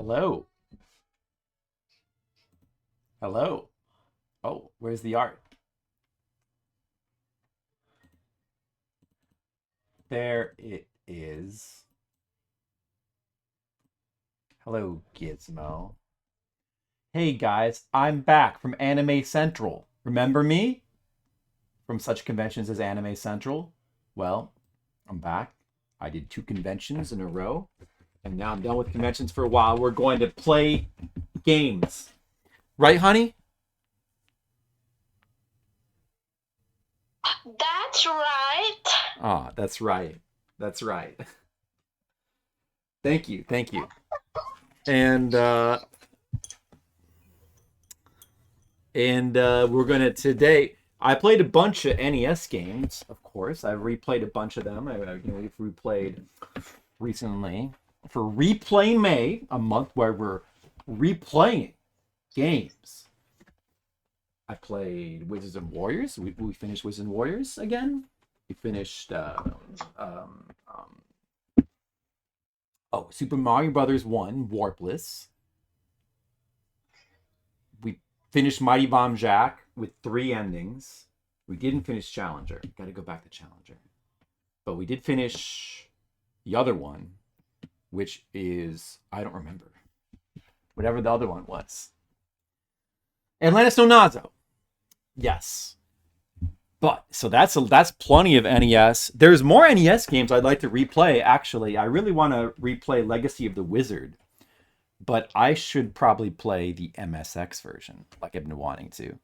Hello. Hello. Oh, where's the art? There it is. Hello, Gizmo. Hey guys, I'm back from Anime Central. Remember me? From such conventions as Anime Central? Well, I'm back. I did 2 conventions in a row, and now I'm done with conventions for a while. We're going to play games. Right, honey? That's right. Ah, that's right. That's right. Thank you. Thank you. And we're gonna today. I played a bunch of NES games, of course. I replayed a bunch of them. We've replayed recently for Replay May, a month where we're replaying games. I played Wizards and Warriors. We finished Wizards and Warriors again. We finished Super Mario Brothers 1 Warpless. We finished Mighty Bomb Jack with 3 endings. We didn't finish Challenger. Got to go back to Challenger. But we did finish the other one, which is, I don't remember. Whatever the other one was. Atlantis No Nazo. Yes. But so that's plenty of NES. There's more NES games I'd like to replay. Actually, I really want to replay Legacy of the Wizard, but I should probably play the MSX version, like I've been wanting to.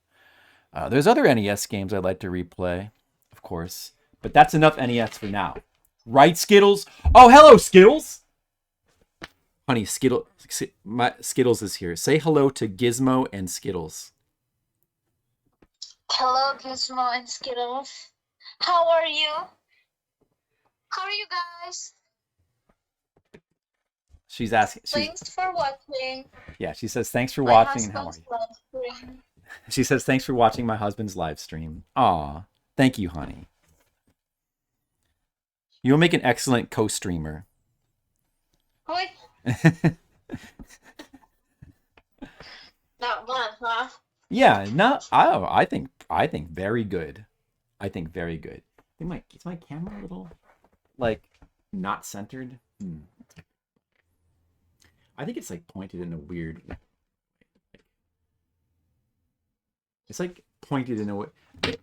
There's other NES games I'd like to replay, of course, but that's enough NES for now. Right, Skittles? Oh, hello, Skittles. Honey, Skittles is here. Say hello to Gizmo and Skittles. Hello, Gizmo and Skittles. How are you? How are you guys? She's asking. Thanks for watching. Yeah, she says thanks for My watching. And how are husband's you? live stream. She says thanks for watching my husband's live stream. Aw, thank you, honey. You'll make an excellent co-streamer. Wait, not one, huh? Yeah, not. Oh, I think very good. I think very good. Is my camera a little like not centered? I think it's like pointed in a weird. It's like pointed in a way.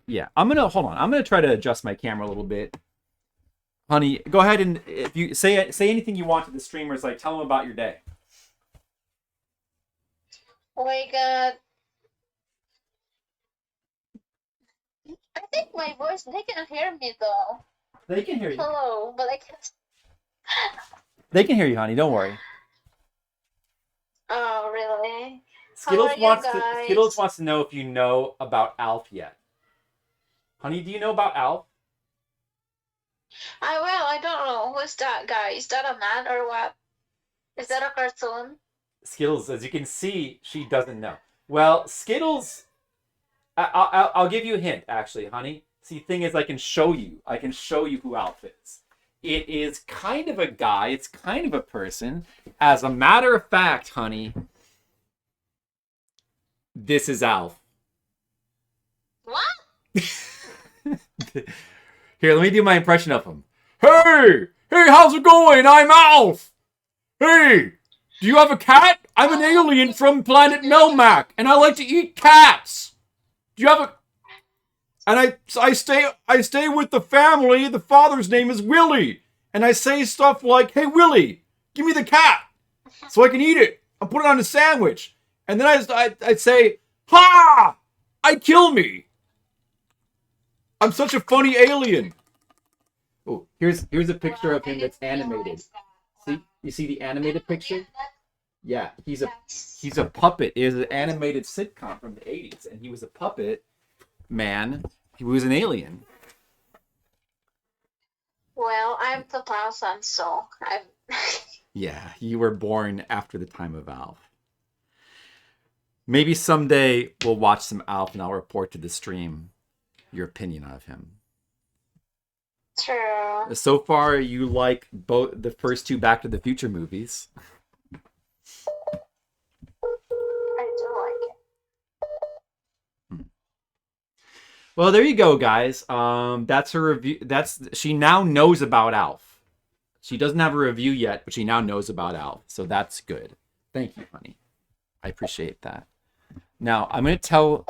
Yeah, hold on. I'm gonna try to adjust my camera a little bit. Honey, go ahead and if you say anything you want to the streamers, like tell them about your day. Oh my god. I think my voice, they can hear me though. They can hear you. Hello, but I can't. They can hear you, honey. Don't worry. Oh, really? How Skittles are you Skittles guys? wants to know if you know about Alf yet. Honey, do you know about Alf? I don't know. Who's that guy? Is that a man or what? Is that a cartoon? Skittles, as you can see, she doesn't know. Well, Skittles, I'll give you a hint, actually, honey. See, the thing is, I can show you. I can show you who Alf is. It is kind of a guy. It's kind of a person. As a matter of fact, honey, this is Alf. What? Here, let me do my impression of him. Hey! Hey, how's it going? I'm Alf! Hey! Do you have a cat? I'm an alien from planet Melmac, and I like to eat cats! Do you have a... And I stay with the family. The father's name is Willie. And I say stuff like, hey, Willie, give me the cat so I can eat it. I'll put it on a sandwich. And then I'd say, ha! I kill me. I'm such a funny alien. Oh, here's a picture of him that's animated. See, you see the animated picture? Yeah, he's a puppet. It is an animated sitcom from the 80s, and he was a puppet man. He was an alien. Well, I'm 2000, so I'm. Yeah, you were born after the time of Alf. Maybe someday we'll watch some Alf, and I'll report to the stream your opinion of him. True. So far, you like both the first 2 Back to the Future movies. Well, there you go, guys. That's her review. She now knows about Alf. She doesn't have a review yet, but she now knows about Alf. So that's good. Thank you, honey. I appreciate that. Now, I'm going to tell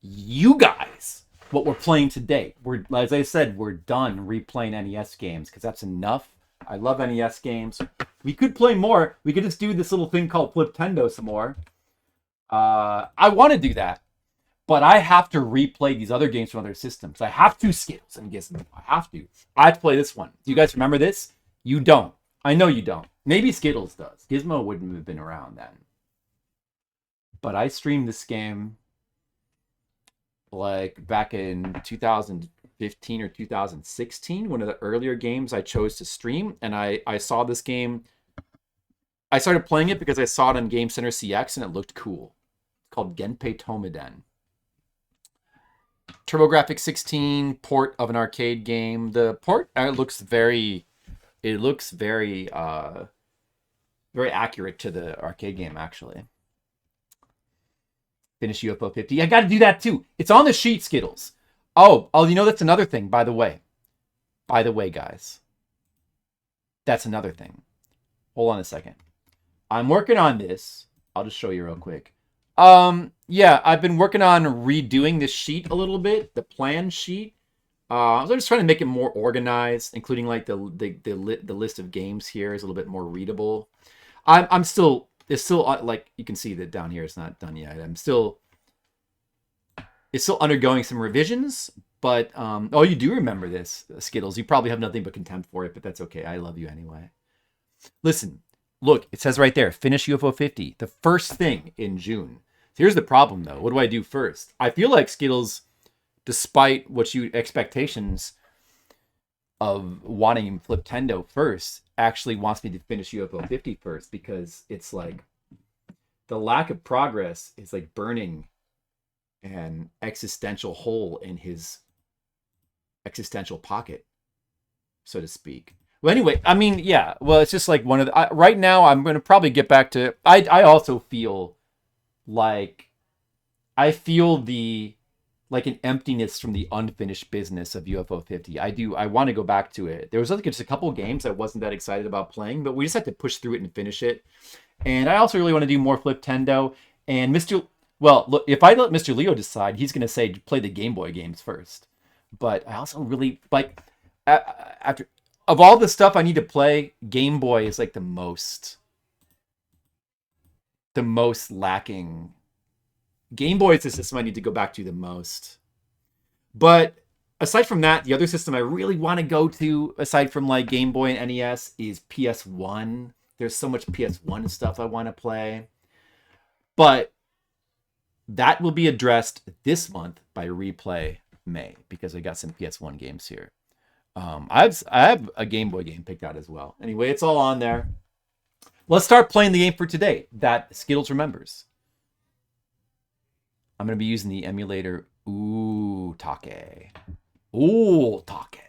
you guys what we're playing today. As I said, we're done replaying NES games because that's enough. I love NES games. We could play more. We could just do this little thing called Fliptendo some more. I want to do that. But I have to replay these other games from other systems. I have to Skittles and Gizmo. I have to. I have to play this one. Do you guys remember this? You don't. I know you don't. Maybe Skittles does. Gizmo wouldn't have been around then. But I streamed this game like back in 2015 or 2016, one of the earlier games I chose to stream. And I saw this game. I started playing it because I saw it on Game Center CX and it looked cool. It's called Genpei Touma Den. TurboGrafx 16 port of an arcade game. The port looks very very accurate to the arcade game, actually. Finish UFO 50. I got to do that too. It's on the sheet, Skittles. Oh, you know, that's another thing, by the way. By the way, guys. That's another thing. Hold on a second. I'm working on this. I'll just show you real quick. Yeah, I've been working on redoing this sheet a little bit, the plan sheet. So I'm just trying to make it more organized, including like the list of games here is a little bit more readable. It's still like you can see that down here it's not done yet. It's still undergoing some revisions, but oh, you do remember this, Skittles. You probably have nothing but contempt for it, but that's okay. I love you anyway. Listen, look, it says right there, finish UFO 50, the first thing in June. So here's the problem, though. What do I do first? I feel like Skittles, despite what you expectations of wanting Fliptendo first, actually wants me to finish UFO 50 first, because it's like the lack of progress is like burning an existential hole in his existential pocket, so to speak. Well, anyway, I mean, yeah. Well, it's just like one of the... right now, I'm going to probably get back to... I also feel like... I feel like an emptiness from the unfinished business of UFO 50. I want to go back to it. There was like just a couple of games I wasn't that excited about playing, but we just had to push through it and finish it. And I also really want to do more Fliptendo. And well, look, if I let Mr. Leo decide, he's going to say play the Game Boy games first. But I also really like... after... Of all the stuff I need to play, Game Boy is like the most lacking. Game Boy is the system I need to go back to the most. But aside from that, the other system I really want to go to, aside from like Game Boy and NES, is PS1. There's so much PS1 stuff I want to play. But that will be addressed this month by Replay May, because I got some PS1 games here. I have a Game Boy game picked out as well. Anyway, it's all on there. Let's start playing the game for today that Skittles remembers. I'm going to be using the emulator Take. Take.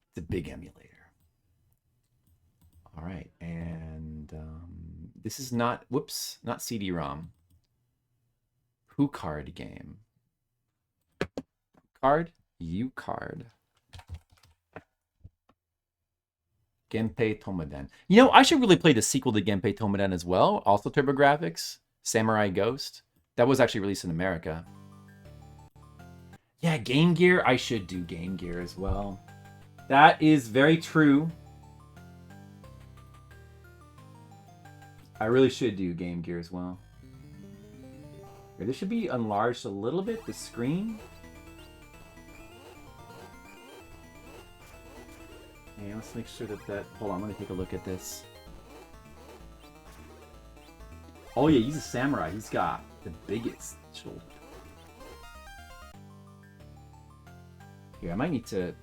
It's a big emulator. All right, and this is not CD-ROM. Card game. U-Card. Genpei Touma Den. You know, I should really play the sequel to Genpei Touma Den as well. Also TurboGrafx. Samurai Ghost. That was actually released in America. Yeah, Game Gear. I should do Game Gear as well. That is very true. I really should do Game Gear as well. Here, this should be enlarged a little bit, the screen. Okay, let's make sure that... Hold on, let me take a look at this. Oh yeah, he's a samurai. He's got the biggest shoulder. Here, I might need to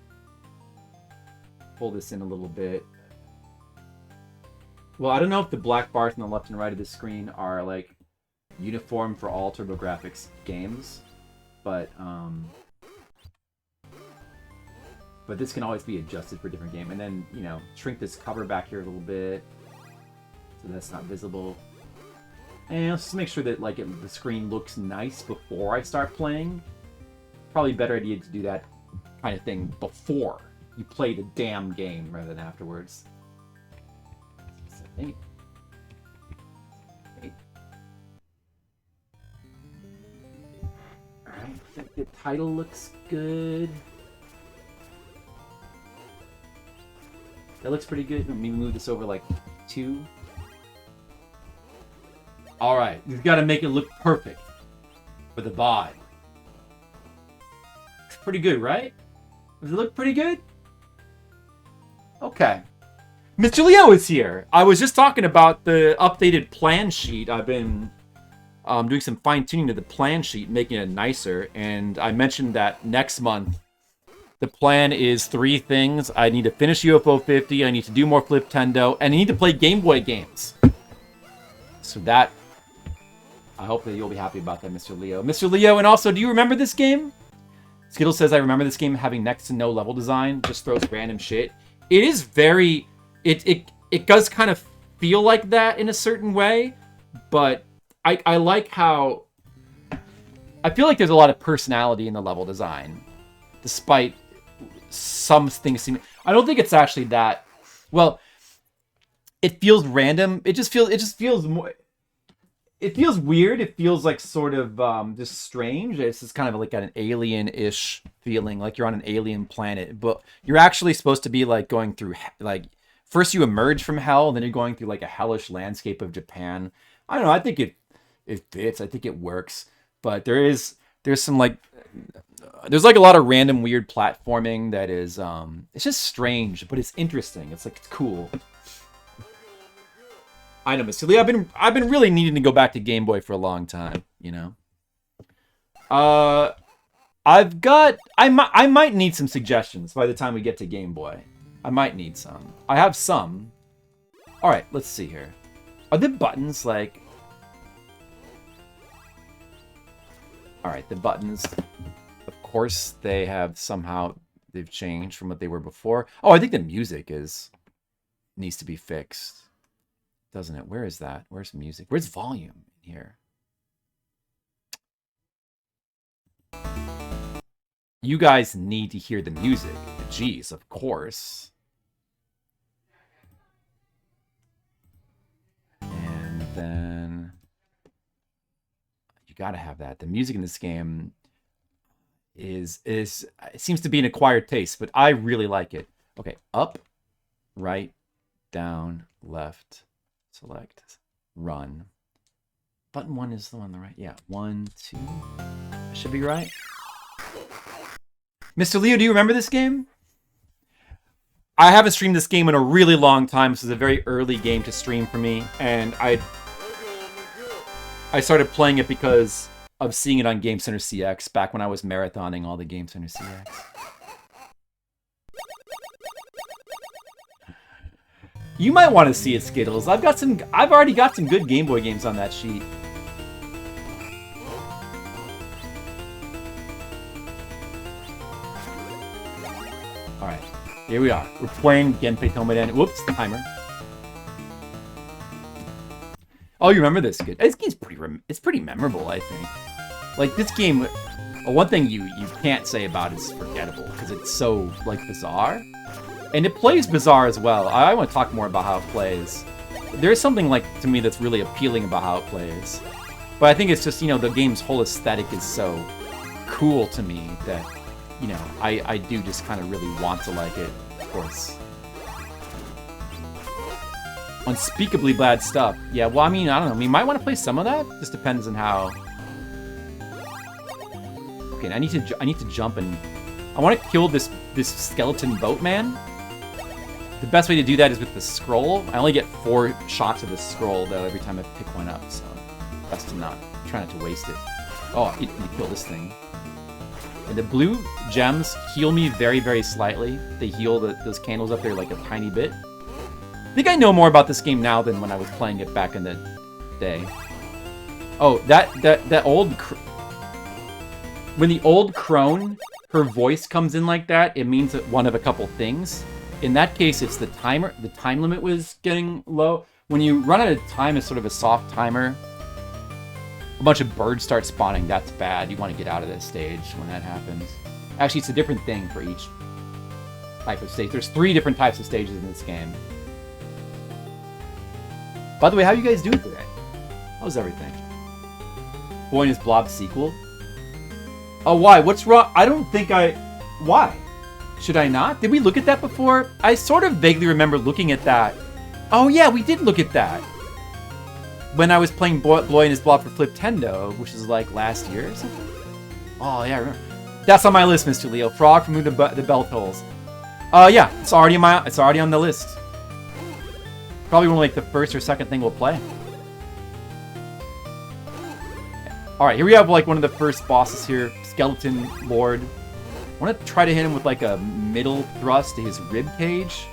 pull this in a little bit. Well, I don't know if the black bars on the left and right of the screen are like uniform for all TurboGrafx games, but this can always be adjusted for a different game. And then, you know, shrink this cover back here a little bit so that's not visible. And let's just make sure that like the screen looks nice before I start playing. Probably a better idea to do that kind of thing before you play the damn game rather than afterwards. Alright, I think the title looks good. That looks pretty good. Let me move this over like 2. Alright, you've got to make it look perfect for the VOD. It's pretty good, right? Does it look pretty good? Okay. Mr. Leo is here. I was just talking about the updated plan sheet. I've been doing some fine-tuning to the plan sheet, making it nicer. And I mentioned that next month, the plan is 3 things. I need to finish UFO 50, I need to do more Fliptendo, and I need to play Game Boy games. So that... I hope that you'll be happy about that, Mr. Leo. Mr. Leo, and also, do you remember this game? Skittle says, I remember this game having next to no level design. Just throws random shit. It is very... It does kind of feel like that in a certain way, but I like how... I feel like there's a lot of personality in the level design, despite some things seeming... I don't think it's actually that... Well, it feels random. It just feels more... It feels weird. It feels like sort of just strange. It's just kind of like an alien-ish feeling, like you're on an alien planet. But you're actually supposed to be like going through, like, first you emerge from hell, and then you're going through like a hellish landscape of Japan. I don't know. I think it fits. I think it works. But there's some like, there's like a lot of random weird platforming that is, it's just strange, but it's interesting. It's like, it's cool. I know, Mr. Lee. I've been really needing to go back to Game Boy for a long time, you know. I might need some suggestions by the time we get to Game Boy. I might need some. I have some. All right, let's see here. Are the buttons like... All right, the buttons, of course, they have somehow, they've changed from what they were before. Oh, I think the music needs to be fixed. Doesn't it? Where is that? Where's music? Where's volume in here? You guys need to hear the music. Jeez, of course. And then you gotta have that. The music in this game is it seems to be an acquired taste, but I really like it. Okay, up, right, down, left. Select, run. Button 1 is the one on the right. Yeah, 1, 2. That should be right. Mr. Leo, do you remember this game? I haven't streamed this game in a really long time. This is a very early game to stream for me. And I started playing it because of seeing it on Game Center CX back when I was marathoning all the Game Center CX. You might want to see it, Skittles. I've already got some good Game Boy games on that sheet. Alright, here we are. We're playing Genpei Touma Den. Whoops, timer. Oh, you remember this? Good. This game's pretty memorable, I think. Like, this game, one thing you can't say about it is forgettable, because it's so, like, bizarre. And it plays bizarre as well. I want to talk more about how it plays. There is something, like, to me that's really appealing about how it plays. But I think it's just, you know, the game's whole aesthetic is so cool to me that, you know, I do just kind of really want to like it, of course. Unspeakably bad stuff. Yeah, well, I mean, I don't know. We might want to play some of that. Just depends on how... Okay, I need to jump and... I want to kill this skeleton boatman. The best way to do that is with the scroll. I only get 4 shots of the scroll, though, every time I pick one up, so best to try not to waste it. Oh, you kill this thing. And the blue gems heal me very, very slightly. They heal those candles up there like a tiny bit. I think I know more about this game now than when I was playing it back in the day. Oh, that old... When the old crone, her voice comes in like that, it means that one of a couple things. In that case, it's the timer. The time limit was getting low. When you run out of time, it's sort of a soft timer. a bunch of birds start spawning. That's bad. You want to get out of this stage when that happens. Actually, it's a different thing for each type of stage. There's 3 different types of stages in this game. By the way, how are you guys doing today? How's everything? Boy is Blob sequel? Oh, why? What's wrong? I don't think I... Why? Should I not? Did we look at that before? I sort of vaguely remember looking at that. Oh yeah, we did look at that. When I was playing Boy and His Blob for Fliptendo, which is like last year or something. Oh yeah, I remember. That's on my list, Mr. Leo. Frog from the bell tolls. Yeah, it's already on the list. Probably one of like the first or second thing we'll play. All right, here we have like one of the first bosses here, Skeleton Lord. I want to try to hit him with like a middle thrust to his rib cage.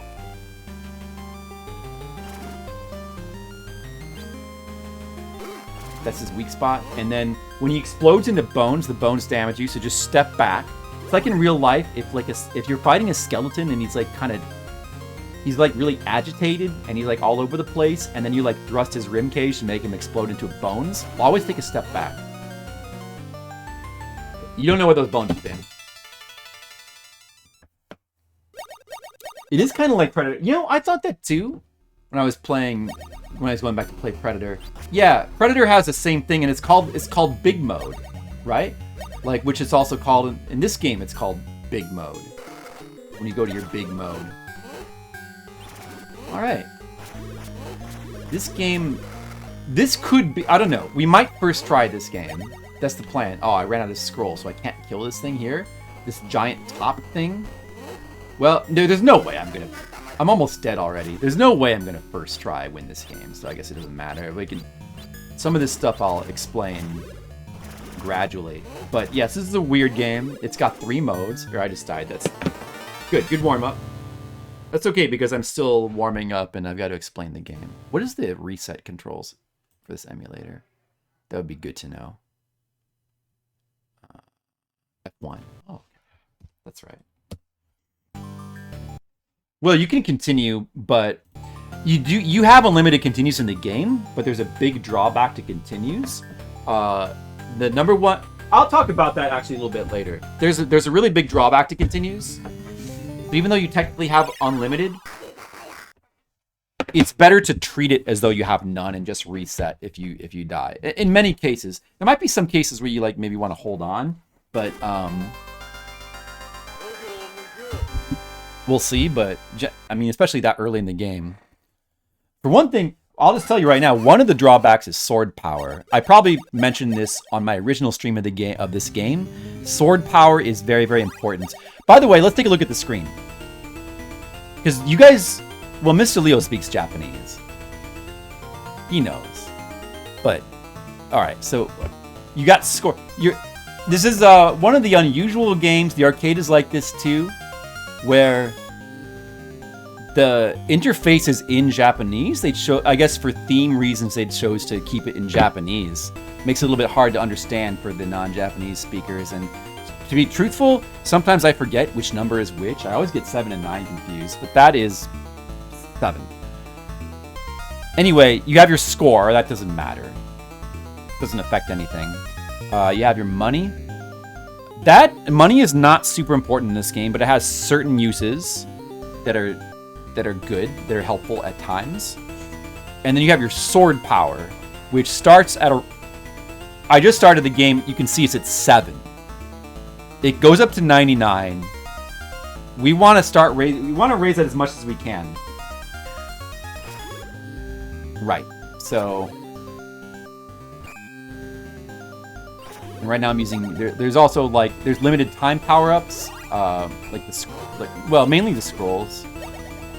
That's his weak spot. And then when he explodes into bones, the bones damage you, so just step back. It's like in real life, if you're fighting a skeleton and he's like he's like really agitated and he's like all over the place, and then you like thrust his rib cage to make him explode into bones, always take a step back. You don't know what those bones have been. It is kind of like Predator. You know, I thought that too when I was going back to play Predator. Yeah, Predator has the same thing, and it's called Big Mode, right? Like, which is also called in this game. It's called Big Mode when you go to your Big Mode. All right, this game, this could be. I don't know. We might first try this game. That's the plan. Oh, I ran out of scroll, so I can't kill this thing here. This giant top thing. Well, no, there's no way I'm almost dead already. There's no way I'm gonna first try win this game, so I guess it doesn't matter. Some of this stuff I'll explain gradually. But yes, this is a weird game. It's got 3 modes. Or I just died. That's good warm up. That's okay because I'm still warming up and I've got to explain the game. What is the reset controls for this emulator? That would be good to know. F1. Oh, that's right. Well, you can continue, but you have unlimited continues in the game, but there's a big drawback to continues. The number one, I'll talk about that actually a little bit later. There's a really big drawback to continues. So even though you technically have unlimited, it's better to treat it as though you have none and just reset if you die. In many cases, there might be some cases where you like maybe want to hold on, but we'll see. But I mean, especially that early in the game. For one thing, I'll just tell you right now, one of the drawbacks is sword power. I probably mentioned this on my original stream of this game. Sword power is very, very important. By the way, let's take a look at the screen. Because you guys, well, Mr. Leo speaks Japanese. He knows. But, alright, so you got score. This is one of the unusual games. The arcade is like this too, where the interface is in Japanese. They show, I guess for theme reasons, they chose to keep it in Japanese. Makes it a little bit hard to understand for the non-Japanese speakers. And to be truthful, sometimes I forget which number is which. I always get 7 and 9 confused, but that is 7. Anyway, you have your score. That doesn't matter. Doesn't affect anything. You have your money. That money is not super important in this game, but it has certain uses that are good, that are helpful at times. And then you have your sword power, which starts at I just started the game. You can see it's at 7. It goes up to 99. We want to raise it as much as we can. Right. So right now I'm using. There's also there's limited time power-ups, mainly the scrolls,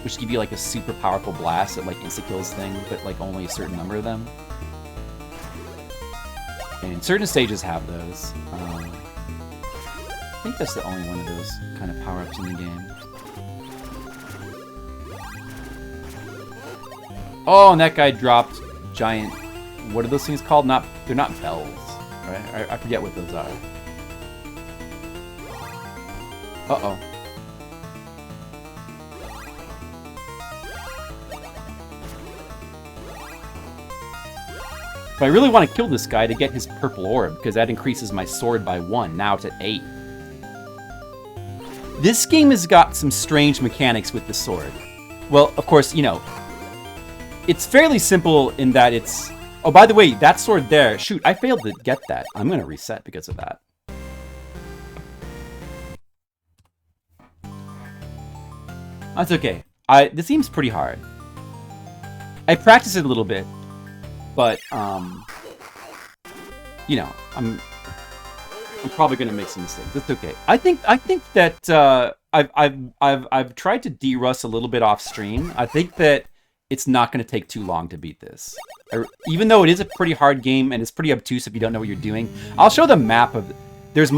which give you like a super powerful blast that insta-kills things, but only a certain number of them. And certain stages have those. I think that's the only one of those kind of power-ups in the game. Oh, and that guy dropped giant. What are those things called? They're not bells, right? I forget what those are. Uh-oh. But I really want to kill this guy to get his purple orb, because that increases my sword by 1. Now it's at 8. This game has got some strange mechanics with the sword. Well, of course, you know, it's fairly simple in that it's... Oh, by the way, that sword there... Shoot, I failed to get that. I'm going to reset because of that. That's okay. This seems pretty hard. I practiced it a little bit, but, you know, I'm probably gonna make some mistakes. That's okay. I think that I've tried to de-rust a little bit off stream. I think that it's not gonna take too long to beat this. Even though it is a pretty hard game and it's pretty obtuse if you don't know what you're doing. I'll show the map of. There's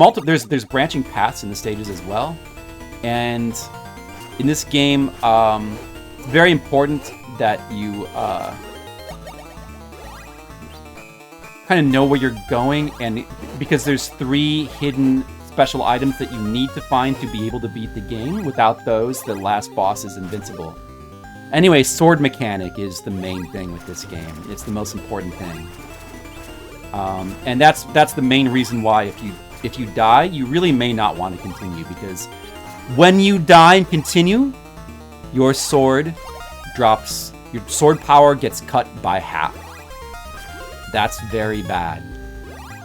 branching paths in the stages as well, and in this game, it's very important that you kind of know where you're going, and because there's 3 hidden special items that you need to find to be able to beat the game. Without those, the last boss is invincible. Anyway, sword mechanic is the main thing with this game. It's the most important thing, and that's the main reason why if you die, you really may not want to continue, because when you die and continue, your sword drops. Your sword power gets cut by half. That's very bad.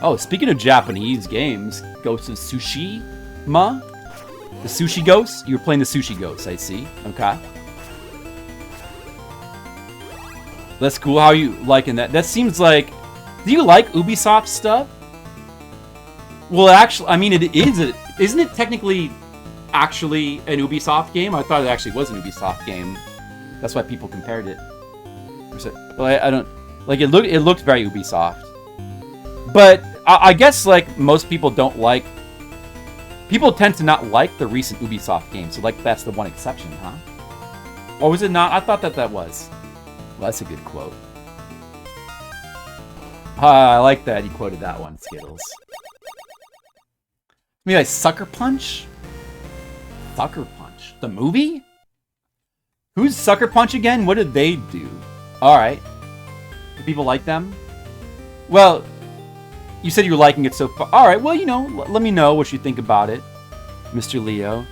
Oh, speaking of Japanese games, Ghost of Tsushima? The Sushi Ghost? You were playing the Sushi Ghost, I see. Okay. That's cool. How are you liking that? That seems like... Do you like Ubisoft stuff? Well, actually, I mean, it is... Isn't it technically actually an Ubisoft game? I thought it actually was an Ubisoft game. That's why people compared it. But I don't... Like, it looked very Ubisoft. But I guess, like, most people don't like... People tend to not like the recent Ubisoft games. So, like, that's the one exception, huh? Or was it not? I thought that was. Well, that's a good quote. I like that you quoted that one, Skittles. Maybe like Sucker Punch? Sucker Punch. The movie? Who's Sucker Punch again? What did they do? Alright. Do people like them? Well, you said you were liking it so far. Alright, well, you know, let me know what you think about it, Mr. Leo.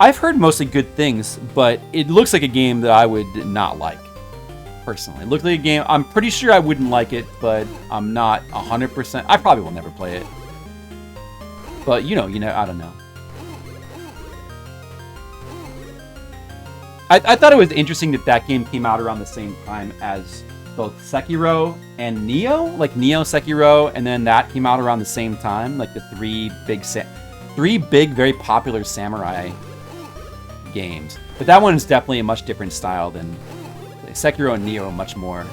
I've heard mostly good things, but it looks like a game that I would not like, personally. It looks like a game... I'm pretty sure I wouldn't like it, but I'm not 100%... I probably will never play it. But, you know, I don't know. I thought it was interesting that game came out around the same time as both Sekiro and Nioh. Like, Nioh, Sekiro, and then that came out around the same time. Like, the three big, very popular samurai games. But that one is definitely a much different style than... Sekiro and Nioh are much more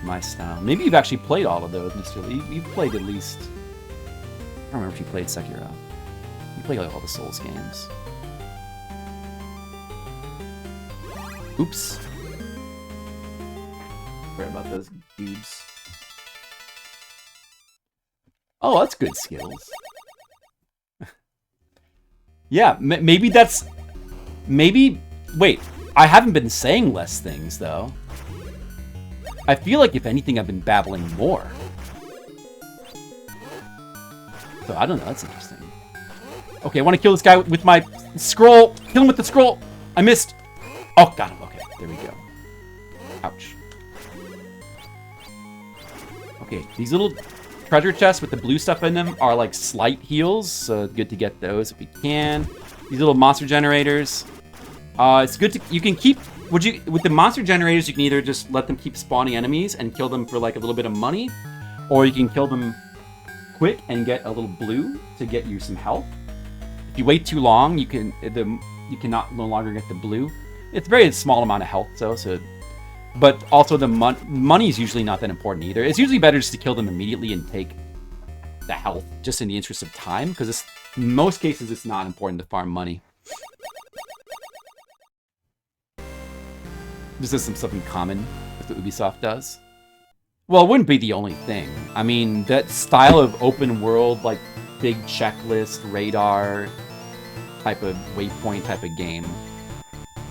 my style. Maybe you've actually played all of those, Mr. Lee. You've played at least... I don't remember if you played Sekiro. You played like all the Souls games. Oops. Sorry about those dudes. Oh, that's good skills. Yeah, maybe that's... Maybe... Wait, I haven't been saying less things, though. I feel like, if anything, I've been babbling more. So, I don't know, that's interesting. Okay, I want to kill this guy with my scroll. Kill him with the scroll. I missed. Oh, got him. Okay, there we go. Ouch. Okay, these little treasure chests with the blue stuff in them are like slight heals, so good to get those if we can. These little monster generators. It's good to... You can keep... With the monster generators, you can either just let them keep spawning enemies and kill them for like a little bit of money, or you can kill them quick and get a little blue to get you some health. If you wait too long, you cannot no longer get the blue. It's a very small amount of health, though. But also the money is usually not that important either. It's usually better just to kill them immediately and take the health, just in the interest of time, because in most cases it's not important to farm money. This is some stuff in common with what Ubisoft does. Well, it wouldn't be the only thing. I mean, that style of open world, like big checklist, radar type of waypoint type of game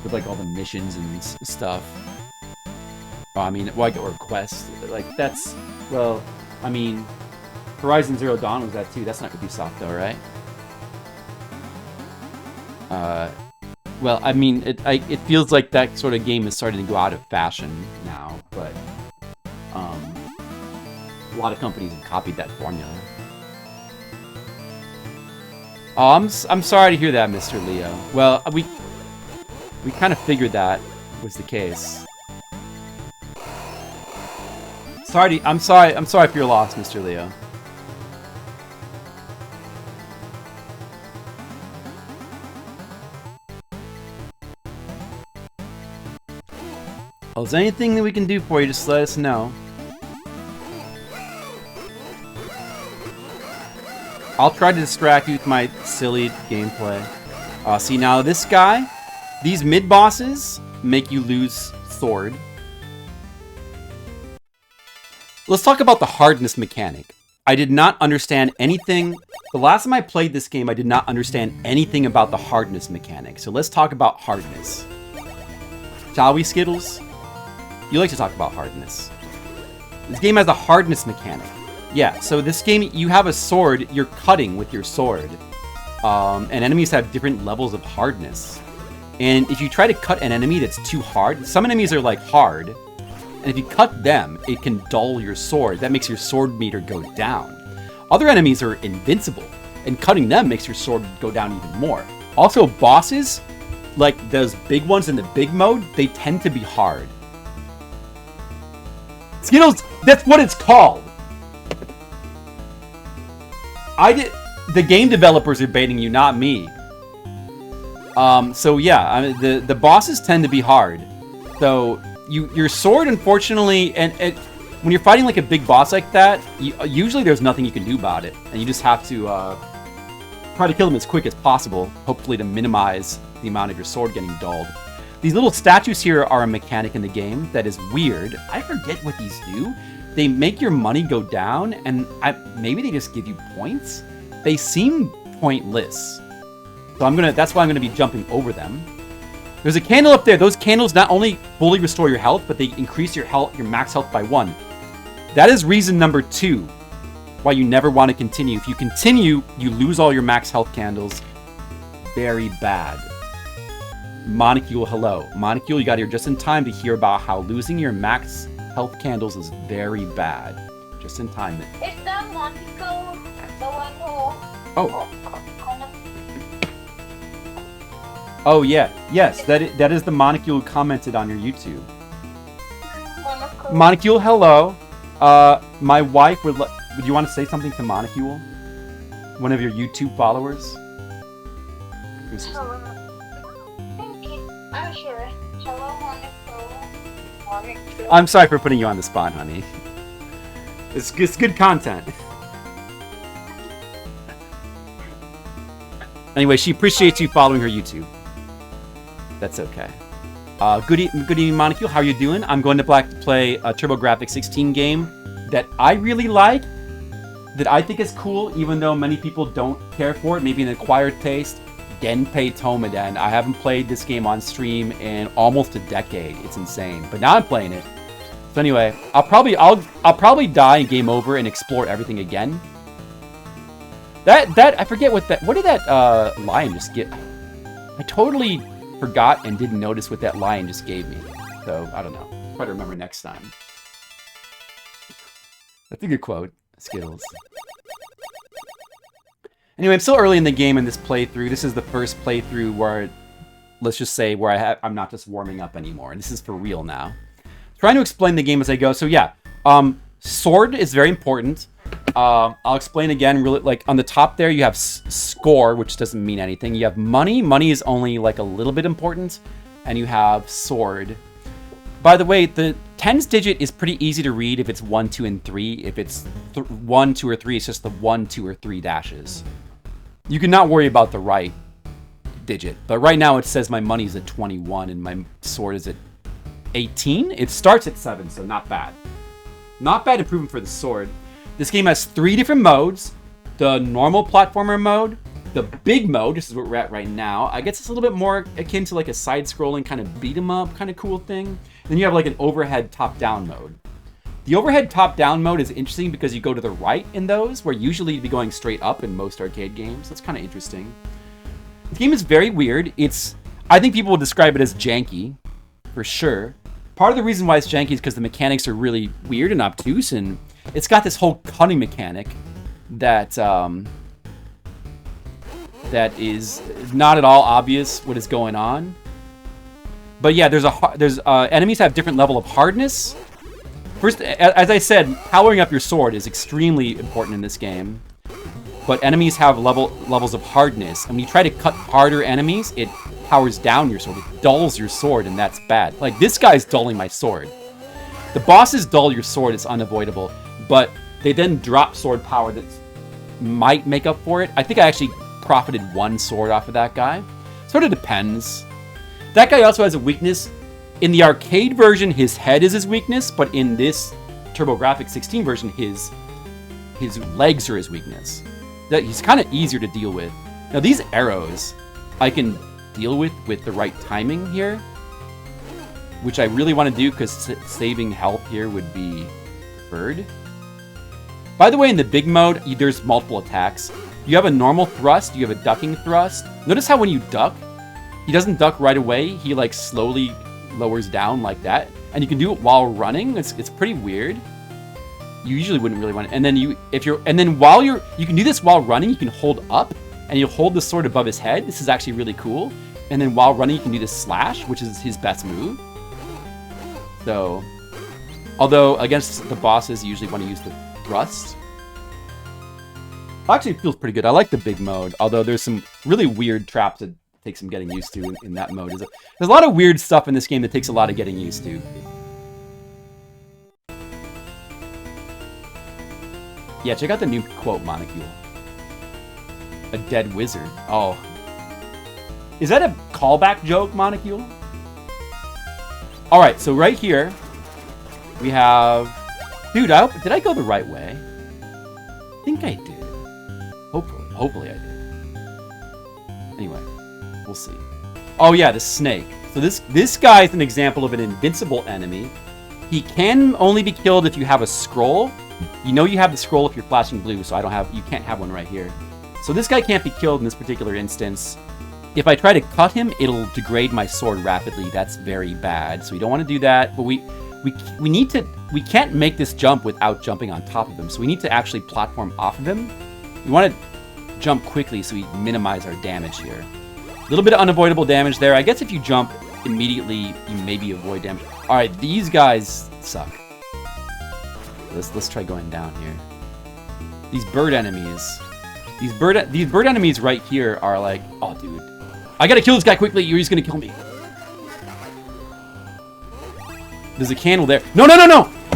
with like all the missions and stuff. Oh, I mean, like, or Quest. Like, that's, well, I mean, Horizon Zero Dawn was that too. That's not Ubisoft though, right? Well, I mean, it feels like that sort of game is starting to go out of fashion now, but a lot of companies have copied that formula. Oh, I'm sorry to hear that, Mr. Leo. Well, we kind of figured that was the case. I'm sorry for your loss, Mr. Leo. Well, is there anything that we can do for you? Just let us know. I'll try to distract you with my silly gameplay. See, now this guy, these mid-bosses make you lose sword. Let's talk about the hardness mechanic. I did not understand anything. The last time I played this game, I did not understand anything about the hardness mechanic. So let's talk about hardness. Shall we, Skittles? You like to talk about hardness. This game has a hardness mechanic. Yeah, so this game, you have a sword, you're cutting with your sword. And enemies have different levels of hardness. And if you try to cut an enemy that's too hard, some enemies are like hard, and if you cut them, it can dull your sword. That makes your sword meter go down. Other enemies are invincible, and cutting them makes your sword go down even more. Also, bosses, like those big ones in the big mode, they tend to be hard. Skittles, that's what it's called! The game developers are baiting you, not me. So yeah, I mean, the bosses tend to be hard. So your sword, unfortunately, and when you're fighting like a big boss like that, usually there's nothing you can do about it, and you just have to try to kill them as quick as possible, hopefully to minimize the amount of your sword getting dulled. These little statues here are a mechanic in the game that is weird. I forget what these do. They make your money go down, and maybe they just give you points. They seem pointless. So that's why I'm gonna be jumping over them. There's a candle up there. Those candles not only fully restore your health, but they increase your max health by 1. That is reason number 2 why you never want to continue. If you continue, you lose all your max health candles. Very bad. Monocule, hello. Monocule, you got here just in time to hear about how losing your max health candles is very bad. Just in time. Is that Monaco the one who... Oh. Oh, yeah. Yes, that is the Monocule who commented on your YouTube. Monocule, hello. My wife would you want to say something to Monocule? One of your YouTube followers? I'm sure. Hello, Monaco. I'm sorry for putting you on the spot, honey. It's good content. Anyway, she appreciates you following her YouTube. That's okay. Good evening, Monocule. How are you doing? I'm going to play a TurboGrafx 16 game that I really like, that I think is cool, even though many people don't care for it. Maybe an acquired taste. Genpei Touma Den. I haven't played this game on stream in almost a decade. It's insane. But now I'm playing it. So anyway, I'll probably die and game over and explore everything again. I forget what did that lion just get? I totally forgot and didn't notice what that lion just gave me. So I don't know. Try to remember next time. That's a good quote, Skittles. Anyway, I'm still early in the game in this playthrough. This is the first playthrough where, let's just say, where I'm not just warming up anymore. And this is for real now. Trying to explain the game as I go. So yeah, sword is very important. I'll explain again. Really, like on the top there, you have score, which doesn't mean anything. You have money. Money is only like a little bit important, and you have sword. By the way, the tens digit is pretty easy to read if it's 1, 2, and 3. If it's 1, 2, or 3, it's just the 1, 2, or 3 dashes. You can not worry about the right digit. But right now it says my money is at 21 and my sword is at 18. It starts at 7, so not bad. Not bad improvement for the sword. This game has 3 different modes. The normal platformer mode, the big mode, this is what we're at right now. I guess it's a little bit more akin to like a side-scrolling kind of beat 'em up kind of cool thing. Then you have like an overhead top-down mode. The overhead top-down mode is interesting because you go to the right in those, where usually you'd be going straight up in most arcade games. That's kind of interesting. The game is very weird. I think people would describe it as janky, for sure. Part of the reason why it's janky is because the mechanics are really weird and obtuse, and it's got this whole cutting mechanic that that is not at all obvious what is going on. But yeah, there's enemies have different level of hardness. First, as I said, powering up your sword is extremely important in this game. But enemies have levels of hardness, and when you try to cut harder enemies, it powers down your sword. It dulls your sword, and that's bad. Like, this guy's dulling my sword. The bosses dull your sword, it's unavoidable, but they then drop sword power that might make up for it. I think I actually profited one sword off of that guy. Sort of depends. That guy also has a weakness. In the arcade version, his head is his weakness, but in this TurboGrafx 16 version, his legs are his weakness. He's kind of easier to deal with. Now, these arrows I can deal with the right timing here, which I really want to do because saving health here would be preferred. By the way, in the big mode, there's multiple attacks. You have a normal thrust, you have a ducking thrust. Notice how when you duck, he doesn't duck right away. He like slowly lowers down like that, and you can do it while running. It's pretty weird. You usually wouldn't really want it. And then you can do this while running. You can hold up, and you'll hold the sword above his head. This is actually really cool. And then while running, you can do this slash, which is his best move. So, although against the bosses, you usually want to use the thrust. Actually, it feels pretty good. I like the big mode, although there's some really weird traps that take some getting used to in that mode. There's a lot of weird stuff in this game that takes a lot of getting used to. Yeah, check out the new quote, Monocule. A dead wizard. Oh. Is that a callback joke, Monocule? Alright, so right here, we have... Dude, did I go the right way? I think I did. Hopefully I did. Anyway, we'll see. Oh yeah, the snake. So this guy is an example of an invincible enemy. He can only be killed if you have a scroll. You know you have the scroll if you're flashing blue, so you can't have one right here. So this guy can't be killed in this particular instance. If I try to cut him, it'll degrade my sword rapidly. That's very bad. So we don't want to do that. But we can't make this jump without jumping on top of him. So we need to actually platform off of him. We want to jump quickly so we minimize our damage here. A little bit of unavoidable damage there. I guess if you jump immediately, you maybe avoid damage. All right, these guys suck. Let's try going down here. These bird enemies. These bird enemies right here are like, oh dude, I gotta kill this guy quickly, or he's gonna kill me. There's a candle there. No!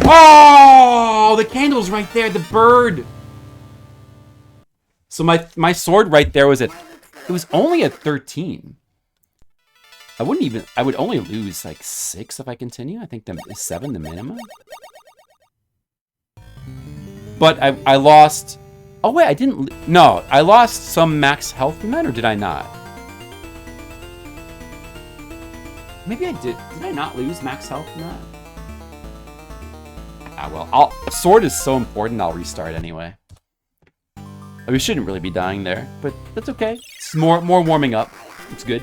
Oh, the candle's right there. The bird. So my sword right there was it was only at 13. I would only lose like 6 if I continue. I think is 7 the minimum. But I lost... Oh wait, I didn't... No, I lost some max health from that, or did I not? Maybe I did. Did I not lose max health from that? Ah well, a sword is so important, I'll restart anyway. We shouldn't really be dying there, but that's okay. It's more warming up. It's good.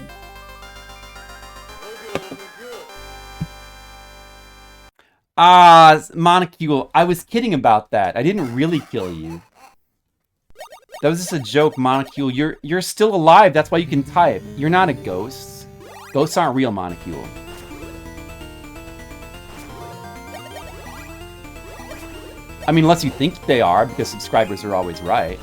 Ah, Monocule, I was kidding about that. I didn't really kill you. That was just a joke, Monocule. You're still alive, that's why you can type. You're not a ghost. Ghosts aren't real, Monocule. I mean, unless you think they are, because subscribers are always right.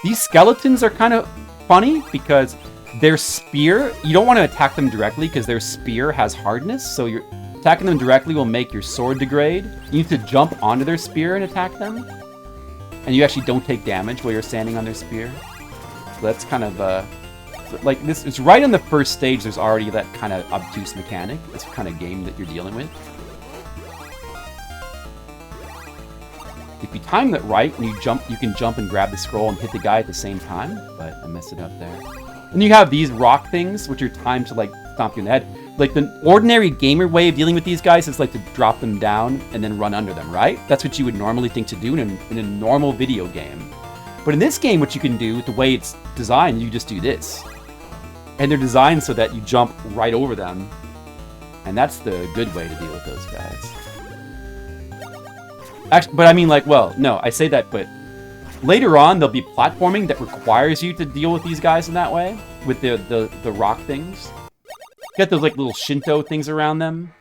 These skeletons are kind of funny because their spear, you don't want to attack them directly because their spear has hardness, so you're attacking them directly will make your sword degrade. You need to jump onto their spear and attack them. And you actually don't take damage while you're standing on their spear. So that's kind of, like this, it's right on the first stage, there's already that kind of obtuse mechanic, this kind of game that you're dealing with. If you time that right, and you can jump and grab the scroll and hit the guy at the same time, but I messed it up there. And you have these rock things, which are timed to like stomp you in the head. like the ordinary gamer way of dealing with these guys is like to drop them down and then run under them, right? That's what you would normally think to do in a normal video game. But in this game, what you can do, the way it's designed, you just do this. And they're designed so that you jump right over them. And that's the good way to deal with those guys. Actually, but I mean, like, well, no, I say that, but later on, there'll be platforming that requires you to deal with these guys in that way, with the rock things. Got those, like, little Shinto things around them.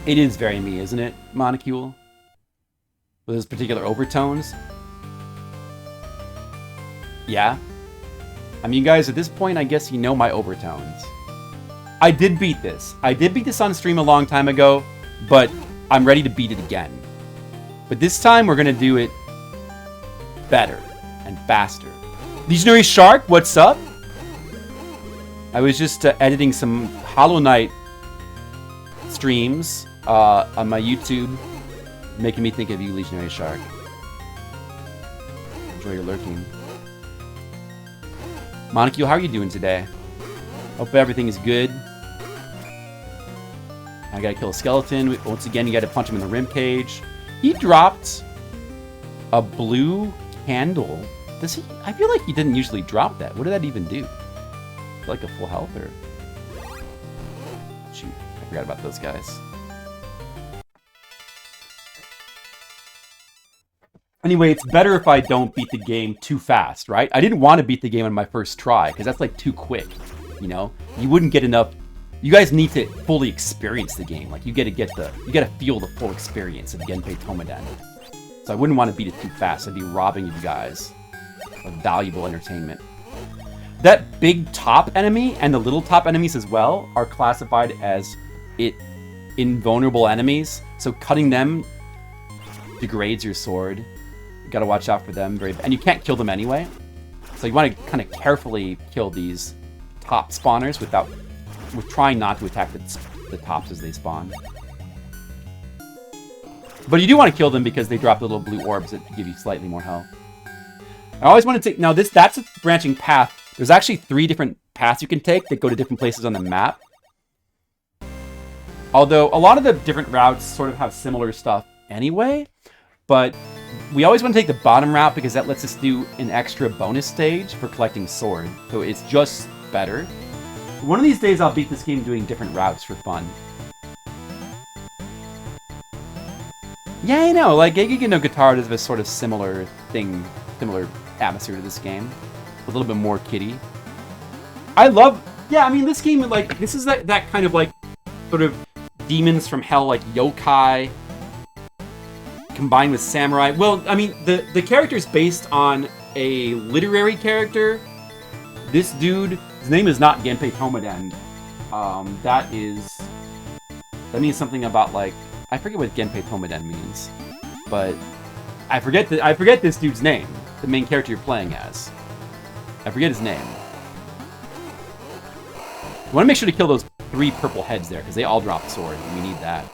It is very me, isn't it, Monocule? With those particular overtones. Yeah. I mean, guys, at this point, I guess you know my overtones. I did beat this. I did beat this on stream a long time ago, but I'm ready to beat it again. But this time, we're going to do it better and faster. Legionary Shark, what's up? I was just editing some Hollow Knight streams on my YouTube, making me think of you, Legionary Shark. Enjoy your lurking. Monocule, how are you doing today? Hope everything is good. I gotta kill a skeleton. Once again, you gotta punch him in the rim cage. He dropped a blue candle. Does he? I feel like he didn't usually drop that. What did that even do? Like a full health or? Shoot, I forgot about those guys. Anyway, it's better if I don't beat the game too fast, right? I didn't want to beat the game on my first try, because that's like too quick, you know? You wouldn't get enough. You guys need to fully experience the game. Like, you gotta feel the full experience of Genpei Touma Den. So I wouldn't want to beat it too fast. I'd be robbing you guys of valuable entertainment. That big top enemy and the little top enemies as well are classified as invulnerable enemies. So cutting them degrades your sword. You gotta watch out for them. And you can't kill them anyway. So you want to kind of carefully kill these top spawners with trying not to attack the tops as they spawn. But you do want to kill them because they drop the little blue orbs that give you slightly more health. I always want to take... Now, that's a branching path. There's actually 3 different paths you can take that go to different places on the map. Although, a lot of the different routes sort of have similar stuff anyway. But we always want to take the bottom route because that lets us do an extra bonus stage for collecting sword. So it's just better. One of these days, I'll beat this game doing different routes for fun. Yeah, I know. Like, Gegege no Guitar does a sort of similar thing, similar atmosphere to this game. A little bit more kiddie. Yeah, I mean, this game, like, this is that kind of, like, sort of demons from hell, like, yokai, combined with samurai. Well, I mean, the character's based on a literary character. This dude, his name is not Genpei Touma Den. That means something about, like, I forget what Genpei Touma Den means, but I forget this dude's name, the main character you're playing as. I forget his name. You want to make sure to kill those 3 purple heads there, because they all drop sword, and we need that.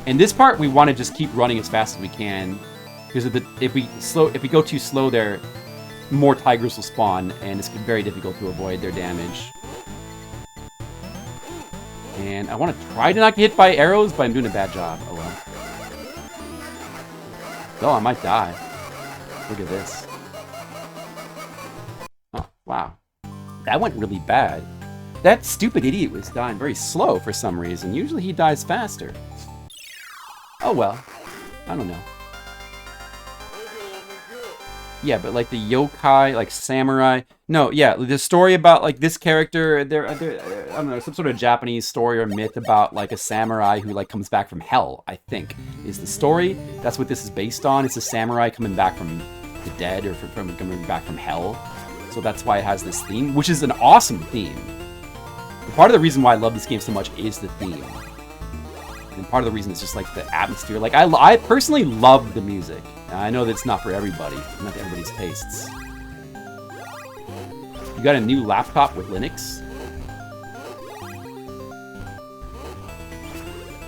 In this part, we want to just keep running as fast as we can, because if we go too slow there, more tigers will spawn, and it's very difficult to avoid their damage. And I want to try to not get hit by arrows, but I'm doing a bad job. Oh well. Oh, I might die. Look at this. Oh, wow. That went really bad. That stupid idiot was dying very slow for some reason. Usually he dies faster. Oh well. I don't know. Yeah, but like the yokai, like samurai. No, yeah, the story about like this character, I don't know, some sort of Japanese story or myth about like a samurai who like comes back from hell, I think, is the story. That's what this is based on. It's a samurai coming back from the dead or from coming back from hell. So that's why it has this theme, which is an awesome theme. And part of the reason why I love this game so much is the theme. And part of the reason is just like the atmosphere. Like I personally love the music. I know that's not for everybody, not everybody's tastes. You got a new laptop with Linux?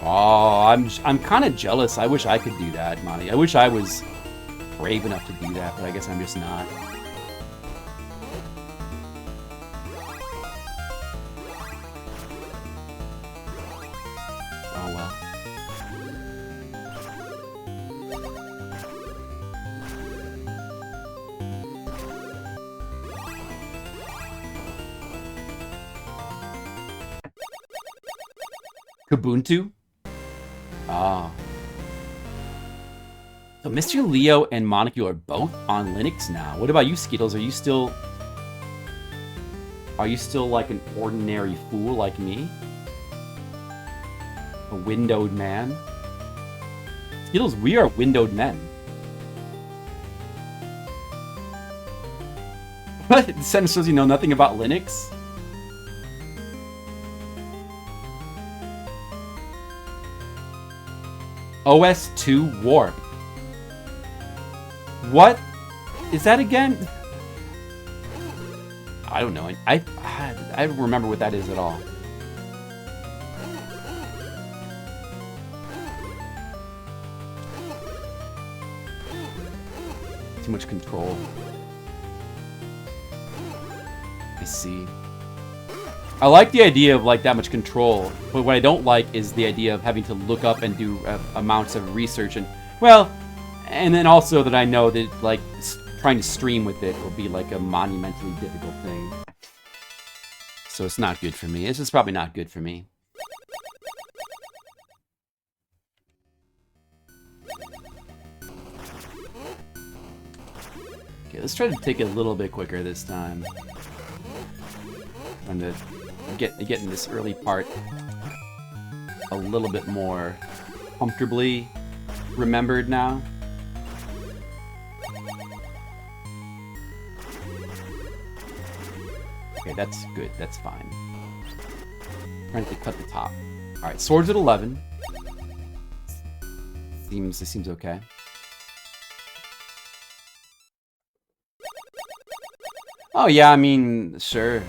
Oh, I'm kind of jealous. I wish I could do that, Monty. I wish I was brave enough to do that, but I guess I'm just not. Kubuntu? Ah. So Mr. Leo and Monocule are both on Linux now. What about you, Skittles? Are you still like an ordinary fool like me? A windowed man? Skittles, we are windowed men. What? The sentence shows you know nothing about Linux? OS2 Warp. What is that again? I don't know. I don't remember what that is at all. Too much control. I see. I like the idea of like that much control, but what I don't like is the idea of having to look up and do amounts of research and, well, and then also that I know that like trying to stream with it will be like a monumentally difficult thing. So it's not good for me. It's just probably not good for me. Okay, let's try to take it a little bit quicker this time. Trying to get in this early part a little bit more comfortably remembered now. Okay, that's good. That's fine. Trying to cut the top. All right, swords at 11. This seems okay. Oh yeah, I mean, sure.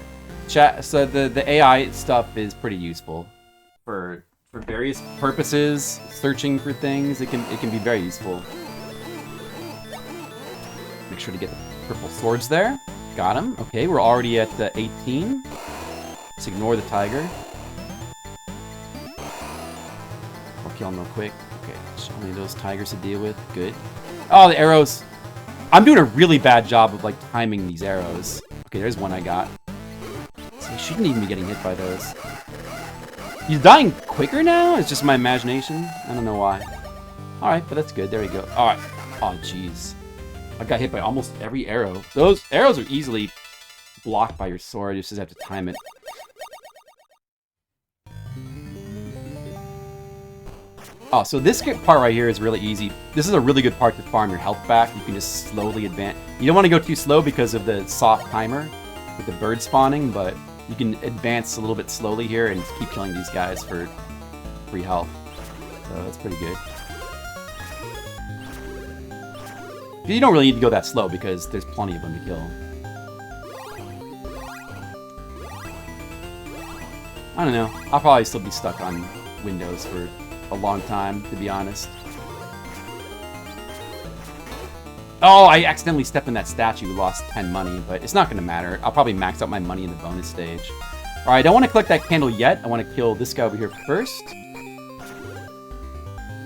Chat. So the AI stuff is pretty useful for various purposes. Searching for things, it can be very useful. Make sure to get the purple swords there. Got him. Okay, we're already at 18. Let's ignore the tiger. I'll kill him real quick. Okay, just only those tigers to deal with. Good. Oh, the arrows. I'm doing a really bad job of like timing these arrows. Okay, there's one I got. So I shouldn't even be getting hit by those. He's dying quicker now? It's just my imagination. I don't know why. All right, but that's good. There we go. All right. Oh, jeez. I got hit by almost every arrow. Those arrows are easily blocked by your sword. You just have to time it. Oh, so this part right here is really easy. This is a really good part to farm your health back. You can just slowly advance. You don't want to go too slow because of the soft timer with the bird spawning, but you can advance a little bit slowly here and keep killing these guys for free health. So that's pretty good. You don't really need to go that slow because there's plenty of them to kill. I don't know. I'll probably still be stuck on Windows for a long time, to be honest. Oh, I accidentally stepped in that statue, lost 10 money, but it's not going to matter. I'll probably max out my money in the bonus stage. Alright, I don't want to collect that candle yet. I want to kill this guy over here first.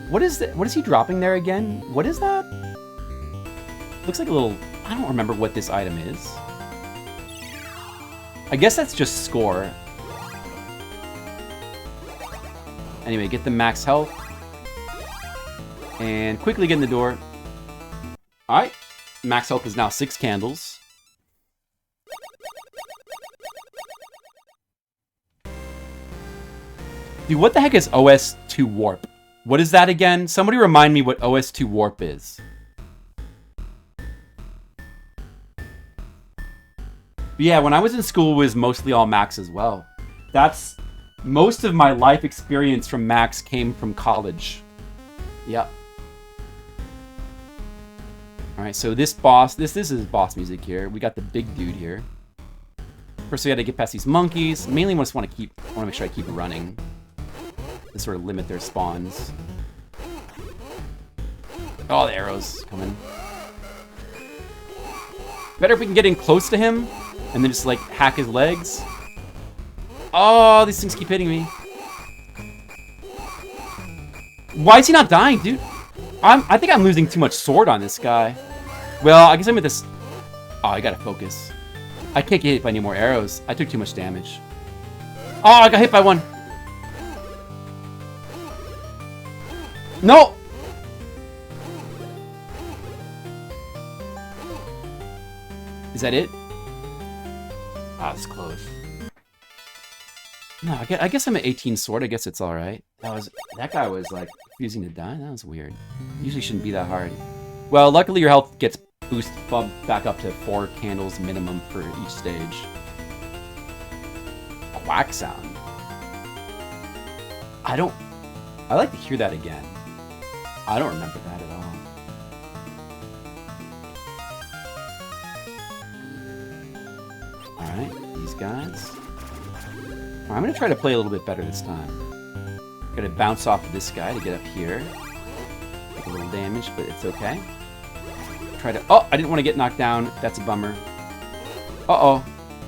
What is that? What is he dropping there again? What is that? Looks like a little... I don't remember what this item is. I guess that's just score. Anyway, get the max health. And quickly get in the door. Alright. Max health is now 6 candles. Dude, what the heck is OS2 Warp? What is that again? Somebody remind me what OS2 Warp is. But yeah, when I was in school, it was mostly all Macs as well. That's... Most of my life experience from Macs came from college. Yep. Alright, so this boss... This is boss music here. We got the big dude here. First, we gotta get past these monkeys. Mainly, I just want to make sure I keep running. To sort of limit their spawns. Oh, the arrows coming. Better if we can get in close to him. And then just, like, hack his legs. Oh, these things keep hitting me. Why is he not dying, dude? I think I'm losing too much sword on this guy. Well, I guess I'm at this... Oh, I gotta focus. I can't get hit by any more arrows. I took too much damage. Oh, I got hit by one. No! Is that it? Ah, it's close. No, I guess I'm at 18 sword. I guess it's all right. That guy was like refusing to die. That was weird. Usually shouldn't be that hard. Well, luckily your health gets bumped back up to 4 candles minimum for each stage. Quack sound. I like to hear that again. I don't remember that at all. Alright, these guys. I'm gonna try to play a little bit better this time. Gotta bounce off of this guy to get up here. Take a little damage, but it's okay. Oh, I didn't want to get knocked down. That's a bummer. Uh-oh.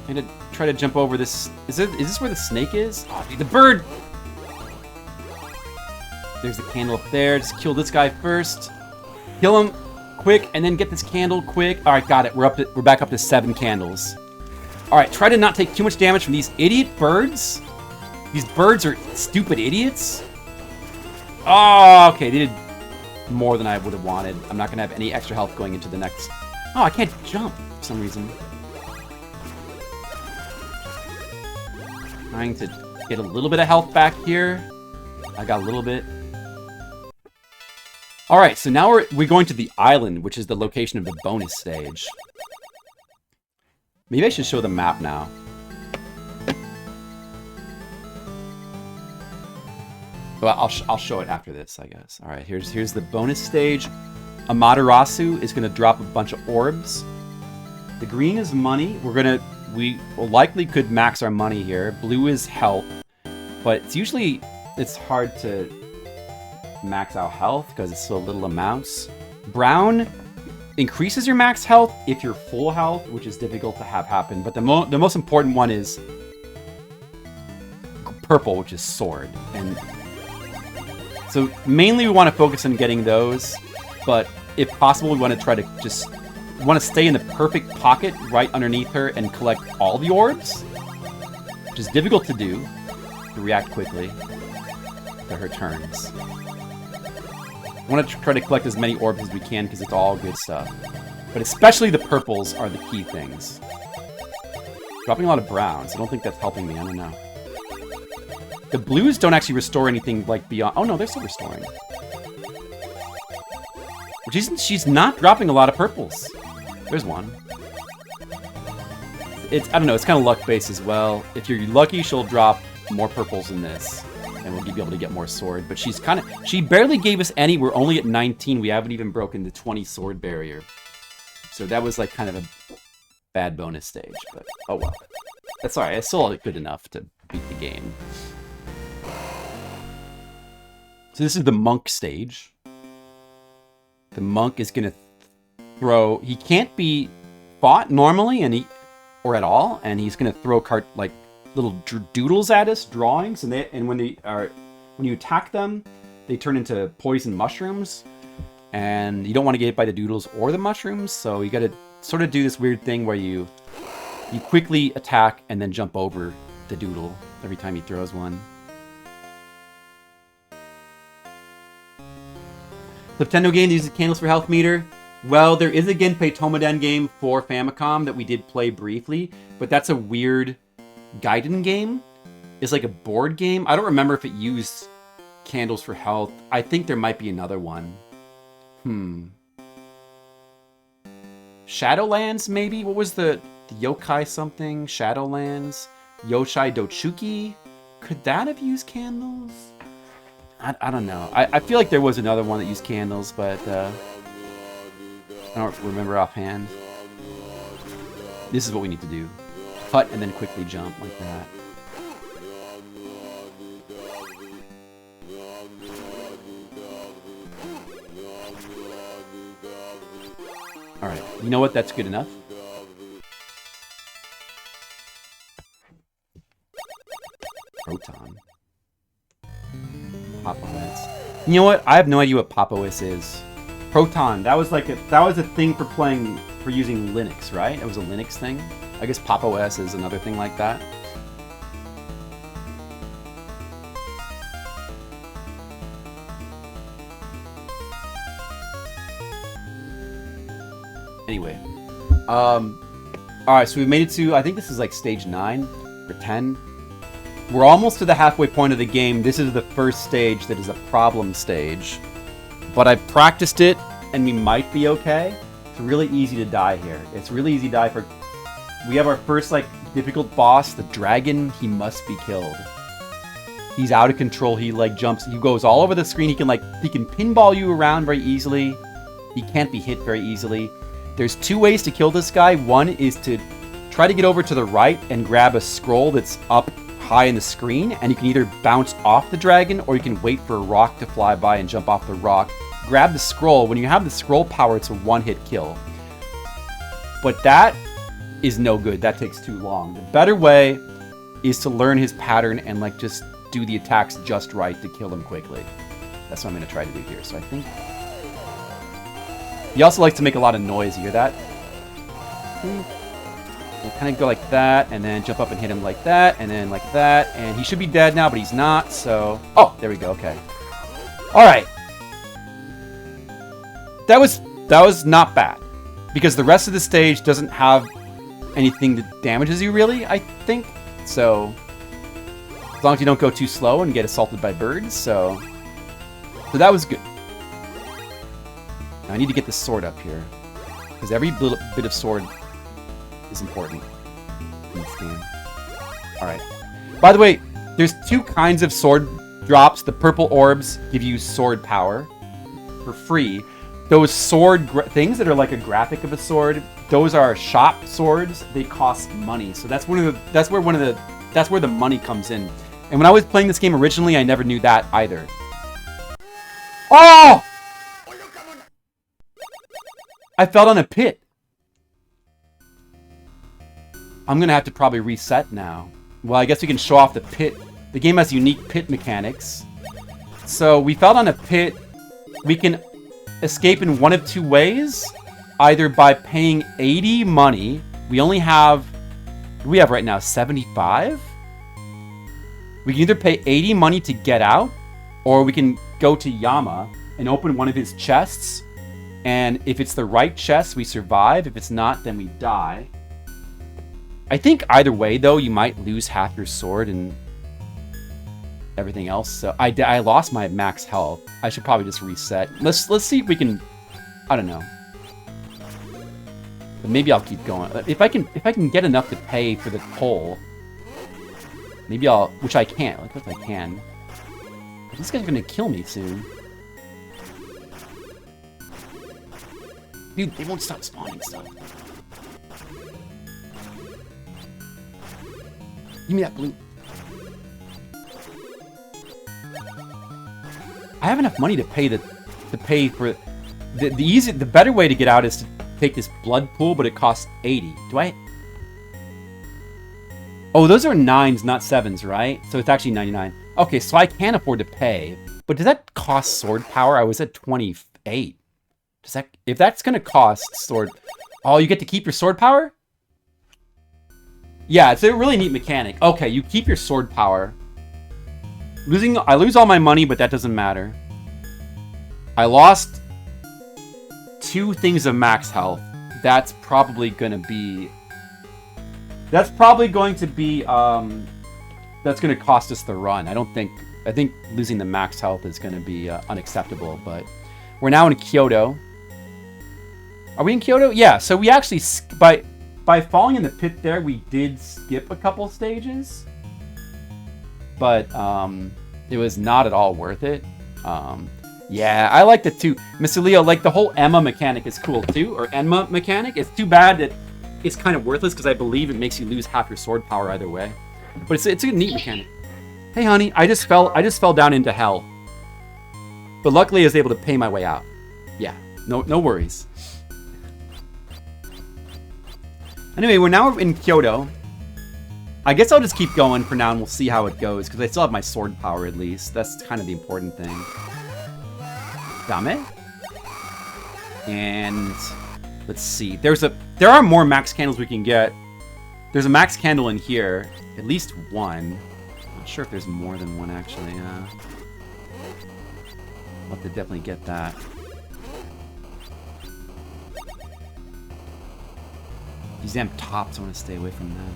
I had to try to jump over this. Is this where the snake is? Oh, dude, the bird! There's the candle up there. Just kill this guy first. Kill him quick, and then get this candle quick. All right, got it. We're back up to 7 candles. All right, try to not take too much damage from these idiot birds. These birds are stupid idiots. Oh, okay. They did more than I would have wanted. I'm not going to have any extra health going into the next... Oh, I can't jump for some reason. Trying to get a little bit of health back here. I got a little bit. All right, so now we're going to the island, which is the location of the bonus stage. Maybe I should show the map now. Well, I'll show it after this, I guess. All right, here's the bonus stage. Amaterasu is going to drop a bunch of orbs. The green is money. We likely could max our money here. Blue is health, but it's hard to max out health because it's so little amounts. Brown increases your max health if you're full health, which is difficult to have happen. But the most important one is purple, which is sword. And so mainly we want to focus on getting those, but if possible, we want to try to stay in the perfect pocket right underneath her and collect all the orbs, which is difficult to do, to react quickly to her turns. I want to try to collect as many orbs as we can because it's all good stuff. But especially the purples are the key things. Dropping a lot of browns. I don't think that's helping me. I don't know. The blues don't actually restore anything like beyond... Oh no, they're still restoring. She's not dropping a lot of purples. There's one. I don't know, it's kind of luck-based as well. If you're lucky, she'll drop more purples than this. And we'll be able to get more sword. But she barely gave us any. We're only at 19. We haven't even broken the 20 sword barrier. So that was like kind of a bad bonus stage. But oh well. That's alright. It's still good enough to beat the game. So this is the monk stage. The monk is going to throw... He can't be fought normally or at all. And he's going to throw little doodles at us, drawings, and when you attack them, they turn into poison mushrooms, and you don't want to get hit by the doodles or the mushrooms, so you got to sort of do this weird thing where you quickly attack and then jump over the doodle every time he throws one. Nintendo game that uses candles for health meter. Well, there is a Genpei Touma Den game for Famicom that we did play briefly, but that's a weird Gaiden game. It's like a board game. I don't remember if it used candles for health. I think there might be another one. Shadowlands, maybe? What was the yokai something? Shadowlands? Yoshai Dochuki? Could that have used candles? I don't know. I feel like there was another one that used candles, but I don't remember offhand. This is what we need to do. Cut and then quickly jump like that. Alright, you know what? That's good enough. Proton. Papois. You know what? I have no idea what Papois is. Proton. That was a thing for using Linux, right? It was a Linux thing. I guess Pop!OS is another thing like that. Anyway. Alright, so we've made it to, I think this is like stage 9 or 10. We're almost to the halfway point of the game. This is the first stage that is a problem stage. But I've practiced it, and we might be okay. It's really easy to die here. It's really easy to die for... We have our first, like, difficult boss, the dragon. He must be killed. He's out of control. He, like, jumps. He goes all over the screen. He can pinball you around very easily. He can't be hit very easily. There's 2 ways to kill this guy. One is to try to get over to the right and grab a scroll that's up high in the screen, and you can either bounce off the dragon or you can wait for a rock to fly by and jump off the rock. Grab the scroll. When you have the scroll power, it's a one-hit kill. But that is no good. That takes too long. The better way is to learn his pattern and like just do the attacks just right to kill him quickly. That's what I'm going to try to do here. So I think... He also likes to make a lot of noise. You hear that? We'll kind of go like that, and then jump up and hit him like that, and then like that, and he should be dead now, but he's not, so... Oh, there we go, okay. Alright. That was not bad. Because the rest of the stage doesn't have anything that damages you, really, I think. So, as long as you don't go too slow and get assaulted by birds, so that was good. Now I need to get the sword up here. Because every bit of sword is important in this game. Alright. By the way, there's 2 kinds of sword drops. The purple orbs give you sword power for free. Those sword things that are like a graphic of a sword, those are shop swords. They cost money. So that's where the money comes in. And when I was playing this game originally, I never knew that either. Oh! I fell down a pit. I'm going to have to probably reset now. Well, I guess we can show off the pit. The game has unique pit mechanics. So we fell down a pit. We can escape in one of 2 ways. Either by paying 80 money. We only have... What do we have right now? 75? We can either pay 80 money to get out. Or we can go to Yama and open one of his chests. And if it's the right chest, we survive. If it's not, then we die. I think either way, though, you might lose half your sword and everything else. So I lost my max health. I should probably just reset. Let's see if we can... I don't know. But maybe I'll keep going. If I can get enough to pay for the toll, maybe I'll... Which I can't. Like, if I can. This guy's gonna kill me soon. Dude, they won't stop spawning stuff. Give me that blue. I have enough money to pay for the better way to get out is to take this blood pool, but it costs 80. Do I? Oh, those are 9s, not 7s, right? So it's actually 99. Okay, so I can afford to pay, but does that cost sword power? I was at 28. Does that? If that's gonna cost sword, oh, you get to keep your sword power? Yeah, it's a really neat mechanic. Okay, you keep your sword power. I lose all my money, but that doesn't matter. I lost 2 things of max health. That's probably going to be... That's going to cost us the run. I think losing the max health is going to be unacceptable, but we're now in Kyoto. Are we in Kyoto? Yeah, so we actually... By falling in the pit there, we did skip a couple stages. But it was not at all worth it. Yeah, I liked it too. Mr. Leo, like the whole Emma mechanic is cool too, or Enma mechanic. It's too bad that it's kind of worthless because I believe it makes you lose half your sword power either way. But it's a neat mechanic. Hey honey, I just fell down into hell. But luckily I was able to pay my way out. Yeah, no worries. Anyway, we're now in Kyoto. I guess I'll just keep going for now and we'll see how it goes, because I still have my sword power at least. That's kind of the important thing. Dame? And let's see. There are more max candles we can get. There's a max candle in here. At least one. Not sure if there's more than one actually. I'll have to definitely get that. These damn tops, I want to stay away from them.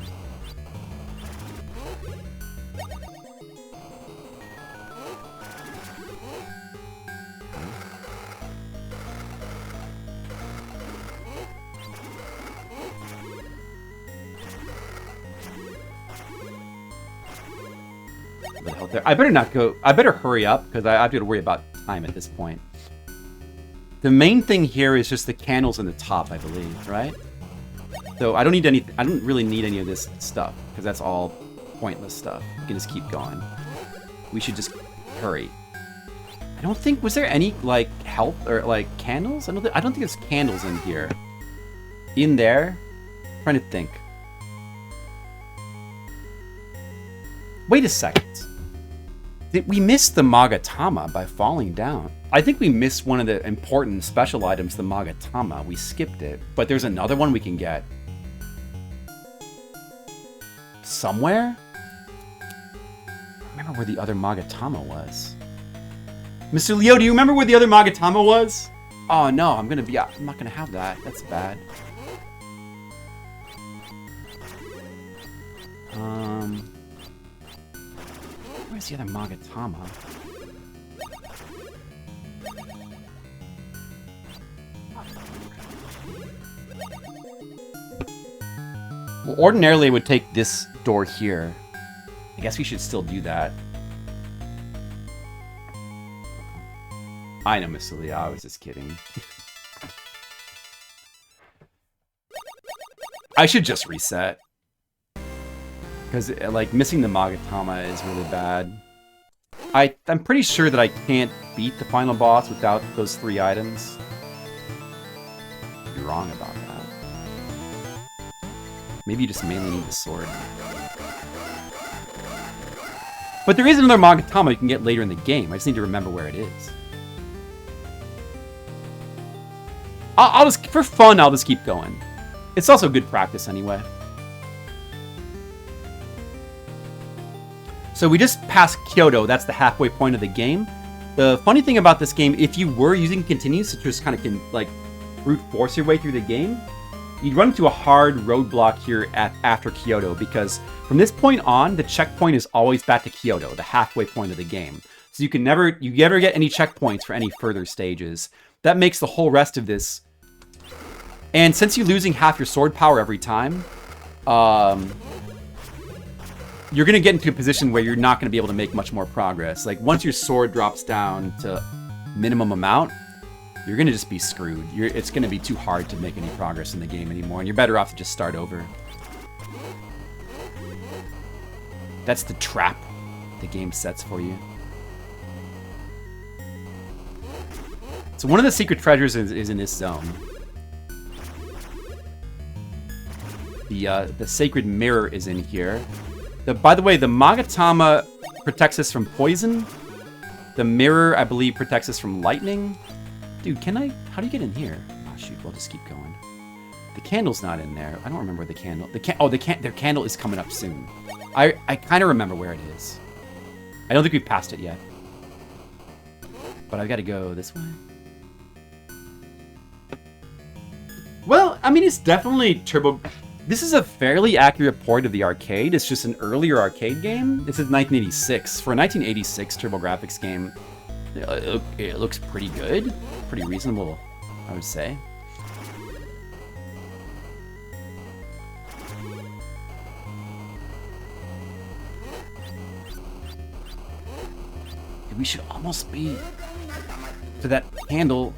There. I better not go. I better hurry up because I have to worry about time at this point. The main thing here is just the candles in the top, I believe, right? So I don't need any. I don't really need any of this stuff because that's all pointless stuff. We can just keep going. We should just hurry. I don't think was there any like health or like candles. I don't think there's candles in here. In there, I'm trying to think. Wait a second. Did we miss the Magatama by falling down? I think we missed one of the important special items, the Magatama. We skipped it, but there's another one we can get. Somewhere? I remember where the other Magatama was. Mr. Leo, do you remember where the other Magatama was? Oh no, I'm not gonna have that. That's bad. Where's the other Magatama? Well, ordinarily it would take this door here. I guess we should still do that. I know, Mr. Leo, I was just kidding. I should just reset. Because, like, missing the Magatama is really bad. I'm pretty sure that I can't beat the final boss without those 3 items. I'd be wrong about that. Maybe you just mainly need the sword. But there is another Magatama you can get later in the game. I just need to remember where it is. I'll just, for fun, I'll just keep going. It's also good practice anyway. So we just passed Kyoto. That's the halfway point of the game. The funny thing about this game, if you were using continues to just kind of like brute force your way through the game, you'd run into a hard roadblock here after Kyoto, because from this point on, the checkpoint is always back to Kyoto, the halfway point of the game. So you never get any checkpoints for any further stages. That makes the whole rest of this. And since you're losing half your sword power every time, you're going to get into a position where you're not going to be able to make much more progress. Like, once your sword drops down to minimum amount, you're going to just be screwed. It's going to be too hard to make any progress in the game anymore, and you're better off to just start over. That's the trap the game sets for you. So one of the secret treasures is in this zone. The sacred mirror is in here. By the way, the Magatama protects us from poison. The mirror, I believe, protects us from lightning. Dude, how do you get in here? Oh, shoot, we'll just keep going. The candle's not in there. I don't remember the candle. Their candle is coming up soon. I kind of remember where it is. I don't think we've passed it yet. But I've got to go this way. Well, I mean, it's definitely turbo... This is a fairly accurate port of the arcade. It's just an earlier arcade game. This is 1986. For a 1986 TurboGrafx game, it looks pretty good. Pretty reasonable, I would say. We should almost be to that candle.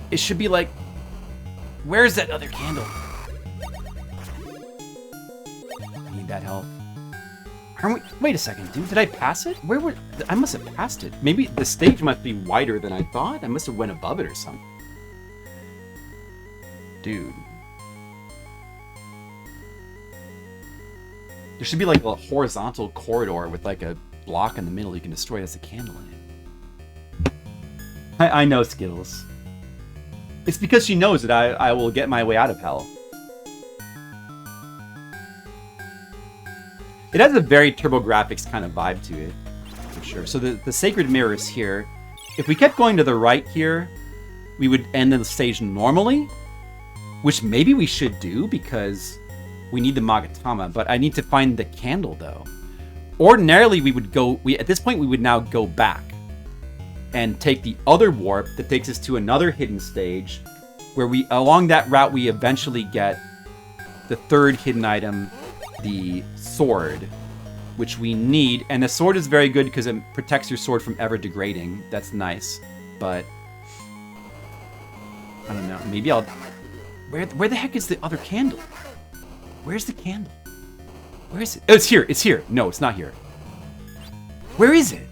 It should be like... Where's that other candle? That health. Wait a second, dude. Did I pass it? I must have passed it. Maybe the stage must be wider than I thought. I must have went above it or something. Dude. There should be like a horizontal corridor with like a block in the middle you can destroy. That's a candle in it. I know, Skittles. It's because she knows that I will get my way out of hell. It has a very TurboGrafx kind of vibe to it, for sure. So the sacred mirror is here. If we kept going to the right here, we would end the stage normally. which maybe we should do because we need the Magatama, but I need to find the candle though. Ordinarily, we would go, at this point, we would now go back and take the other warp that takes us to another hidden stage where along that route, we eventually get the third hidden item, the sword, which we need. And the sword is very good because it protects your sword from ever degrading. That's nice, but I don't know. Maybe I'll... Where the heck is the other candle? Where's the candle? Where is it? Oh, it's here. It's here. No, it's not here. Where is it?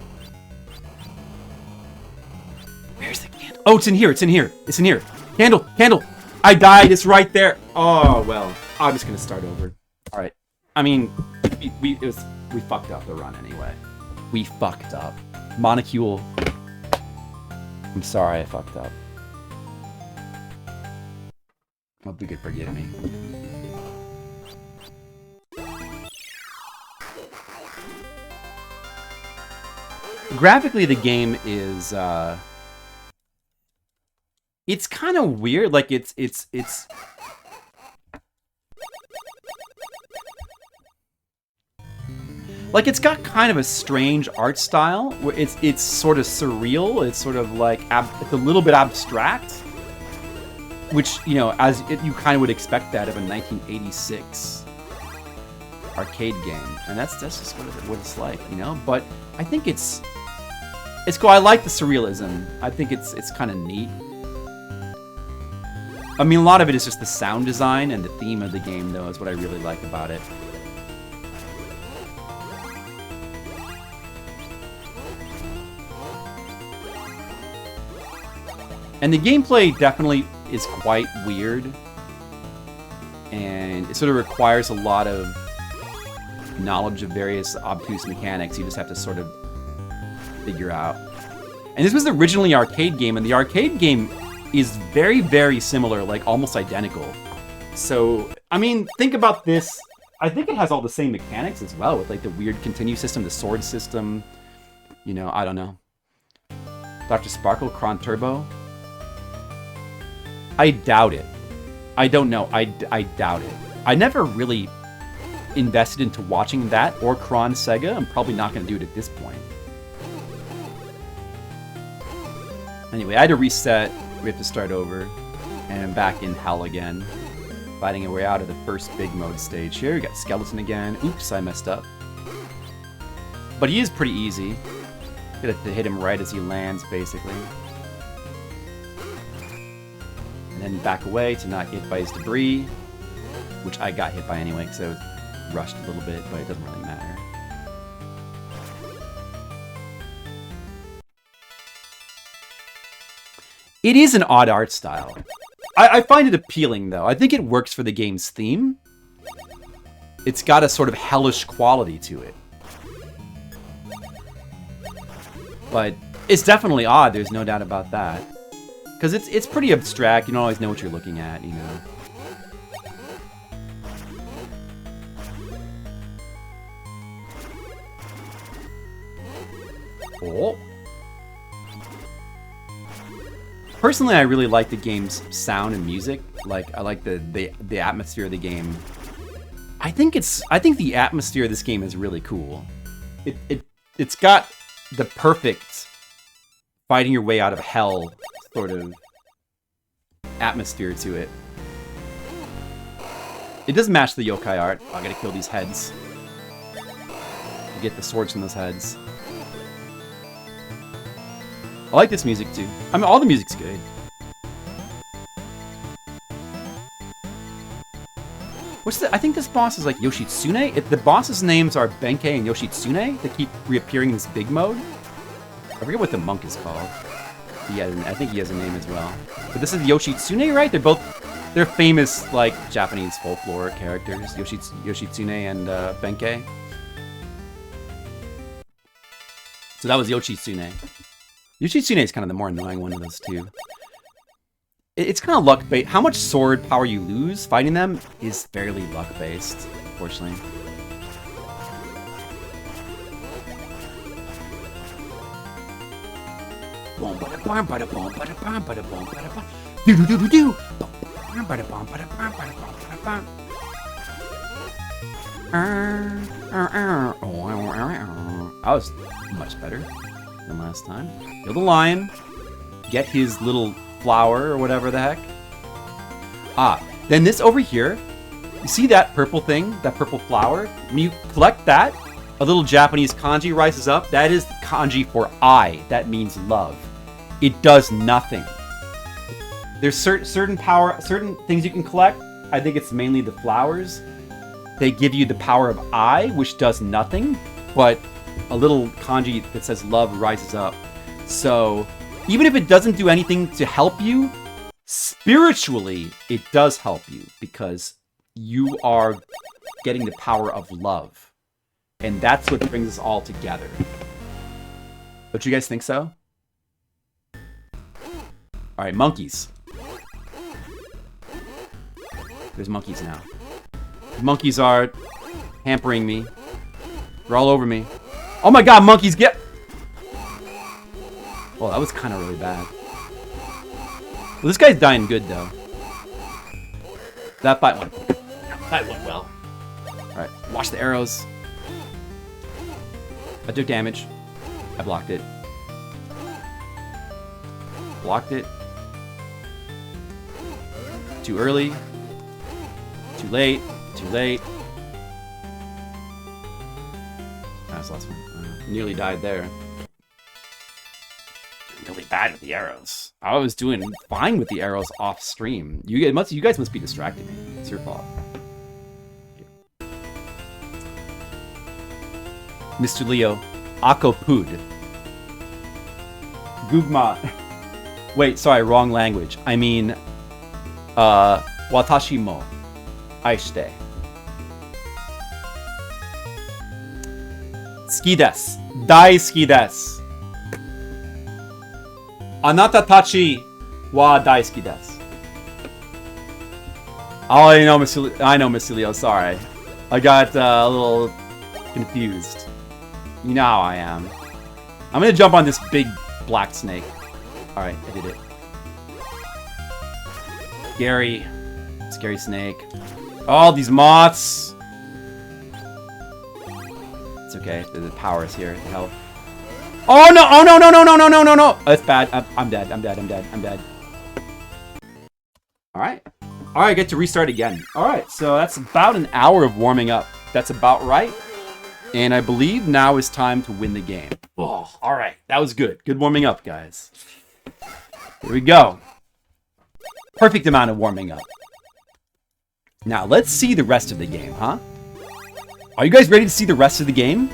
Where's the candle? Oh, it's in here. It's in here. It's in here. Candle. Candle. I died. It's right there. Oh, well. I'm just going to start over. All right. I mean, we fucked up the run anyway. We fucked up. Monocule. I'm sorry I fucked up. Hope you could forgive me. Graphically, the game is it's kind of weird. Like it's like it's got kind of a strange art style where it's sort of surreal. It's sort of like it's a little bit abstract, which, you know, you kind of would expect that of a 1986 arcade game, and that's just what it's like, you know. But I think it's cool. I like the surrealism. I think it's kind of neat. I mean, a lot of it is just the sound design and the theme of the game, though, is what I really like about it. And the gameplay definitely is quite weird, and it sort of requires a lot of knowledge of various obtuse mechanics you just have to sort of figure out. And this was originally an arcade game, and the arcade game is very, very similar, like almost identical. So, I mean, think about this. I think it has all the same mechanics as well, with like the weird continue system, the sword system, you know, I don't know. Dr. Sparkle, Cron Turbo? I doubt it. I don't know. I doubt it. I never really invested into watching that or Cron Sega. I'm probably not going to do it at this point. Anyway, I had to reset. We have to start over. And I'm back in hell again. Fighting our way out of the first big mode stage here. We got Skeleton again. Oops, I messed up. But he is pretty easy. You have to hit him right as he lands, basically. And then back away to not get hit by his debris. Which I got hit by anyway, because I was rushed a little bit, but it doesn't really matter. It is an odd art style. I find it appealing, though. I think it works for the game's theme. It's got a sort of hellish quality to it. But it's definitely odd, there's no doubt about that. Because it's pretty abstract, you don't always know what you're looking at, you know. Oh. Personally, I really like the game's sound and music. Like, I like the atmosphere of the game. I think the atmosphere of this game is really cool. It's got the perfect fighting your way out of hell sort of atmosphere to it. It does match the yokai art. Oh, I gotta kill these heads. Get the swords from those heads. I like this music too. I mean, all the music's good. I think this boss is like Yoshitsune. If the boss's names are Benkei and Yoshitsune, they keep reappearing in this big mode. I forget what the monk is called. I think he has a name as well. But this is Yoshitsune, right? They're famous, like, Japanese folklore characters. Yoshitsune and Benkei. So that was Yoshitsune. Yoshitsune is kind of the more annoying one of those two. It's kind of luck-based. How much sword power you lose fighting them is fairly luck-based, unfortunately. That was much better than last time. Kill the lion. Get his little flower or whatever the heck. Ah, then this over here. You see that purple thing? That purple flower? When you collect that, a little Japanese kanji rises up. That is the kanji for I. That means love. It does nothing. There's certain things you can collect. I think it's mainly the flowers. They give you the power of I, which does nothing, but a little kanji that says love rises up. So even if it doesn't do anything to help you, spiritually, it does help you because you are getting the power of love. And that's what brings us all together. Don't you guys think so? Alright, monkeys. There's monkeys now. The monkeys are hampering me. They're all over me. Oh my god, monkeys, get... Well, that was kind of really bad. Well, this guy's dying good, though. That fight went well. Alright, watch the arrows. I took damage. I blocked it. Blocked it. Too early. Too late. Too late. That's the last one. Nearly died there. Really bad with the arrows. I was doing fine with the arrows off stream. You guys must be distracting me. It's your fault. Mr. Leo, Akopud. Gugma. Wait, sorry, wrong language. I mean, watashi mo aishite. Ski desu. Daisuki desu. Anata tachi wa daisuki desu. Oh, I know, Mr. Leo, sorry. I got a little confused. You know how I am. I'm gonna jump on this big black snake. Alright, I did it. Scary. Scary snake. Oh, these moths! It's okay, the power is here, the health. Oh no! Oh no, no, no, no, no, no, no, no! That's bad. I'm dead, I'm dead, I'm dead, I'm dead. Alright. Alright, I get to restart again. Alright, so that's about an hour of warming up. That's about right. And I believe now is time to win the game. Oh, alright. That was good. Good warming up, guys. Here we go. Perfect amount of warming up. Now, let's see the rest of the game, huh? Are you guys ready to see the rest of the game?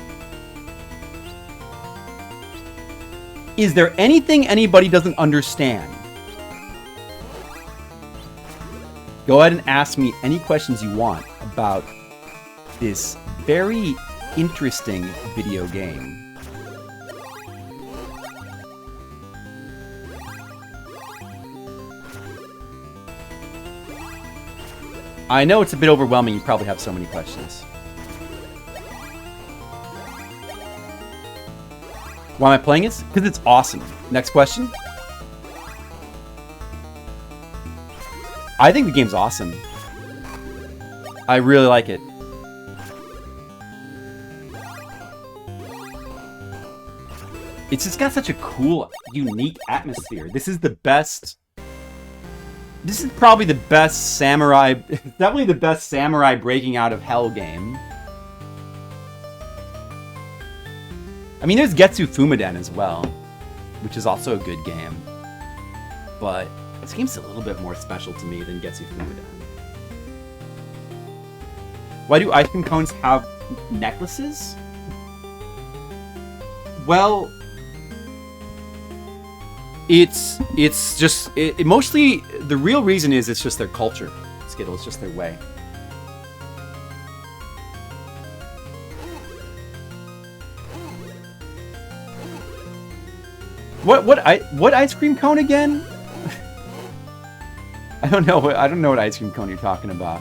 Is there anything anybody doesn't understand? Go ahead and ask me any questions you want about this very interesting video game. I know it's a bit overwhelming. You probably have so many questions. Why am I playing it? Because it's awesome. Next question. I think the game's awesome. I really like it. It's just got such a cool, unique atmosphere. This is the best... This is probably the best samurai... Definitely the best samurai breaking out of hell game. I mean, there's Getsu Fumaden as well, which is also a good game. But this game's a little bit more special to me than Getsu Fumaden. Why do ice cream cones have necklaces? Well... It's just mostly the real reason is it's just their culture. Skittles, just their way. What ice cream cone again? I don't know what ice cream cone you're talking about.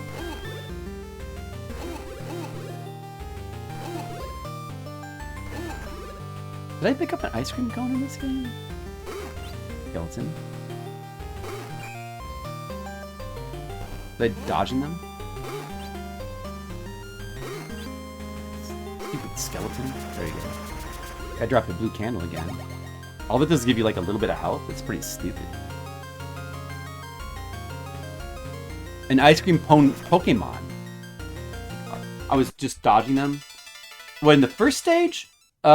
Did I pick up an ice cream cone in this game? Skeleton. Are they dodging them? Stupid skeleton. There you go. I dropped the blue candle again. All that does is give you like a little bit of health. It's pretty stupid. An ice cream Pokemon. I was just dodging them. Well, in the first stage, you'll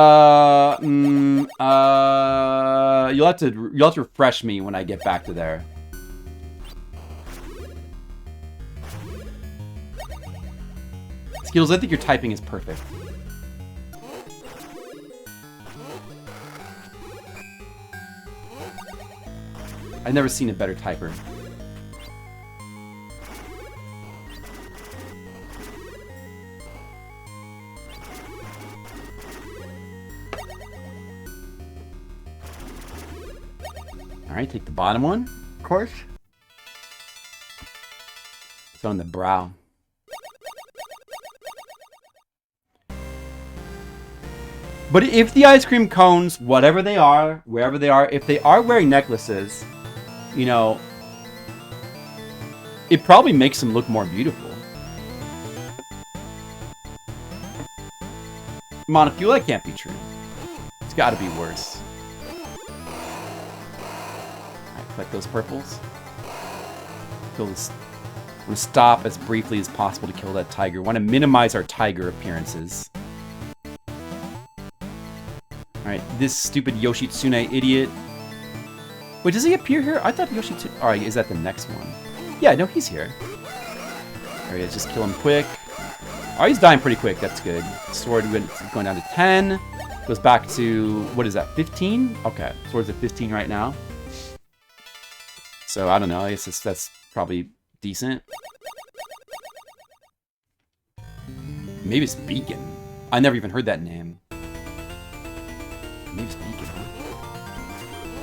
have to refresh me when I get back to there. Skittles, I think your typing is perfect. I've never seen a better typer. Alright, take the bottom one, of course. It's on the brow. But if the ice cream cones, whatever they are, wherever they are, if they are wearing necklaces, you know, it probably makes them look more beautiful. Monofule, that can't be true. It's gotta be worse. Alright, collect those purples. Kill this. I'm gonna stop as briefly as possible to kill that tiger. I want to minimize our tiger appearances. Alright, this stupid Yoshitsune idiot. Wait, does he appear here? I thought Yoshitsune... Alright, is that the next one? Yeah, no, he's here. There he is, just kill him quick. Oh, he's dying pretty quick, that's good. Sword going down to 10. Goes back to... What is that, 15? Okay, sword's at 15 right now. So, I don't know, I guess that's probably decent. Maybe it's Beacon. I never even heard that name. Maybe it's Beacon, huh?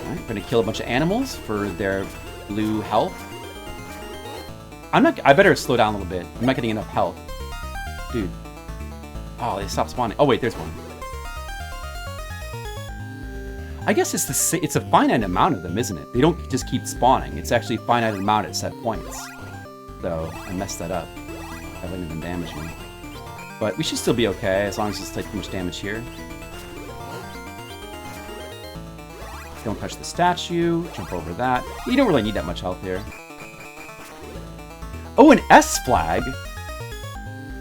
Alright, gonna kill a bunch of animals for their blue health. I better slow down a little bit. I'm not getting enough health. Dude. Oh, they stopped spawning. Oh, wait, there's one. I guess it's a finite amount of them, isn't it? They don't just keep spawning. It's actually a finite amount at set points. So, I messed that up. That wouldn't even damage me. But we should still be okay, as long as it doesn't take too much damage here. Don't touch the statue. Jump over that. You don't really need that much health here. Oh, an S flag?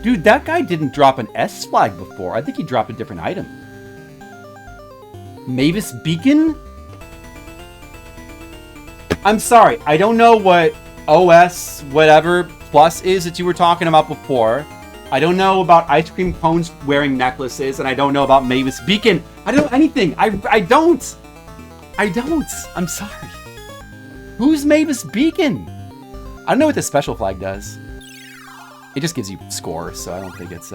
Dude, that guy didn't drop an S flag before. I think he dropped a different item. Mavis Beacon? I'm sorry, I don't know what OS whatever plus is that you were talking about before. I don't know about ice cream cones wearing necklaces, and I don't know about Mavis Beacon. I don't know anything. I don't. I'm sorry. Who's Mavis Beacon? I don't know what the special flag does. It just gives you score, so I don't think it's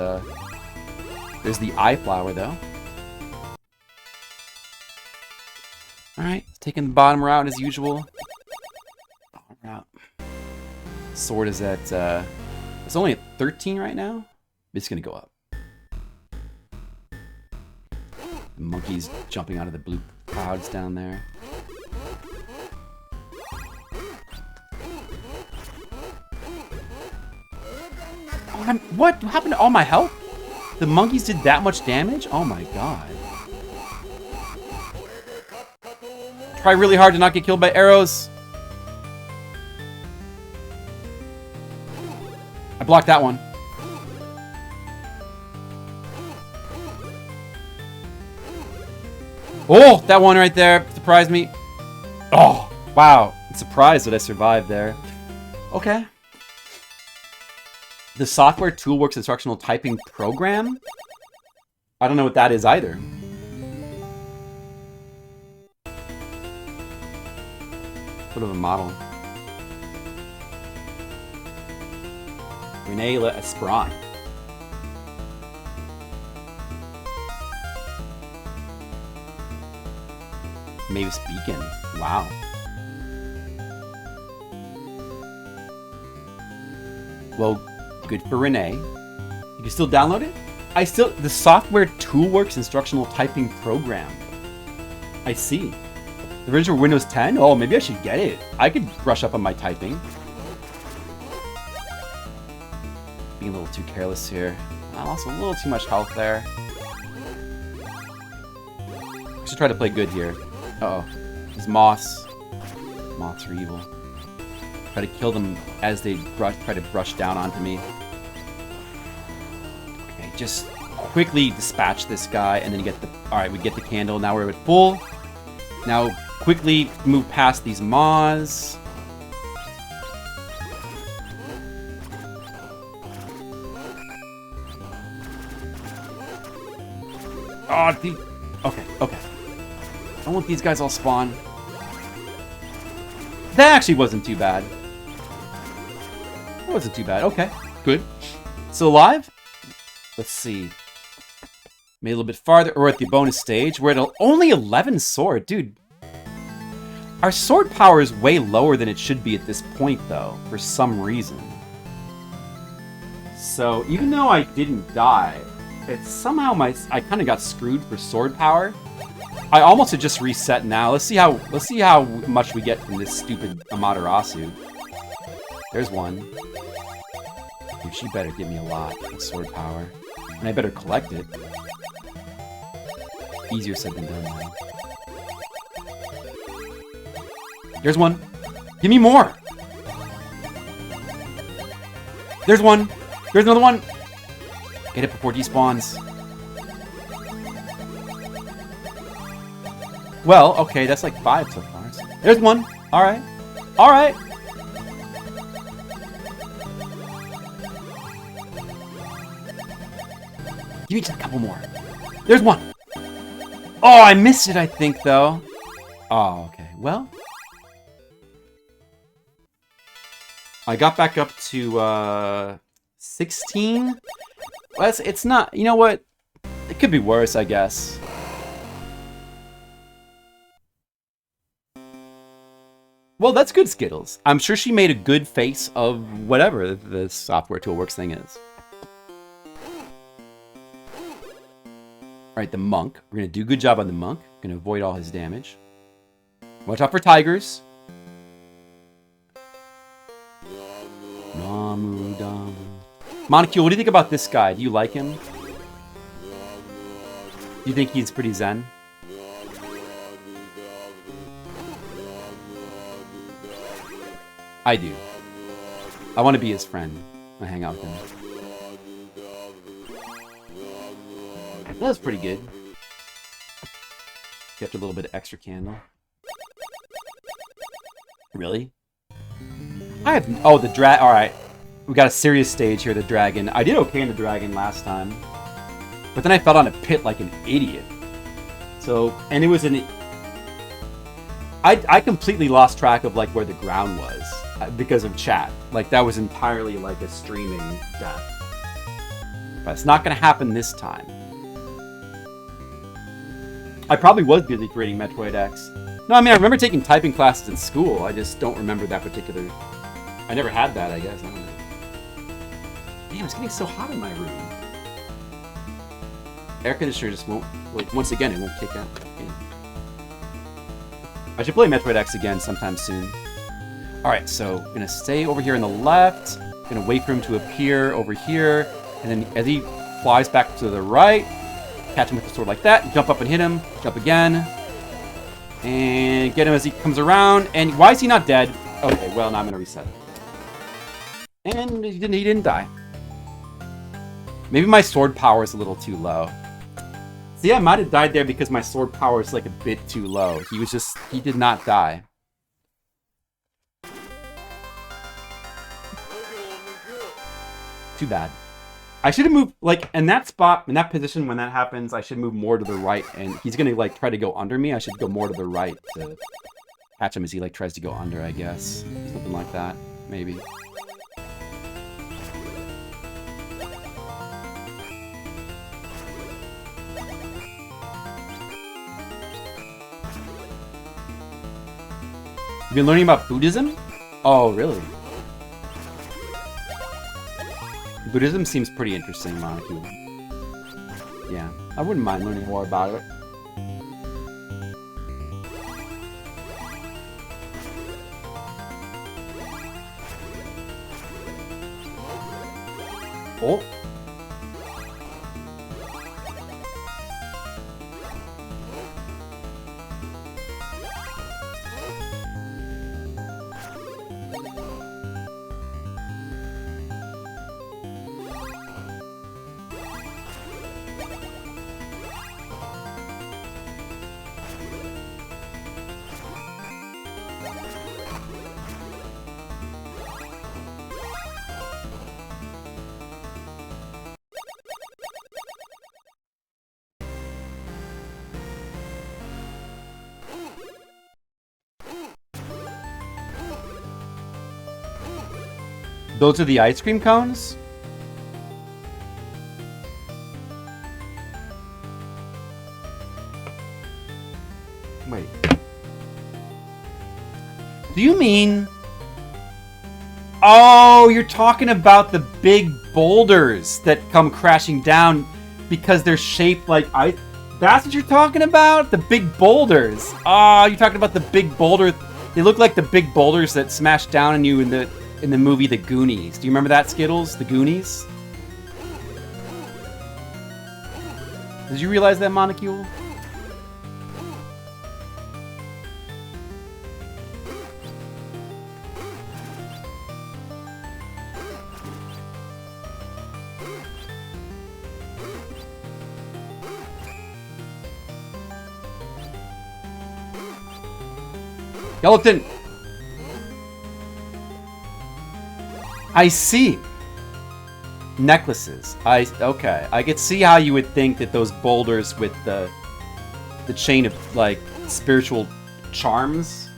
There's the eye flower though. Alright, taking the bottom route as usual. Bottom route. Sword is at it's only at 13 right now. It's gonna go up. The monkey's jumping out of the blue clouds down there. Oh, what happened to all my health? The monkeys did that much damage? Oh my god. Try really hard to not get killed by arrows. I blocked that one. Oh, that one right there surprised me. Oh, wow. I'm surprised that I survived there. Okay. The software toolworks instructional typing program? I don't know what that is either. Sort of a model. Renee Le Espran. Mavis Beacon. Wow. Well, good for Renee. You can still download it? The software toolworks instructional typing program. I see. The original Windows 10? Oh, maybe I should get it. I could brush up on my typing. being a little too careless here. I lost a little too much health there. I should try to play good here. Uh-oh. These moths. Moths are evil. Try to kill them as they try to brush down onto me. Okay, just quickly dispatch this guy, and then you get the... Alright, we get the candle. Now we're at full. Now, quickly move past these moths. Oh, okay, okay. I don't want these guys all spawn. That actually wasn't too bad. That wasn't too bad. Okay, good. Still alive? Let's see. Made a little bit farther. We're at the bonus stage. We're at only 11 sword. Dude. Our sword power is way lower than it should be at this point, though, for some reason. So, even though I didn't die, it's somehow I kind of got screwed for sword power. I almost had just reset now. Let's see how much we get from this stupid Amaterasu. There's one. Dude, she better give me a lot of sword power. And I better collect it. Easier said than done now. There's one. Give me more. There's one. There's another one. Get it before despawns. Well, okay, that's like 5 so far. There's one. Alright. Alright. Give me just a couple more. There's one. Oh, I missed it, I think, though. Oh, okay. Well. I got back up to, 16? Well, it's not... You know what? It could be worse, I guess. Well, that's good, Skittles. I'm sure she made a good face of whatever the software toolworks thing is. Alright, the monk. We're going to do a good job on the monk. Going to avoid all his damage. Watch out for tigers. Namu Damu. Monica, what do you think about this guy? Do you like him? Do you think he's pretty zen? I do. I want to be his friend. I hang out with him. That was pretty good. Kept a little bit of extra candle. Really? I have... Oh, the Alright. We got a serious stage here, the dragon. I did okay in the dragon last time. But then I fell down a pit like an idiot. So... And it was an... I completely lost track of, like, where the ground was. Because of chat. Like, that was entirely like a streaming death. But it's not going to happen this time. I probably was busy creating Metroid X. No, I mean, I remember taking typing classes in school. I just don't remember that particular... I never had that, I guess. I don't know. Damn, it's getting so hot in my room. Air conditioner just won't... Like, once again, it won't kick out. I should play Metroid X again sometime soon. Alright, so I'm gonna stay over here on the left. Gonna wait for him to appear over here. And then as he flies back to the right, catch him with the sword like that, jump up and hit him, jump again. And get him as he comes around. And why is he not dead? Okay, well, now I'm gonna reset. And he didn't die. Maybe my sword power is a little too low. See, I might have died there because my sword power is like a bit too low. He did not die. Too bad. I should have moved, like, in that spot, in that position when that happens, I should move more to the right, and he's gonna, like, try to go under me. I should go more to the right to catch him as he, like, tries to go under, I guess. Something like that, maybe. You've been learning about Buddhism? Oh, really? Buddhism seems pretty interesting, Monica. Yeah, I wouldn't mind learning more about it. Oh. Those are the ice cream cones? Wait. Do you mean... Oh, you're talking about the big boulders that come crashing down because they're shaped like ice... That's what you're talking about? The big boulders. Oh, you're talking about the big boulder... They look like the big boulders that smash down on you in the movie The Goonies. Do you remember that, Skittles? The Goonies? Did you realize that, Monocule? Skeleton! I see. Necklaces. Okay. I could see how you would think that those boulders with the chain of like spiritual charms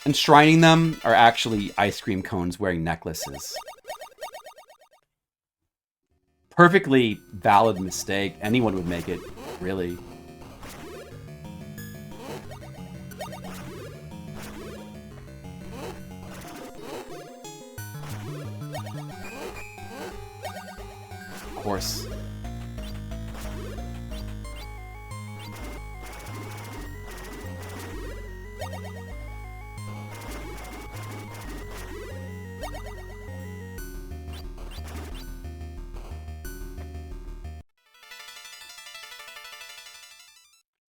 enshrining them are actually ice cream cones wearing necklaces. Perfectly valid mistake. Anyone would make it, really. Of course.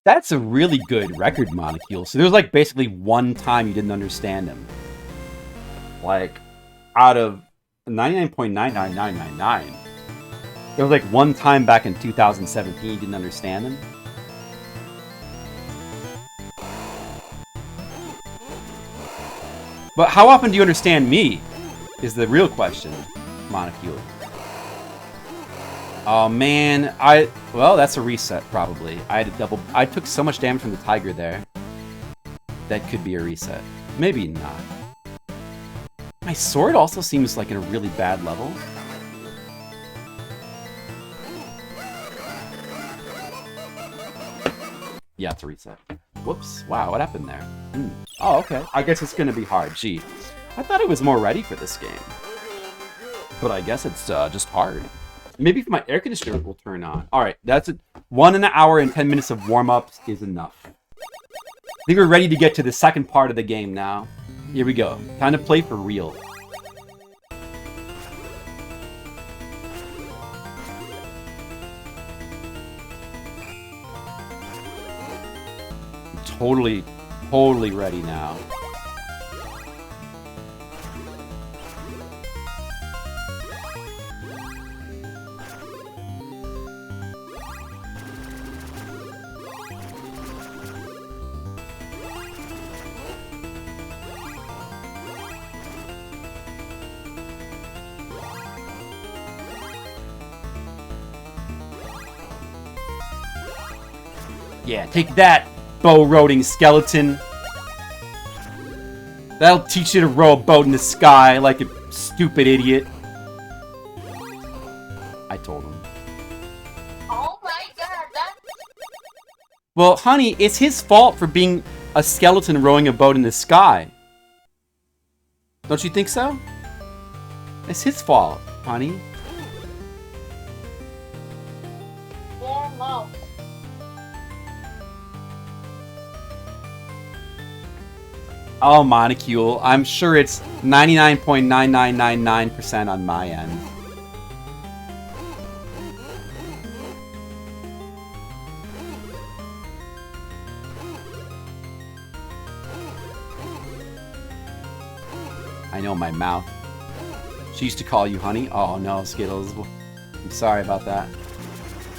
That's a really good record, Monocule. So there was like basically one time you didn't understand him. Like, out of 99.99999, there was like one time back in 2017 you didn't understand him. But how often do you understand me? Is the real question, Monocule. Oh man, well, that's a reset probably. I took so much damage from the tiger there. That could be a reset. Maybe not. My sword also seems like in a really bad level. Yeah, it's a reset. Whoops. Wow, what happened there? Oh, okay. I guess it's gonna be hard. Gee, I thought I was more ready for this game. But I guess it's just hard. Maybe if my air conditioner will turn on. Alright, that's it. 1 hour and 10 minutes of warm-ups is enough. I think we're ready to get to the second part of the game now. Here we go. Time to play for real. Totally ready now. Yeah, take that, bow-roding skeleton. That'll teach you to row a boat in the sky like a stupid idiot. I told him. Oh my god, that... Well, honey, it's his fault for being a skeleton rowing a boat in the sky. Don't you think so? It's his fault, honey. Yeah, no. Oh, Monocule, I'm sure it's 99.9999% on my end. I know my mouth. She used to call you honey. Oh no, Skittles. I'm sorry about that.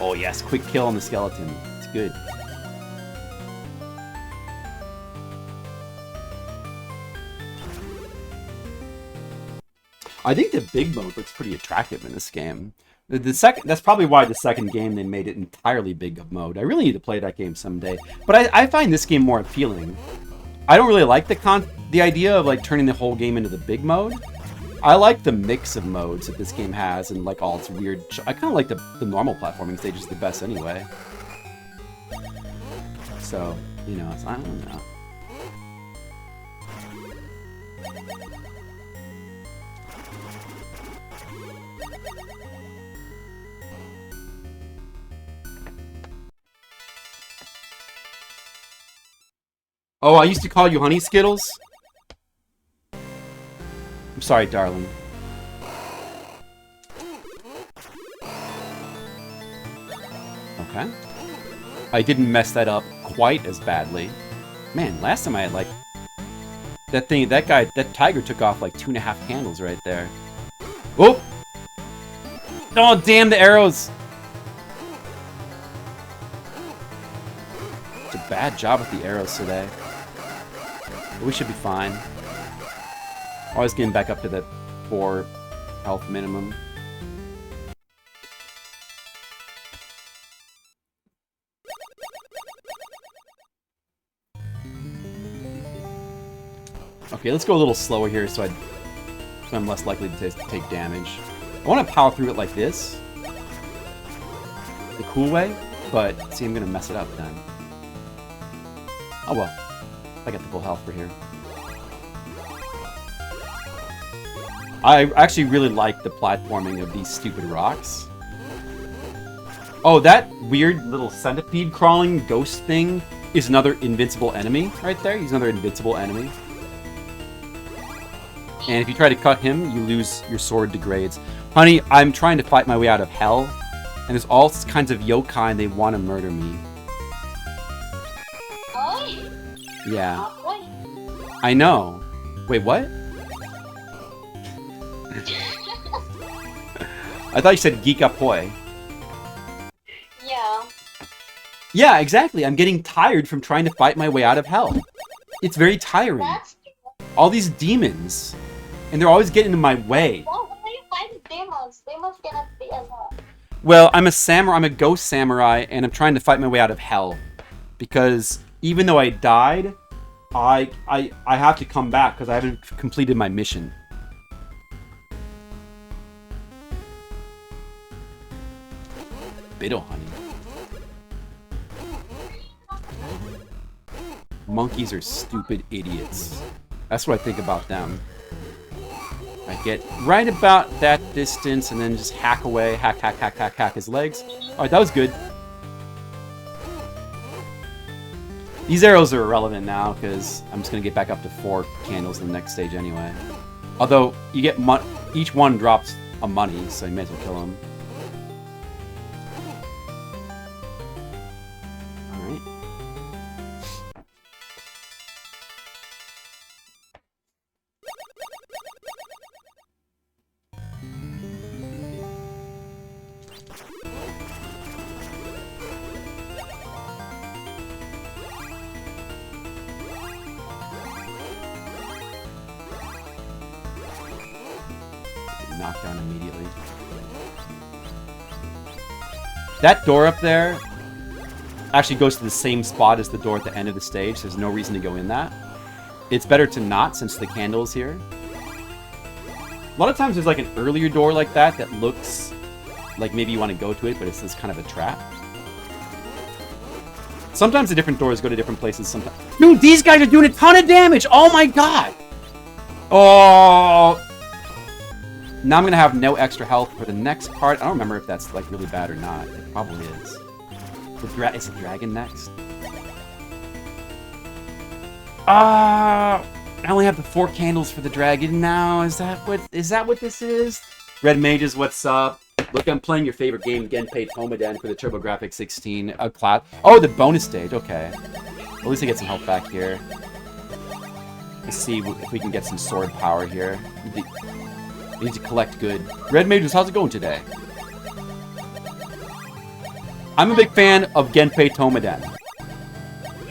Oh yes, quick kill on the skeleton. It's good. I think the big mode looks pretty attractive in this game. The second, that's probably why the second game they made it entirely big mode. I really need to play that game someday. But I find this game more appealing. I don't really like the idea of like turning the whole game into the big mode. I like the mix of modes that this game has and like all its weird. I kind of like the normal platforming stages the best anyway. So you know, I don't know. Oh, I used to call you Honey Skittles? I'm sorry, darling. Okay. I didn't mess that up quite as badly. Man, last time I had, like... That tiger took off, like, 2.5 candles right there. Oh! Oh, damn the arrows! It's a bad job with the arrows today. But we should be fine. Always getting back up to that 4 health minimum. Okay, let's go a little slower here so I'm less likely to take damage. I want to power through it like this. The cool way, but see, I'm going to mess it up then. Oh well. I got the full health for here. I actually really like the platforming of these stupid rocks. Oh, that weird little centipede crawling ghost thing is another invincible enemy right there. He's another invincible enemy. And if you try to cut him, you lose your sword degrades. Honey, I'm trying to fight my way out of hell. And there's all kinds of yokai and they want to murder me. Yeah. I know. Wait, what? I thought you said geek up hoy. Yeah. Yeah, exactly. I'm getting tired from trying to fight my way out of hell. It's very tiring. That's true. All these demons. And they're always getting in my way. Well, when you fight demons, demons cannot be alone. Well, I'm a samurai, I'm a ghost samurai, and I'm trying to fight my way out of hell. Because even though I died, I have to come back because I haven't completed my mission. Biddle honey. Monkeys are stupid idiots. That's what I think about them. I get right about that distance and then just hack away, hack his legs. Alright, that was good. These arrows are irrelevant now because I'm just going to get back up to 4 candles in the next stage anyway. Although, you get each one drops a money, so you may as well kill them. Alright. Knocked down immediately. That door up there actually goes to the same spot as the door at the end of the stage. There's no reason to go in that. It's better to not since the candle is here. A lot of times there's like an earlier door like that that looks like maybe you want to go to it, but it's this kind of a trap. Sometimes the different doors go to different places sometimes. Dude, these guys are doing a ton of damage! Oh my god! Oh... Now I'm going to have no extra health for the next part. I don't remember if that's like really bad or not. It probably is. Is the dragon next? I only have the 4 candles for the dragon now. Is that what this is? Red Mages, what's up? Look, I'm playing your favorite game, Genpei Touma Den for the TurboGrafx 16 class. Oh, the bonus stage. Okay. At least I get some health back here. Let's see if we can get some sword power here. We need to collect good. Red Mages, how's it going today? I'm a big fan of Genpei Touma Den.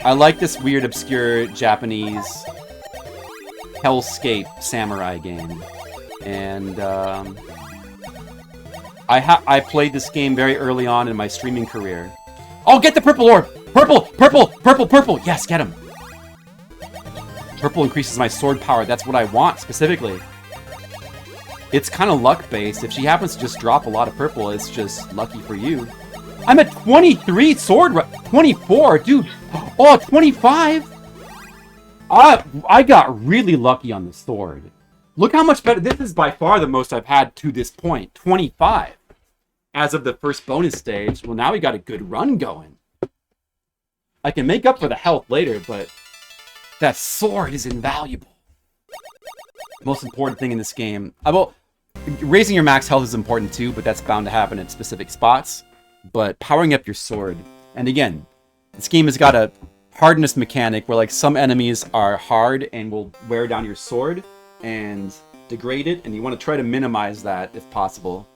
I like this weird, obscure Japanese hellscape samurai game. And I played this game very early on in my streaming career. Oh, get the purple orb! Purple! Purple! Purple! Purple! Yes, get him! Purple increases my sword power. That's what I want, specifically. It's kind of luck-based. If she happens to just drop a lot of purple, it's just lucky for you. I'm at 23 sword... 24, dude! Oh, 25! I got really lucky on the sword. Look how much better... This is by far the most I've had to this point. 25. As of the first bonus stage. Well, now we got a good run going. I can make up for the health later, but... that sword is invaluable. Most important thing in this game. Well, raising your max health is important too, but that's bound to happen at specific spots. But powering up your sword... And again, this game has got a hardness mechanic where like some enemies are hard and will wear down your sword and degrade it, and you want to try to minimize that if possible.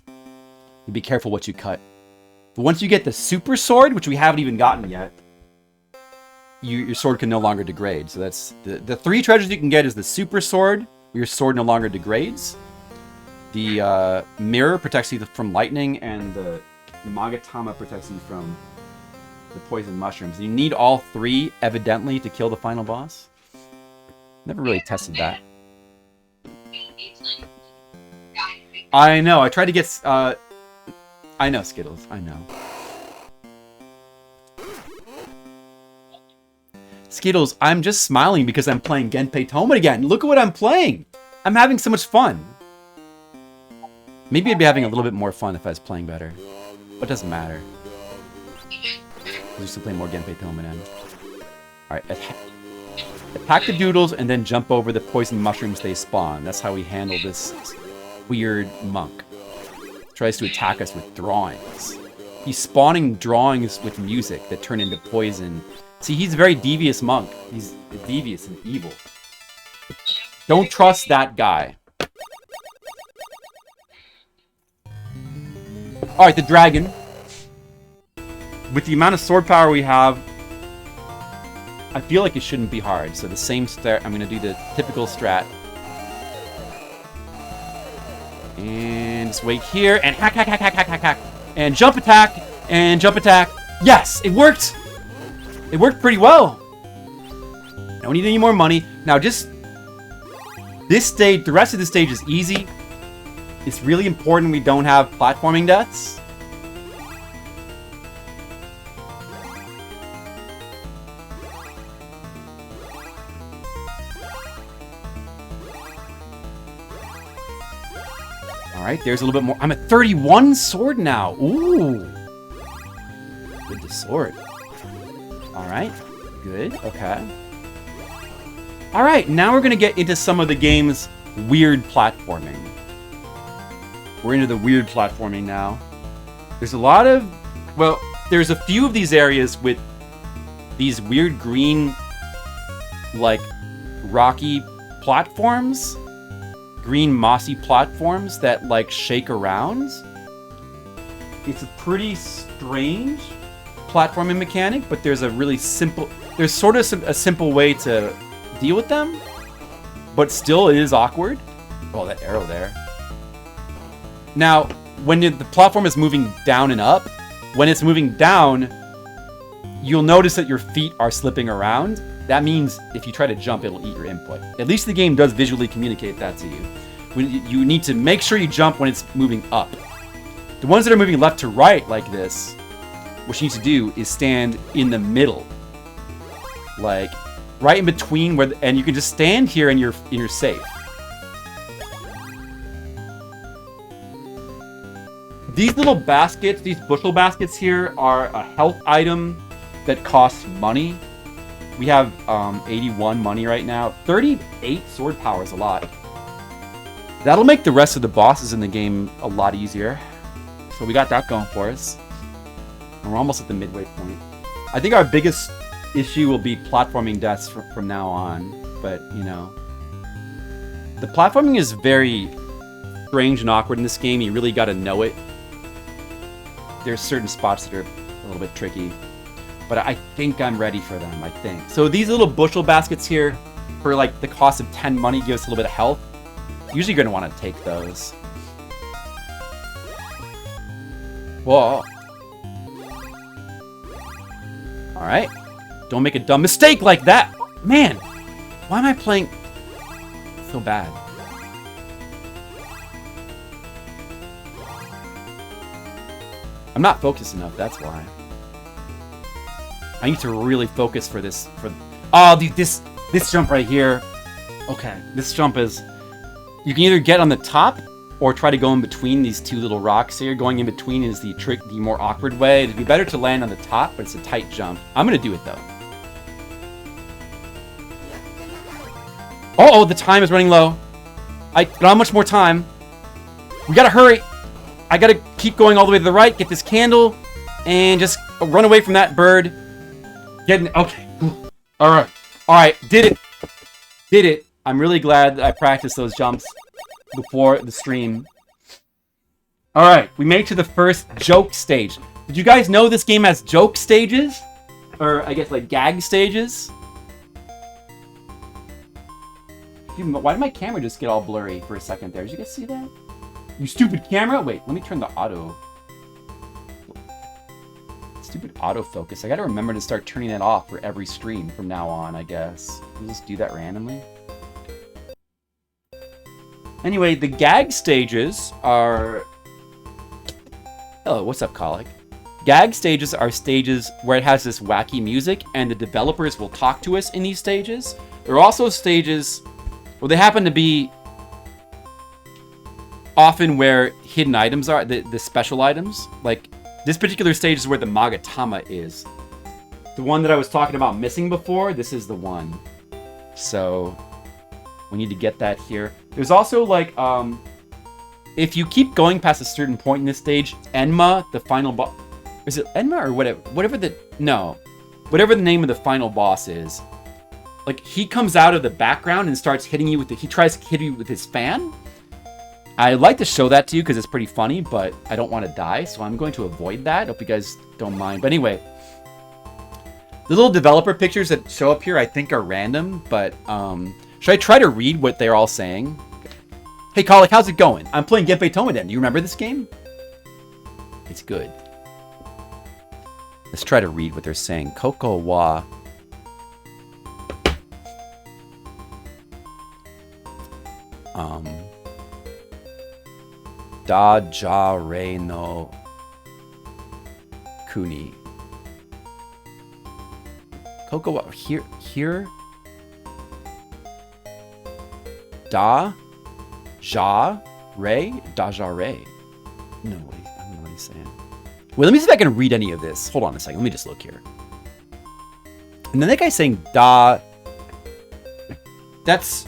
And be careful what you cut. But once you get the super sword, which we haven't even gotten yet, your sword can no longer degrade. So that's the 3 treasures you can get is the super sword, where your sword no longer degrades. The mirror protects you from lightning, and the Magatama protects you from the poison mushrooms. You need all 3, evidently, to kill the final boss. Never really tested that. I know, I tried to get... I know, Skittles, I know. Skittles, I'm just smiling because I'm playing Genpei Touma again. Look at what I'm playing! I'm having so much fun. Maybe I'd be having a little bit more fun if I was playing better. But it doesn't matter. I'll just play more Genpei Touma Den. Alright, attack the doodles and then jump over the poison mushrooms they spawn. That's how we handle this weird monk. Tries to attack us with drawings. He's spawning drawings with music that turn into poison. See, he's a very devious monk. He's devious and evil. Don't trust that guy. Alright, the dragon. With the amount of sword power we have, I feel like it shouldn't be hard. So the same strat, I'm going to do the typical strat. And just wait here, and hack, hack, hack, hack, hack, hack, hack. And jump attack, and jump attack. Yes, it worked! It worked pretty well. Don't need any more money. Now just... this stage, the rest of the stage is easy. It's really important we don't have platforming deaths. Alright, there's a little bit more. I'm at 31 sword now. Ooh. Good to sword. Alright. Good. Okay. Alright, now we're going to get into some of the game's weird platforming. We're into the weird platforming now. There's a lot of... well, there's a few of these areas with these weird green, like, rocky platforms. Green mossy platforms that like shake around. It's a pretty strange platforming mechanic, but there's a really simple... there's sort of a simple way to deal with them, but still it is awkward. Oh, that arrow there. Now, when the platform is moving down and up, when it's moving down, you'll notice that your feet are slipping around. That means if you try to jump, it'll eat your input. At least the game does visually communicate that to you. You need to make sure you jump when it's moving up. The ones that are moving left to right like this, what you need to do is stand in the middle. Like, right in between, and you can just stand here and you're safe. These little baskets, these bushel baskets here, are a health item that costs money. We have 81 money right now. 38 sword power is a lot. That'll make the rest of the bosses in the game a lot easier. So we got that going for us. And we're almost at the midway point. I think our biggest issue will be platforming deaths from now on. but you know. The platforming is very strange and awkward in this game. You really got to know it. There's certain spots that are a little bit tricky, but I think I'm ready for them, I think. So these little bushel baskets here, for like the cost of 10 money, give us a little bit of health. Usually you're going to want to take those. Whoa. Alright. Don't make a dumb mistake like that! Man! Why am I playing so bad? I'm not focused enough, that's why. I need to really focus for this. Oh, dude, this jump right here. Okay, this jump is... You can either get on the top or try to go in between these two little rocks here. Going in between is the more awkward way. It'd be better to land on the top, but it's a tight jump. I'm gonna do it though. Oh, the time is running low. I don't have much more time. We gotta hurry. I gotta keep going all the way to the right, get this candle, and just run away from that bird. Okay. Alright. Alright, did it. I'm really glad that I practiced those jumps before the stream. Alright, we made it to the first joke stage. Did you guys know this game has joke stages? Or, I guess, like, gag stages? Dude, why did my camera just get all blurry for a second there? Did you guys see that? You stupid camera! Wait, let me turn the auto. Stupid autofocus. I gotta remember to start turning that off for every stream from now on, I guess. I'll just do that randomly. Anyway, the gag stages are... Hello, what's up, Colic? Gag stages are stages where it has this wacky music, and the developers will talk to us in these stages. There are also stages... Well, they happen to be often where hidden items are, the special items. Like, this particular stage is where the Magatama is. The one that I was talking about missing before, this is the one. So, we need to get that here. There's also, like, if you keep going past a certain point in this stage, Enma, the final boss... Is it Enma or whatever? Whatever the name of the final boss is. Like, he comes out of the background and starts hitting you with he tries to hit you with his fan. I'd like to show that to you because it's pretty funny, but I don't want to die, so I'm going to avoid that. Hope you guys don't mind. But anyway, the little developer pictures that show up here I think are random, but should I try to read what they're all saying? Hey, Colic, how's it going? I'm playing Genpei Touma Den. Do you remember this game? It's good. Let's try to read what they're saying. Koko wa... Da ja re no kuni. Koko here. Da ja re. No, I don't know what he's saying. Wait, let me see if I can read any of this. Hold on a second. Let me just look here. And then that guy's saying da. That's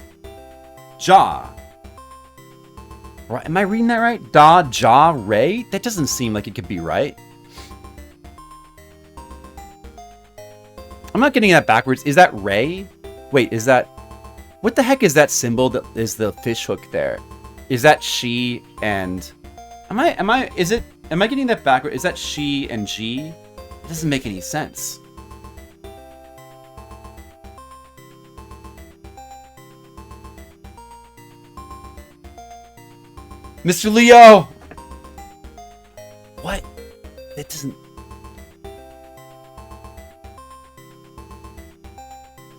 ja. Right, am I reading that right? Da, ja, re? That doesn't seem like it could be right. I'm not getting that backwards. Is that Ray? Wait, is that... What the heck is that symbol that is the fish hook there? Is that she and... Am I getting that backwards? Is that she and G? It doesn't make any sense. Mr. Leo! What? It doesn't...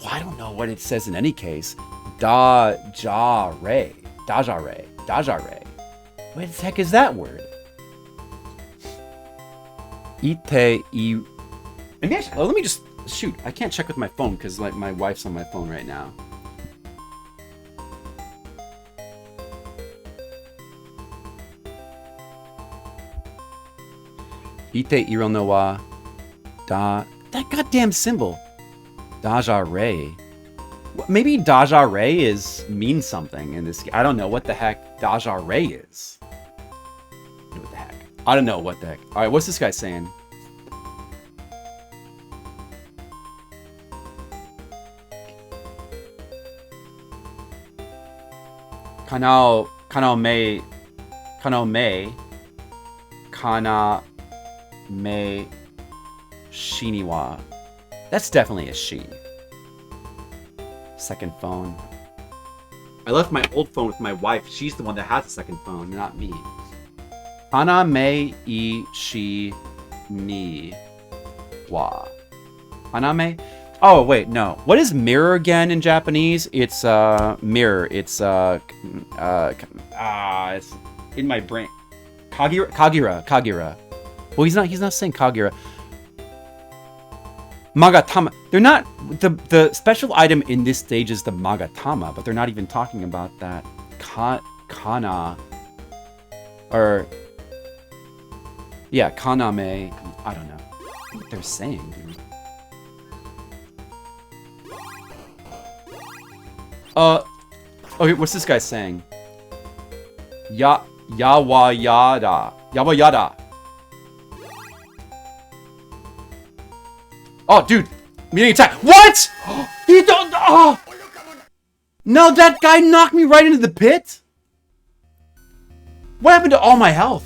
Well, I don't know what it says in any case. Da, ja, re. Da, ja, re. Da, ja, re. What the heck is that word? Ite, I... Maybe I should... Oh, let me just... Shoot, I can't check with my phone because like, my wife's on my phone right now. Ite iro no wa da... That goddamn symbol. Daja Re. Maybe Daja Re means something in this game. I don't know what the heck Daja Re is. What the heck? I don't know what the heck. Alright, what's this guy saying? Kaname Shiniwa. That's definitely a she. Second phone. I left my old phone with my wife. She's the one that has the second phone, not me. Haname ishi ni wa. Haname? Oh, wait, no. What is mirror again in Japanese? It's, mirror. It's in my brain. Kagira. Well, he's not saying Kagira. Magatama. They're not, the special item in this stage is the Magatama, but they're not even talking about that. Kana. Or, yeah, Kaname. I don't know what they're saying, dude. Okay, what's this guy saying? Yawayada. Oh, dude. Meeting attack. What? He don't. Oh. No, that guy knocked me right into the pit. What happened to all my health?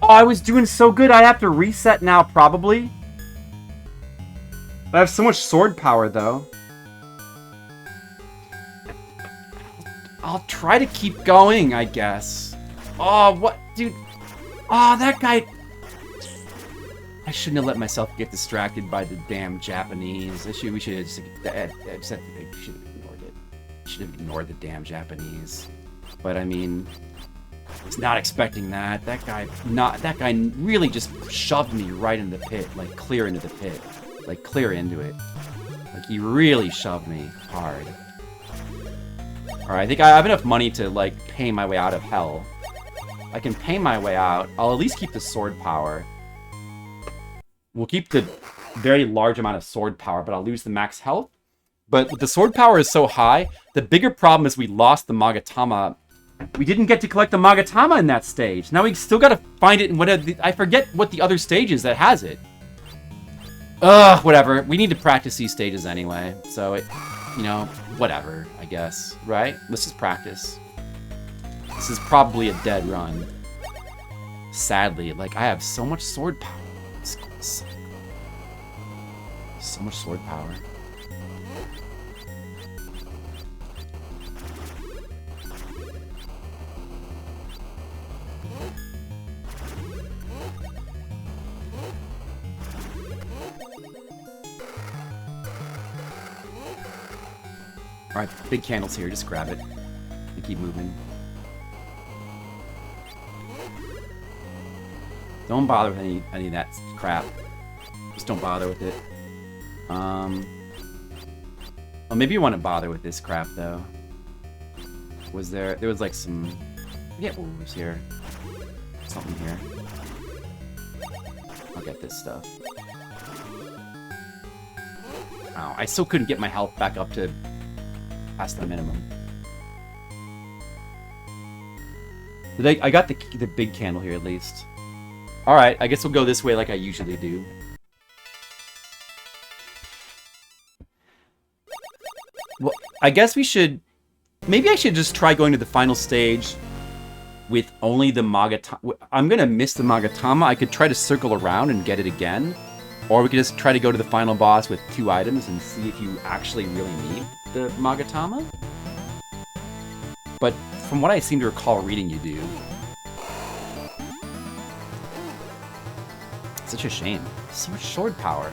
Oh, I was doing so good. I have to reset now, probably. I have so much sword power, though. I'll try to keep going, I guess. Oh, what? Dude. Oh, that guy. I shouldn't have let myself get distracted by the damn Japanese. We should have just ignored it. Should have ignored the damn Japanese. But I mean, I was not expecting that. That guy really just shoved me right in the pit, like clear into the pit, like clear into it. Like he really shoved me hard. All right, I think I have enough money to like pay my way out of hell. I can pay my way out. I'll at least keep the sword power. We'll keep the very large amount of sword power, but I'll lose the max health. But the sword power is so high, the bigger problem is we lost the Magatama. We didn't get to collect the Magatama in that stage. Now we still got to find it in whatever. I forget what the other stage is that has it. Ugh, whatever. We need to practice these stages anyway. So, whatever, I guess. Right? Let's just practice. This is probably a dead run. Sadly, like, I have so much sword power. So much sword power. Alright, big candle's here, just grab it. And keep moving. Don't bother with any of that crap. Just don't bother with it. Well, maybe you want to bother with this crap, though. There was like some... I forget what was here. Something here. I'll get this stuff. Ow, I still couldn't get my health back up to past the minimum. I got the big candle here, at least. Alright, I guess we'll go this way like I usually do. Well, I guess we should... Maybe I should just try going to the final stage with only the Magatama. I'm gonna miss the Magatama. I could try to circle around and get it again. Or we could just try to go to the final boss with 2 items and see if you actually really need the Magatama. But from what I seem to recall reading, you do. Such a shame. So much sword power.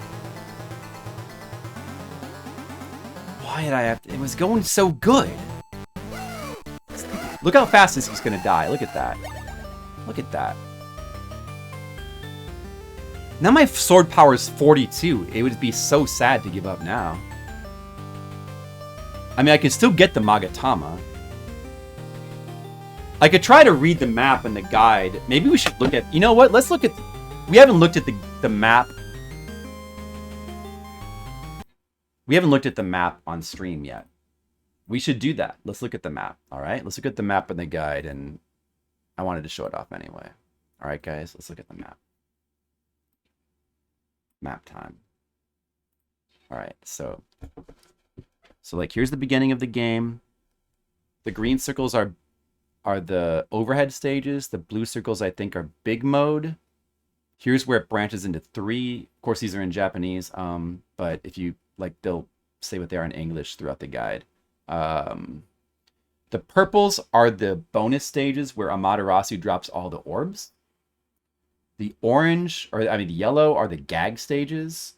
Why did I have to... It was going so good. Look how fast this is going to die. Look at that. Look at that. Now my sword power is 42. It would be so sad to give up now. I mean, I can still get the Magatama. I could try to read the map and the guide. Maybe we should look at... You know what? Let's look at... We haven't looked at the map. We haven't looked at the map on stream yet. We should do that. Let's look at the map, all right? Let's look at the map and the guide, and I wanted to show it off anyway. All right, guys, let's look at the map. Map time. All right, so like, here's the beginning of the game. The green circles are the overhead stages. The blue circles, I think, are big mode. Here's where it branches into 3. Of course, these are in Japanese, but if you like, they'll say what they are in English throughout the guide. The purples are the bonus stages where Amaterasu drops all the orbs. The orange, the yellow are the gag stages.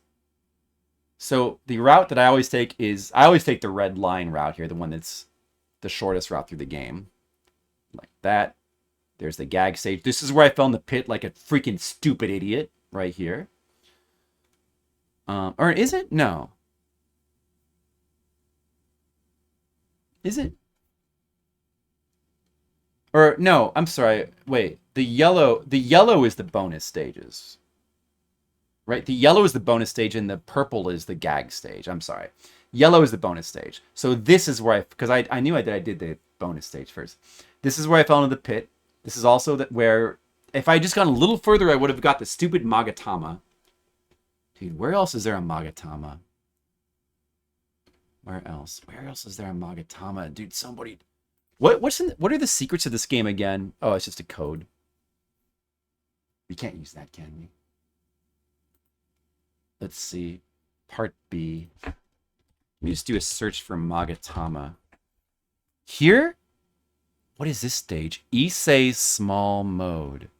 So the route that I always take is, I always take the red line route here, the one that's the shortest route through the game. Like that. There's the gag stage. This is where I fell in the pit like a freaking stupid idiot, right here. Or is it? No. Is it? Or no, I'm sorry. Wait, the yellow is the bonus stages. Right? The yellow is the bonus stage and the purple is the gag stage. I'm sorry. Yellow is the bonus stage. So this is where because I knew I did the bonus stage first. This is where I fell into the pit. This is also where, if I had just gone a little further, I would have got the stupid Magatama. Dude, where else is there a Magatama? Where else? Where else is there a Magatama? Dude, somebody... What are the secrets of this game again? Oh, it's just a code. We can't use that, can we? Let's see. Part B. Let me just do a search for Magatama. Here? What is this stage? Issei small mode.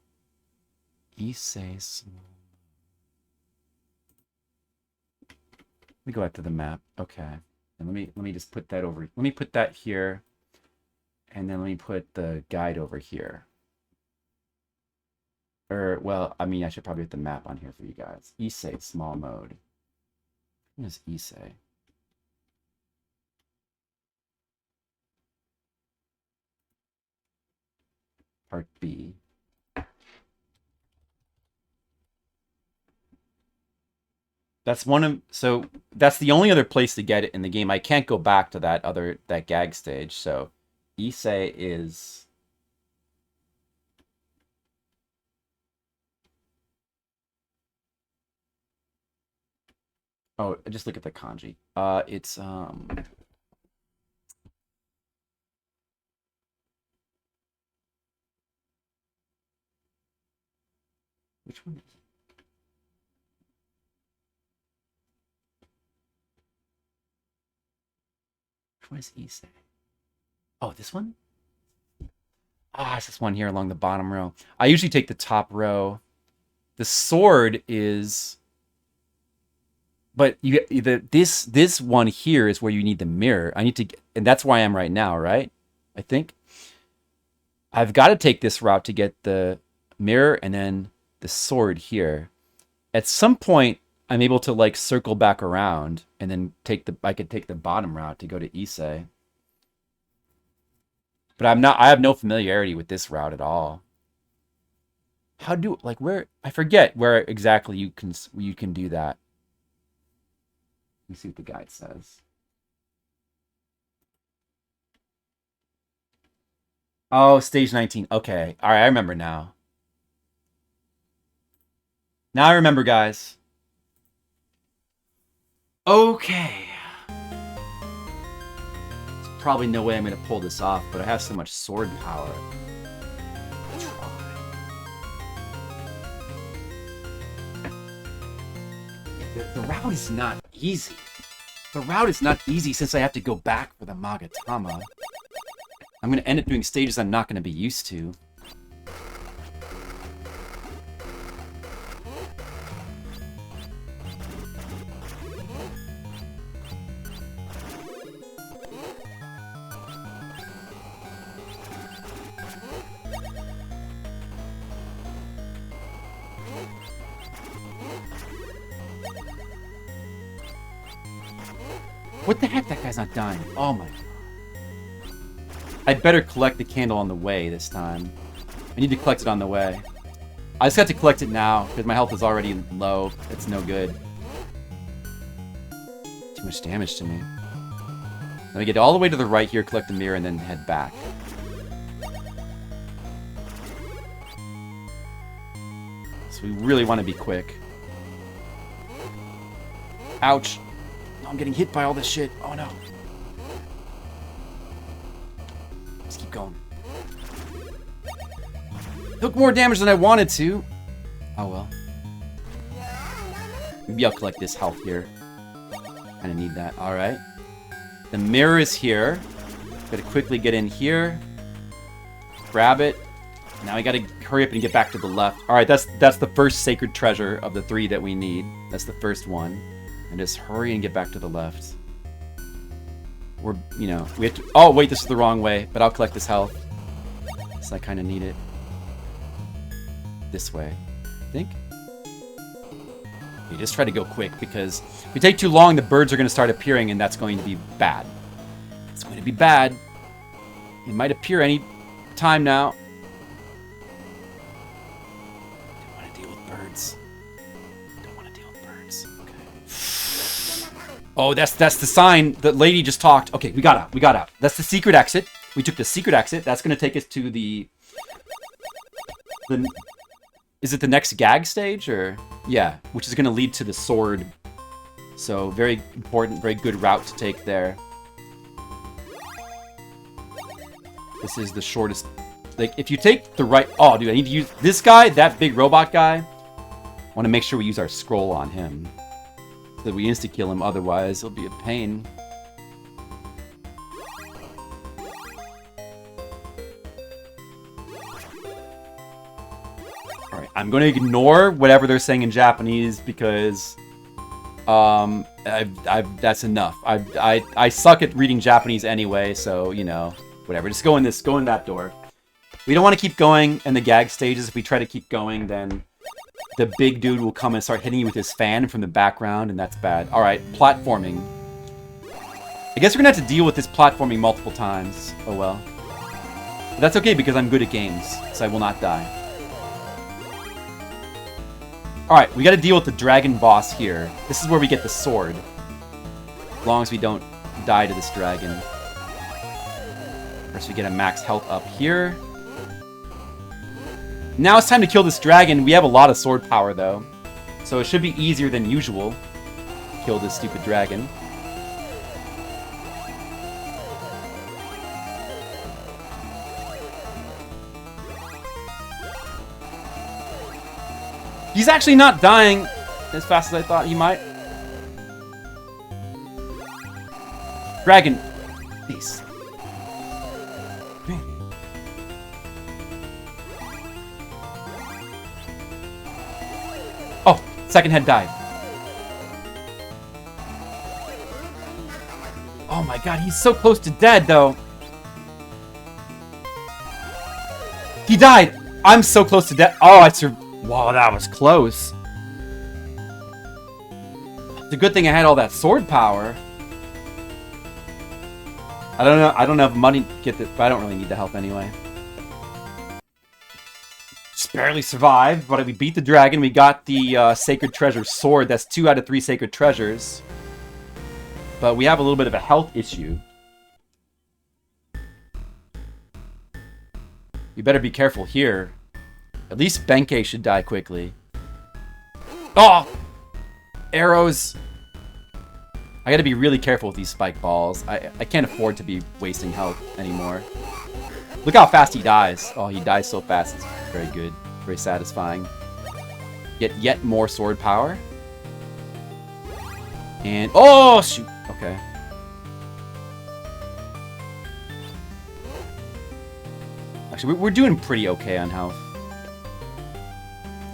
Issei small. Let me go back to the map. Okay. And let me just put that over. Let me put that here. And then let me put the guide over here. Or, well, I mean, I should probably put the map on here for you guys. Issei small mode. What is Issei? Part B. That's that's the only other place to get it in the game. I can't go back to that gag stage. So Issei is oh, just look at the kanji. It's which one is it? Which one is Issei? Oh, this one? Ah, it's this one here along the bottom row. I usually take the top row. The sword is... But this one here is where you need the mirror. I need to... And that's where I am right now, right? I think. I've got to take this route to get the mirror and then the sword here. At some point, I'm able to like circle back around and then I could take the bottom route to go to Issei. But I have no familiarity with this route at all. I forget where exactly you can do that. Let me see what the guide says. Oh, stage 19. Okay. All right, I remember now. Now I remember, guys. Okay. There's probably no way I'm going to pull this off, but I have so much sword power. I'll try. The route is not easy. The route is not easy since I have to go back for the Magatama. I'm going to end up doing stages I'm not going to be used to. What the heck? That guy's not dying. Oh my god. I'd better collect the candle on the way this time. I need to collect it on the way. I just got to collect it now, because my health is already low. It's no good. Too much damage to me. Let me get all the way to the right here, collect the mirror, and then head back. So we really want to be quick. Ouch. I'm getting hit by all this shit. Oh no. going. Took more damage than I wanted to. Oh well. Maybe I'll collect this health here. Kinda need that. Alright. The mirror is here. Gotta quickly get in here. Grab it. Now we gotta hurry up and get back to the left. Alright, that's the first sacred treasure of the 3 that we need. That's the first one. And just hurry and get back to the left. We're, you know, we have to... Oh, wait, this is the wrong way. But I'll collect this health. So I kinda need it. This way, I think. You just try to go quick, because if we take too long, the birds are going to start appearing, and that's going to be bad. It's going to be bad. It might appear any time now. Don't want to deal with birds. Don't want to deal with birds. Okay. Oh, that's the sign. The lady just talked. Okay, we got out. We got out. That's the secret exit. We took the secret exit. That's going to take us to the... Is it the next gag stage, or... Yeah, which is going to lead to the sword. So, very important, very good route to take there. This is the shortest... Like, if you take the right... Oh, dude, I need to use... This guy, that big robot guy, I want to make sure we use our scroll on him. So that we insta-kill him, otherwise it'll be a pain. Alright, I'm going to ignore whatever they're saying in Japanese because that's enough. I suck at reading Japanese anyway, so, you know, whatever. Just go in that door. We don't want to keep going in the gag stages. If we try to keep going, then the big dude will come and start hitting you with his fan from the background, and that's bad. Alright, platforming. I guess we're going to have to deal with this platforming multiple times. Oh well. But that's okay because I'm good at games, so I will not die. Alright, we gotta deal with the dragon boss here. This is where we get the sword. As long as we don't die to this dragon. First we get a max health up here. Now it's time to kill this dragon. We have a lot of sword power though. So it should be easier than usual to kill this stupid dragon. He's actually not dying as fast as I thought he might. Dragon. Peace. Oh, second head died. Oh my god, he's so close to dead though. He died. I'm so close to death. Oh, I survived. Wow, that was close. It's a good thing I had all that sword power. I don't know. I don't have money to get this, but I don't really need the help anyway. Just barely survived, but we beat the dragon. We got the sacred treasure sword. That's 2 out of 3 sacred treasures. But we have a little bit of a health issue. We better be careful here. At least Benkei should die quickly. Oh! Arrows! I gotta be really careful with these spike balls. I can't afford to be wasting health anymore. Look how fast he dies. Oh, he dies so fast. It's very good. Very satisfying. Get yet more sword power. And... Oh, shoot! Okay. Actually, we're doing pretty okay on health.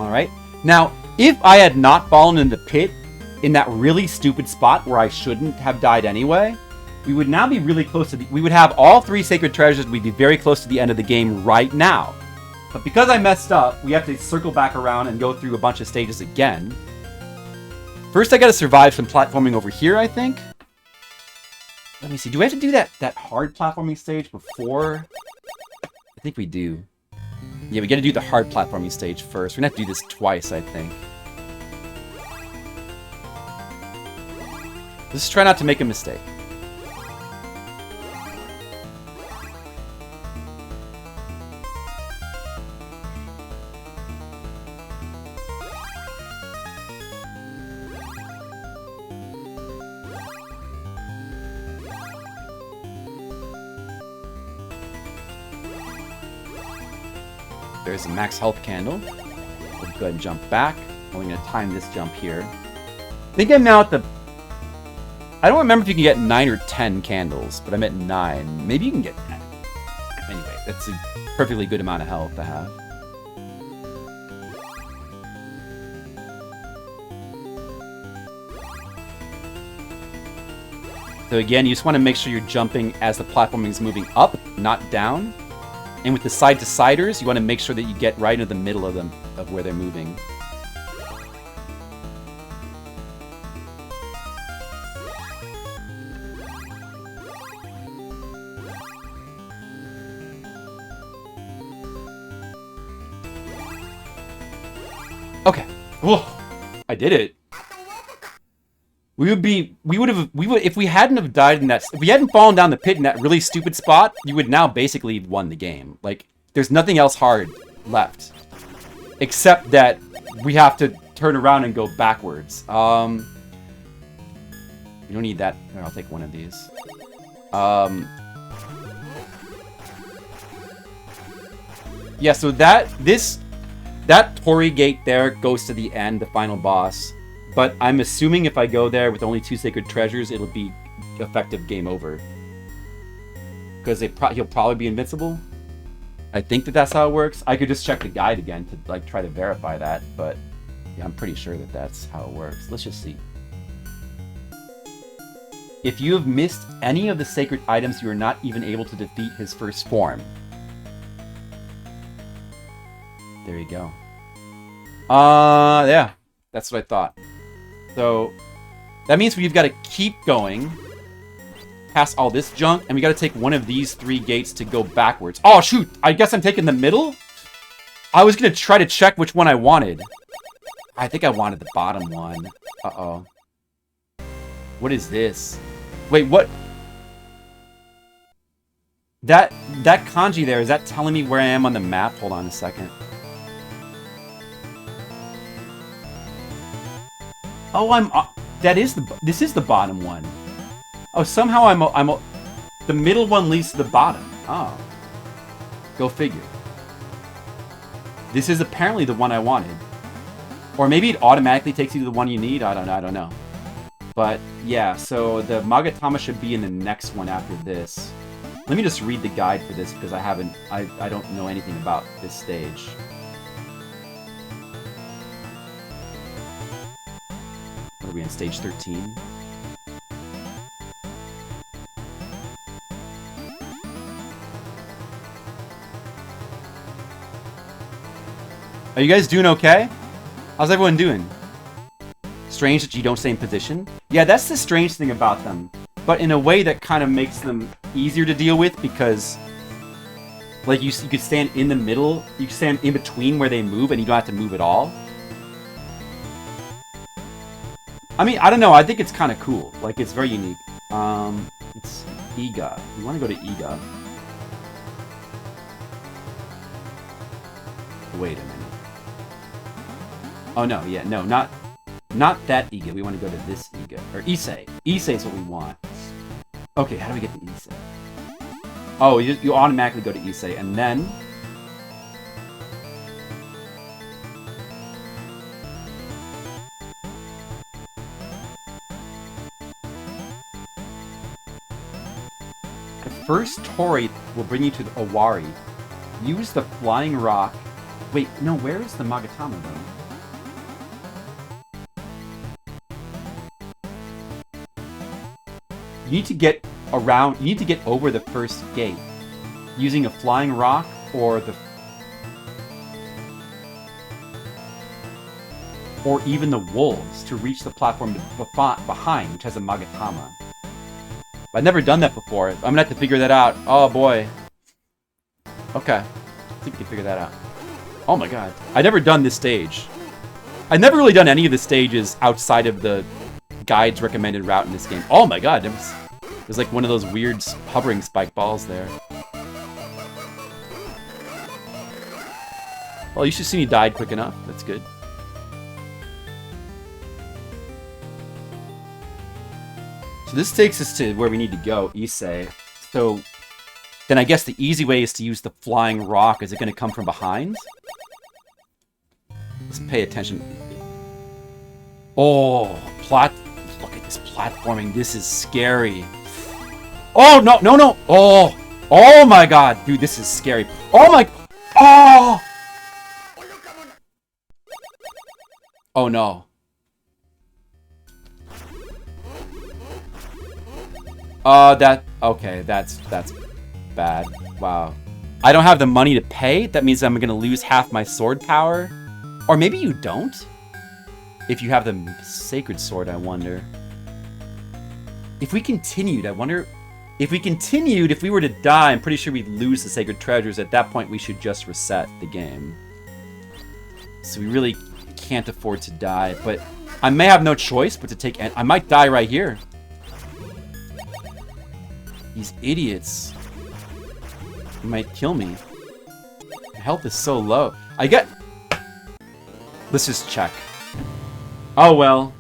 Alright. Now, if I had not fallen in the pit in that really stupid spot where I shouldn't have died anyway, we would now be really close to the... We would have all 3 sacred treasures. We'd be very close to the end of the game right now. But because I messed up, we have to circle back around and go through a bunch of stages again. First, I gotta survive some platforming over here, I think. Let me see. Do we have to do that hard platforming stage before? I think we do. Yeah, we gotta do the hard platforming stage first. We're gonna have to do this twice, I think. Let's try not to make a mistake. There's a max health candle. We'll go ahead and jump back. And we're going to time this jump here. I think I'm now at the... I don't remember if you can get 9 or 10 candles, but I'm at 9. Maybe you can get 10. Anyway, that's a perfectly good amount of health to have. So again, you just want to make sure you're jumping as the platforming is moving up, not down. And with the side-to-siders, you want to make sure that you get right into the middle of them, of where they're moving. Okay. Whoa. I did it. If we hadn't have died in that, if we hadn't fallen down the pit in that really stupid spot, you would now basically have won the game. Like, there's nothing else hard left. Except that we have to turn around and go backwards. You don't need that. Here, I'll take one of these. Yeah, so that Torii gate there goes to the end, the final boss. But I'm assuming if I go there with only 2 sacred treasures, it'll be effective game over. Because he'll probably be invincible. I think that's how it works. I could just check the guide again to like try to verify that, but yeah, I'm pretty sure that's how it works. Let's just see. If you have missed any of the sacred items, you are not even able to defeat his first form. There you go. Yeah, that's what I thought. So that means we've got to keep going past all this junk, and we got to take one of these 3 gates to go backwards. Oh, shoot! I guess I'm taking the middle? I was going to try to check which one I wanted. I think I wanted the bottom one. Uh-oh. What is this? Wait, what? That kanji there, is that telling me where I am on the map? Hold on a second. Oh, this is the bottom one. Oh, somehow the middle one leads to the bottom. Oh. Go figure. This is apparently the one I wanted. Or maybe it automatically takes you to the one you need. I don't know. But yeah, so the Magatama should be in the next one after this. Let me just read the guide for this because I don't know anything about this stage. What are we on, stage 13? Are you guys doing okay? How's everyone doing? Strange that you don't stay in position? Yeah, that's the strange thing about them. But in a way that kind of makes them easier to deal with because like you could stand in the middle, you can stand in between where they move and you don't have to move at all. I mean, I don't know. I think it's kind of cool. Like, it's very unique. It's Iga. We want to go to Iga. Wait a minute. Oh, no. Yeah, no. Not that Iga. We want to go to this Iga. Or Issei. Issei is what we want. Okay, how do we get to Issei? Oh, you automatically go to Issei. And then... First Torii will bring you to the Owari. Use the flying rock. Wait, no, where is the Magatama though? You need to get around, you need to get over the first gate. Using a flying rock or even the wolves to reach the platform behind, which has a Magatama. I've never done that before. I'm gonna have to figure that out. Oh boy. Okay. I think we can figure that out. Oh my god. I've never done this stage. I've never really done any of the stages outside of the guide's recommended route in this game. Oh my god. There's like one of those weird hovering spike balls there. Well, you should see me died quick enough. That's good. So this takes us to where we need to go, Issei. So then I guess the easy way is to use the flying rock. Is it going to come from behind? Let's pay attention. Oh, look at this platforming. This is scary. Oh, no, no, no. Oh my god. Dude, this is scary. Oh! Oh, no. Okay, that's bad. Wow. I don't have the money to pay? That means I'm gonna lose half my sword power? Or maybe you don't? If you have the sacred sword, I wonder. If we continued, if we were to die, I'm pretty sure we'd lose the sacred treasures. At that point, we should just reset the game. So we really can't afford to die, but I may have no choice but to take... I might die right here. These idiots. They might kill me. My health is so low. Let's just check. Oh well.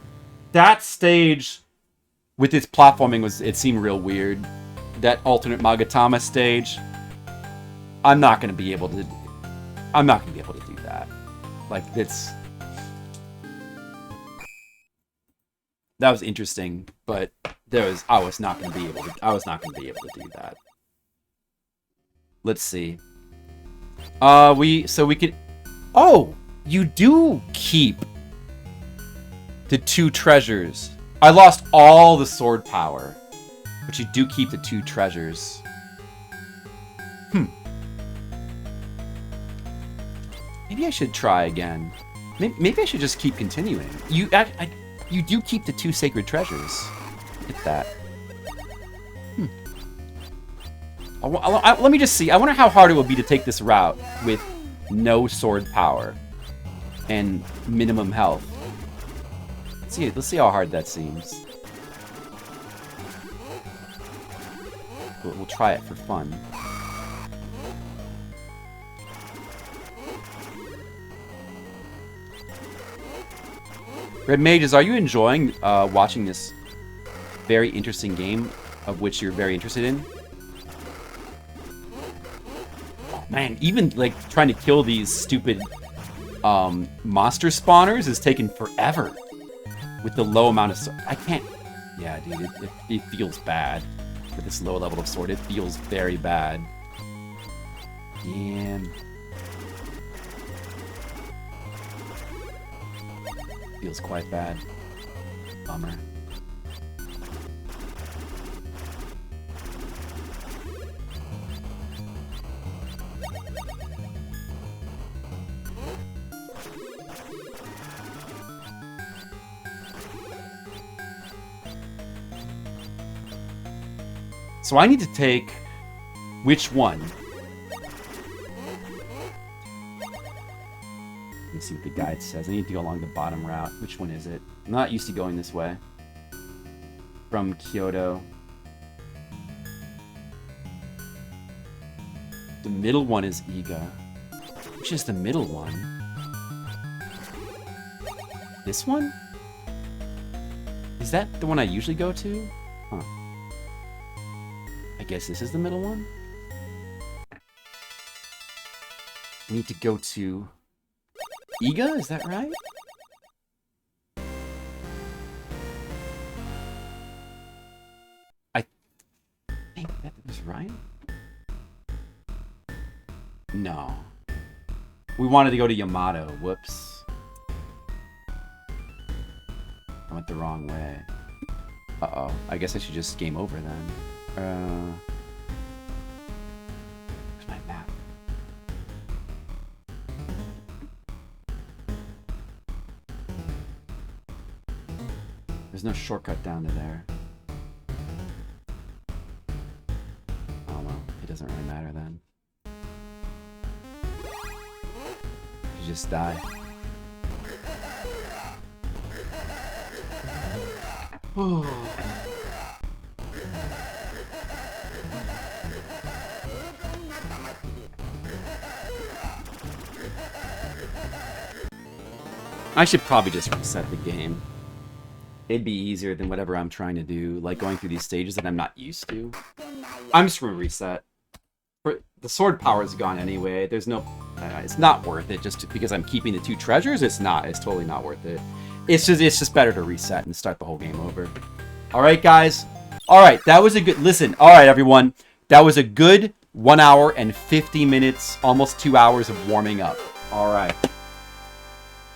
That stage with its platforming it seemed real weird. That alternate Magatama stage. I'm not gonna be able to do that. Like that was interesting, but I was not gonna be able to do that. Let's see. We could. Oh, you do keep the 2 treasures. I lost all the sword power, but you do keep the 2 treasures. Maybe I should try again. Maybe I should just keep continuing. You do keep the 2 sacred treasures. Look at that. Let me just see. I wonder how hard it will be to take this route with no sword power and minimum health. Let's see how hard that seems. We'll try it for fun. Red Mages, are you enjoying watching this very interesting game of which you're very interested in? Oh man, even like trying to kill these stupid monster spawners is taking forever with the low amount of I can't. Yeah, dude, it feels bad for this low level of sword. It feels very bad. Damn. Feels quite bad. Bummer. So I need to take which one? Let me see what the guide says. I need to go along the bottom route. Which one is it? I'm not used to going this way. From Kyoto. The middle one is Iga. Which is the middle one? This one? Is that the one I usually go to? Huh. I guess this is the middle one? I need to go to Iga, is that right? I think that was right. No. We wanted to go to Yamato. Whoops. I went the wrong way. Uh-oh. I guess I should just game over then. Where's my map? There's no shortcut down to there. Oh well, it doesn't really matter then. You just die. Oh. I should probably just reset the game. It'd be easier than whatever I'm trying to do, like going through these stages that I'm not used to. I'm just gonna reset. The sword power is gone anyway. There's no... it's not worth it just because I'm keeping the 2 treasures. It's not. It's totally not worth it. It's just better to reset and start the whole game over. All right, guys. All right, that was a good... Listen, all right, everyone. That was a good 1 hour and 50 minutes, almost 2 hours of warming up. All right.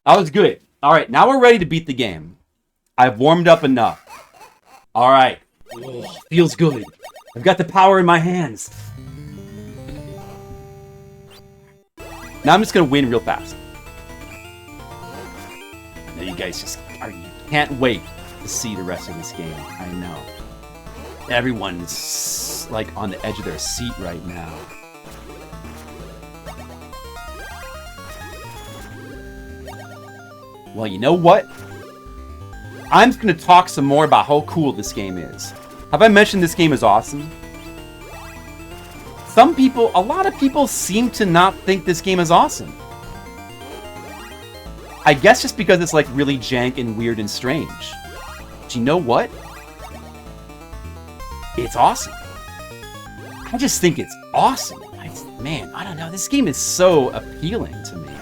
That was good. All right, now we're ready to beat the game. I've warmed up enough. All right. Oh, feels good. I've got the power in my hands. Now I'm just going to win real fast. Now you guys you can't wait to see the rest of this game. I know. Everyone's like on the edge of their seat right now. Well, you know what? I'm just going to talk some more about how cool this game is. Have I mentioned this game is awesome? A lot of people seem to not think this game is awesome. I guess just because it's like really jank and weird and strange. But you know what? It's awesome. I just think it's awesome. Man, I don't know. This game is so appealing to me.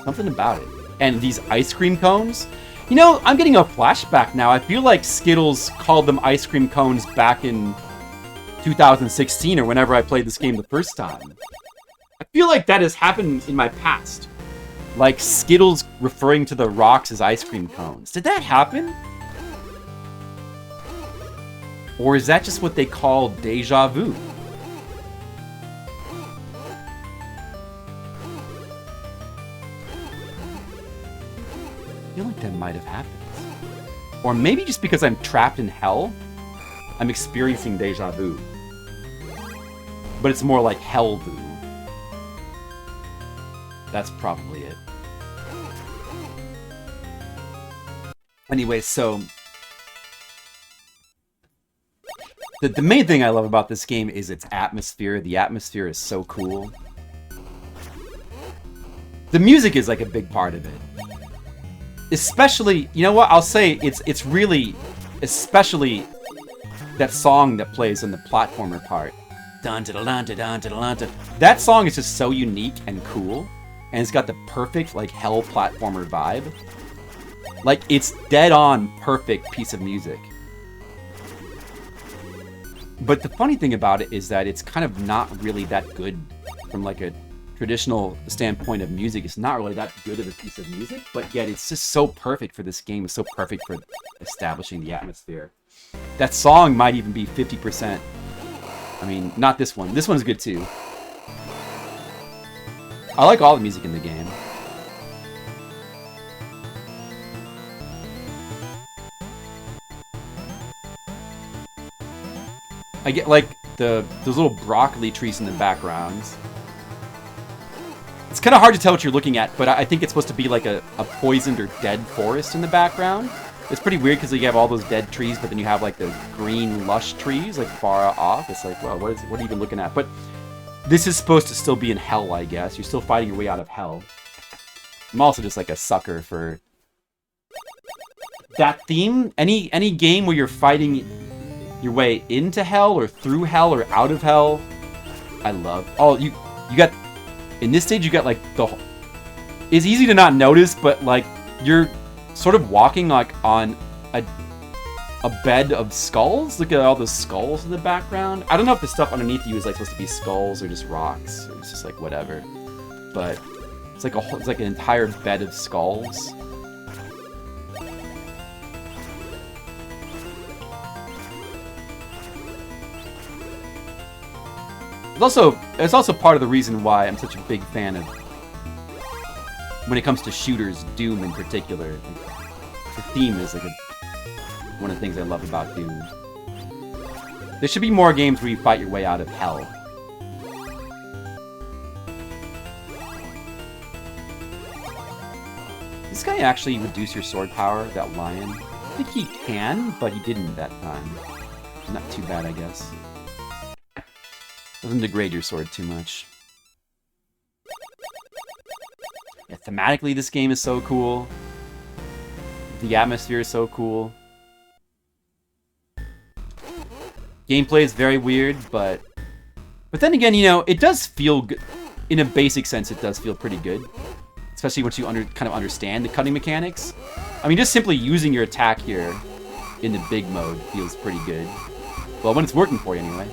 Something about it. And these ice cream cones. You know, I'm getting a flashback now. I feel like Skittles called them ice cream cones back in 2016 or whenever I played this game the first time. I feel like that has happened in my past. Like Skittles referring to the rocks as ice cream cones. Did that happen? Or is that just what they call deja vu? I feel like that might have happened. Or maybe just because I'm trapped in hell, I'm experiencing deja vu. But it's more like hell vu. That's probably it. Anyway, so... The main thing I love about this game is its atmosphere. The atmosphere is so cool. The music is like a big part of it. Especially, you know what, I'll say it's really, especially that song that plays in the platformer part. Dun dun dun dun dun dun dun. That song is just so unique and cool, and it's got the perfect like hell platformer vibe. Like it's dead on perfect piece of music. But the funny thing about it is that it's kind of not really that good from like a traditional standpoint of music. It's not really that good of a piece of music, but yet it's just so perfect for this game. It's so perfect for establishing the atmosphere. That song might even be 50%. I mean, not this one. This one's good too. I like all the music in the game. I get like those little broccoli trees in the backgrounds. It's kind of hard to tell what you're looking at, but I think it's supposed to be like a poisoned or dead forest in the background. It's pretty weird because you have all those dead trees, but then you have like the green lush trees like far off. It's like, well, what are you even looking at? But this is supposed to still be in hell, I guess. You're still fighting your way out of hell. I'm also just like a sucker for that theme. Any game where you're fighting your way into hell or through hell or out of hell, I love. Oh, you got in this stage you got like it's easy to not notice, but like you're sort of walking like on a bed of skulls. Look at all the skulls in the background. I don't know if the stuff underneath you is like supposed to be skulls or just rocks or it's just like whatever, but it's like an entire bed of skulls. It's also part of the reason why I'm such a big fan of, when it comes to shooters, Doom in particular. The theme is like one of the things I love about Doom. There should be more games where you fight your way out of hell. Does this guy actually reduce your sword power, that lion? I think he can, but he didn't that time. Not too bad, I guess. Doesn't degrade your sword too much. Yeah, thematically, this game is so cool. The atmosphere is so cool. Gameplay is very weird, but But then again, you know, it does feel good. In a basic sense, it does feel pretty good. Especially once you kind of understand the cutting mechanics. I mean, just simply using your attack here in the big mode feels pretty good. Well, when it's working for you, anyway.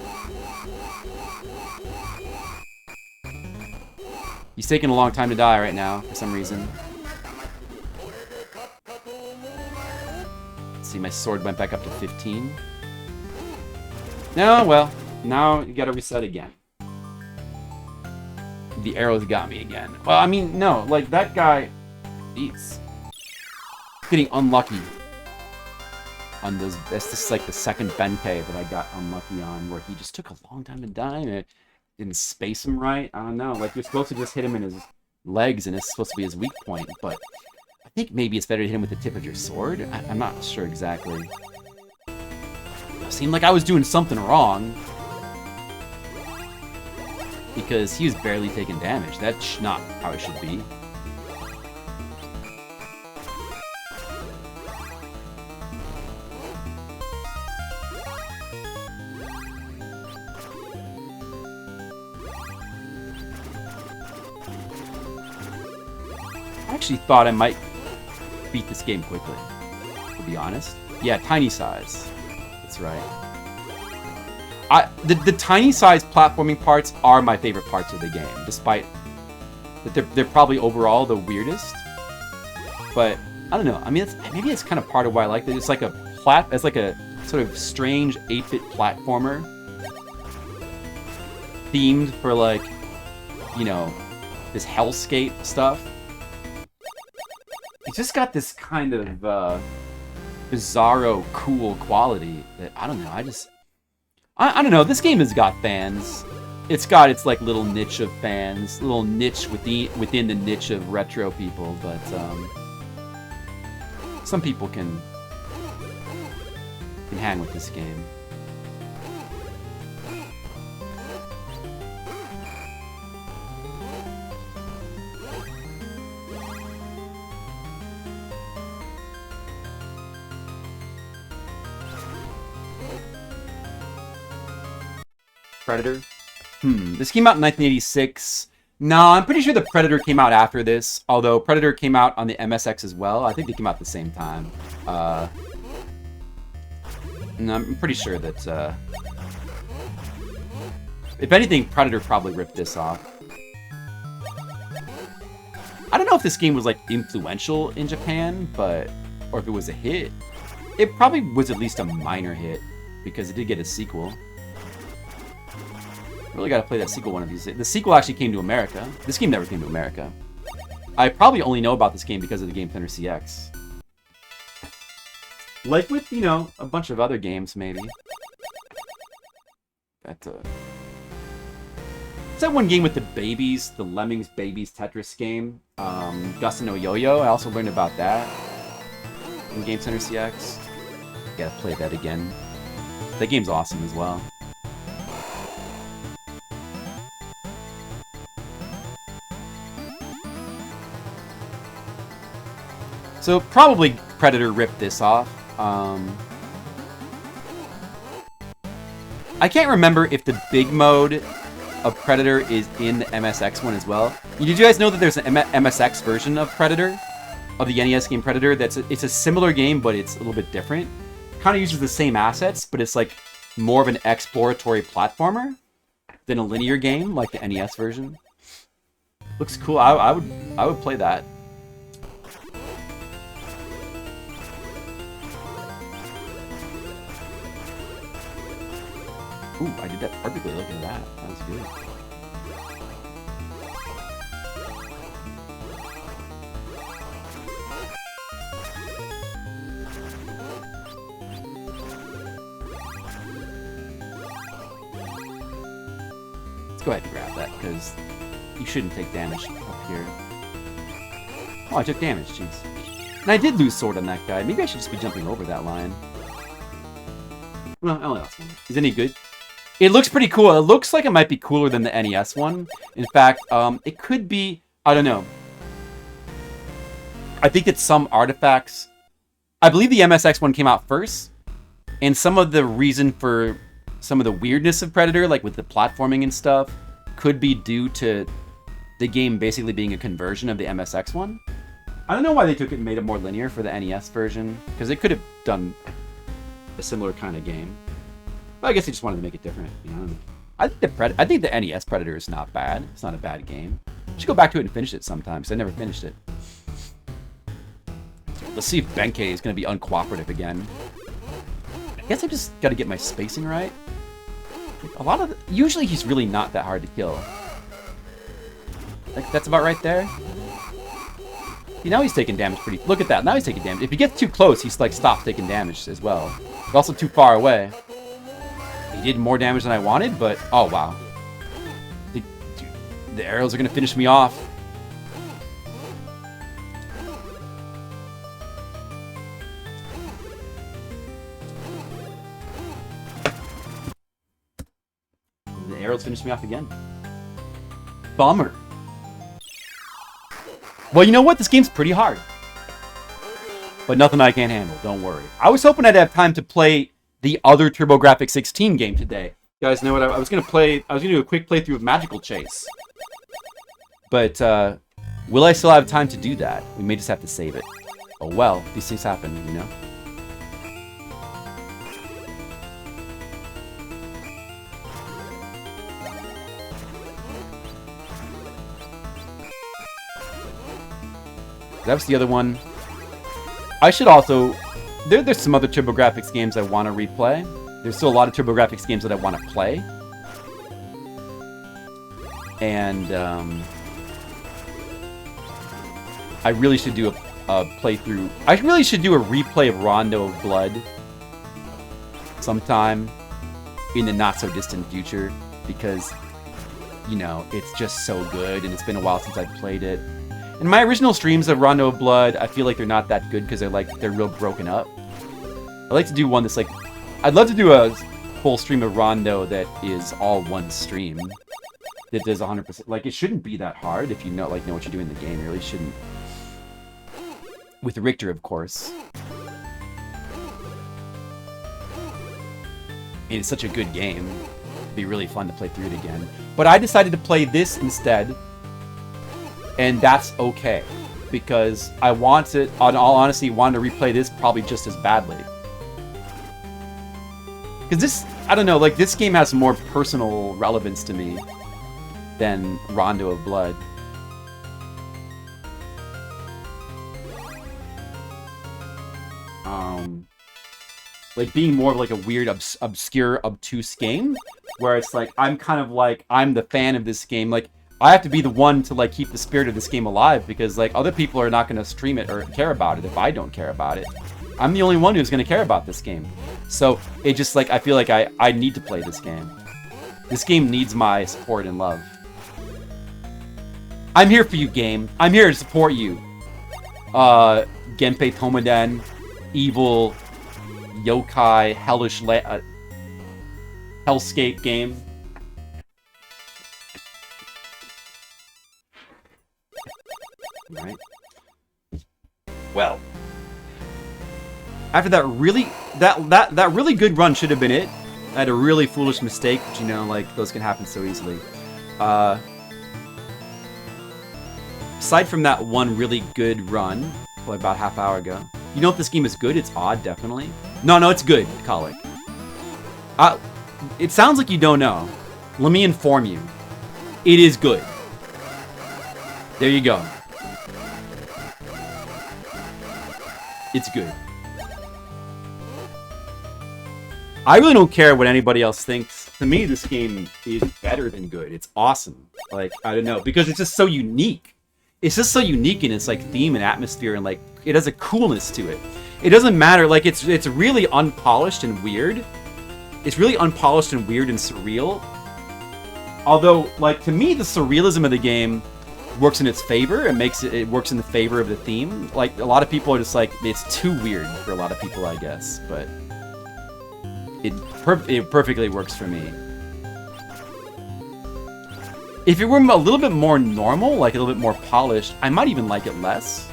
He's taking a long time to die right now, for some reason. Let's see, my sword went back up to 15. No, well, now you gotta reset again. The arrows got me again. Well, I mean, no, like, that guy... He's getting unlucky on those... That's just, like, the second Genpei that I got unlucky on, where he just took a long time to die, and it didn't space him right. I don't know. Like, you're supposed to just hit him in his legs, and it's supposed to be his weak point, but I think maybe it's better to hit him with the tip of your sword. I'm not sure exactly. It seemed like I was doing something wrong. Because he was barely taking damage. That's not how it should be. I actually thought I might beat this game quickly, to be honest. Yeah, tiny size. That's right. The tiny size platforming parts are my favorite parts of the game, despite that they're probably overall the weirdest. But I don't know. I mean, maybe it's kind of part of why I like it. It's like it's like a sort of strange 8-bit platformer themed for, like, you know, this hellscape stuff. It's just got this kind of bizarro cool quality that I don't know. I don't know, this game has got fans. It's got its, like, little niche of fans, little niche within the niche of retro people, but some people can hang with this game. Predator? This came out in 1986. No, I'm pretty sure the Predator came out after this, although Predator came out on the MSX as well. I think they came out at the same time. No, I'm pretty sure that, if anything, Predator probably ripped this off. I don't know if this game was, like, influential in Japan, or if it was a hit. It probably was at least a minor hit, because it did get a sequel. Really gotta play that sequel one of these days. The sequel actually came to America. This game never came to America. I probably only know about this game because of the Game Center CX. Like with, you know, a bunch of other games, maybe. It's that one game with the babies, the Lemmings Babies Tetris game. Gus no Yo-Yo, I also learned about that in Game Center CX. Gotta play that again. That game's awesome as well. So probably Predator ripped this off. I can't remember if the big mode of Predator is in the MSX one as well. Did you guys know that there's an MSX version of Predator? Of the NES game Predator? It's a similar game, but it's a little bit different. Kind of uses the same assets, but it's like more of an exploratory platformer than a linear game, like the NES version. Looks cool. I would play that. Ooh, I did that perfectly. Look at that. That was good. Let's go ahead and grab that, because you shouldn't take damage up here. Oh, I took damage, jeez. And I did lose sword on that guy. Maybe I should just be jumping over that line. Well, I only lost one. Is it any good? It looks pretty cool. It looks like it might be cooler than the NES one. In fact, it could be... I don't know. I think that some artifacts... I believe the MSX one came out first. And some of the reason for some of the weirdness of Predator, like with the platforming and stuff, could be due to the game basically being a conversion of the MSX one. I don't know why they took it and made it more linear for the NES version, because they could have done a similar kind of game. But I guess they just wanted to make it different. You know? I think the NES Predator is not bad. It's not a bad game. I should go back to it and finish it sometime, because I never finished it. Let's see if Benkei is going to be uncooperative again. I guess I just got to get my spacing right. Usually he's really not that hard to kill. Like, that's about right there. See, now he's taking damage pretty... Look at that. Now he's taking damage. If he gets too close, he's like stops taking damage as well. But also too far away. He did more damage than I wanted, but... Oh, wow. The arrows are going to finish me off. The arrows finished me off again. Bummer. Well, you know what? This game's pretty hard. But nothing I can't handle. Don't worry. I was hoping I'd have time to play the other TurboGrafx 16 game today. You guys know what I was going to play? I was going to do a quick playthrough of Magical Chase. But, will I still have time to do that? We may just have to save it. Oh well, these things happen, you know? That was the other one. I should also... There's some other TurboGrafx games I want to replay. There's still a lot of TurboGrafx games that I want to play. And, I really should do a playthrough. I really should do a replay of Rondo of Blood sometime in the not-so-distant future. Because, you know, it's just so good, and it's been a while since I've played it. In my original streams of Rondo of Blood, I feel like they're not that good because they're real broken up. I'd like to do one that's like... I'd love to do a full stream of Rondo that is all one stream. That does 100%. Like, it shouldn't be that hard if you know what you're doing in the game. It really shouldn't. With Richter, of course. It's such a good game. It'd be really fun to play through it again. But I decided to play this instead. And that's okay. Because I wanted, in all honesty, wanted to replay this probably just as badly. Because this, I don't know, like, this game has more personal relevance to me than Rondo of Blood. Like, being more of, like, a weird, obscure, obtuse game, where it's like, I'm kind of like, I'm the fan of this game. Like, I have to be the one to, like, keep the spirit of this game alive, because, like, other people are not going to stream it or care about it if I don't care about it. I'm the only one who's going to care about this game. So, it just, like, I feel like I need to play this game. This game needs my support and love. I'm here for you, game. I'm here to support you. Genpei Touma Den, evil, yokai, hellish, hellscape game. Right. Well, after that really really good run should have been it. I had a really foolish mistake, but you know, like, those can happen so easily. Aside from that one really good run, probably about half hour ago. You know if this game is good? It's odd, definitely. No, it's good, Colic. It sounds like you don't know. Let me inform you. It is good. There you go. It's good. I really don't care what anybody else thinks. To me, this game is better than good. It's awesome. Like, I don't know, because it's just so unique. It's just so unique in its, like, theme and atmosphere, and, like, it has a coolness to it. It doesn't matter, like, it's really unpolished and weird. It's really unpolished and weird and surreal. Although, like, to me, the surrealism of the game works in its favor. It works in the favor of the theme. Like, a lot of people are just like, it's too weird for a lot of people, I guess. But it perfectly works for me. If it were a little bit more normal, like a little bit more polished, I might even like it less.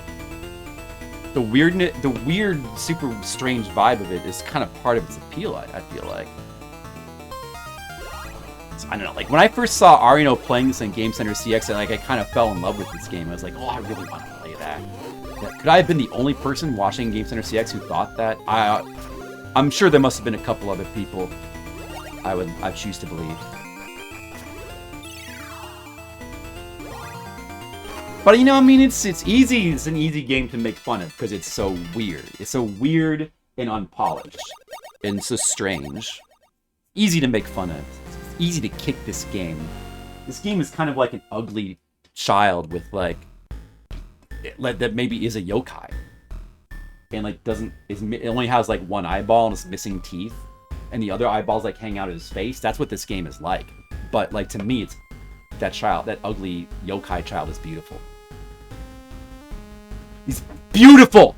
The weird, super strange vibe of it is kind of part of its appeal, I feel like. I don't know, like when I first saw Arino playing this in Game Center CX, and like I kind of fell in love with this game. I was like, oh, I really want to play that. Could I have been the only person watching Game Center CX who thought that? I'm sure there must have been a couple other people. I choose to believe. But you know, I mean, it's easy. It's an easy game to make fun of because it's so weird. It's so weird and unpolished, and so strange. Easy to make fun of. It's easy to kick this game. This game is kind of like an ugly child with like that maybe is a yokai, and like it only has like one eyeball and it's missing teeth, and the other eyeballs like hang out of his face. That's what this game is like. But like to me, it's that ugly yokai child is beautiful. He's beautiful.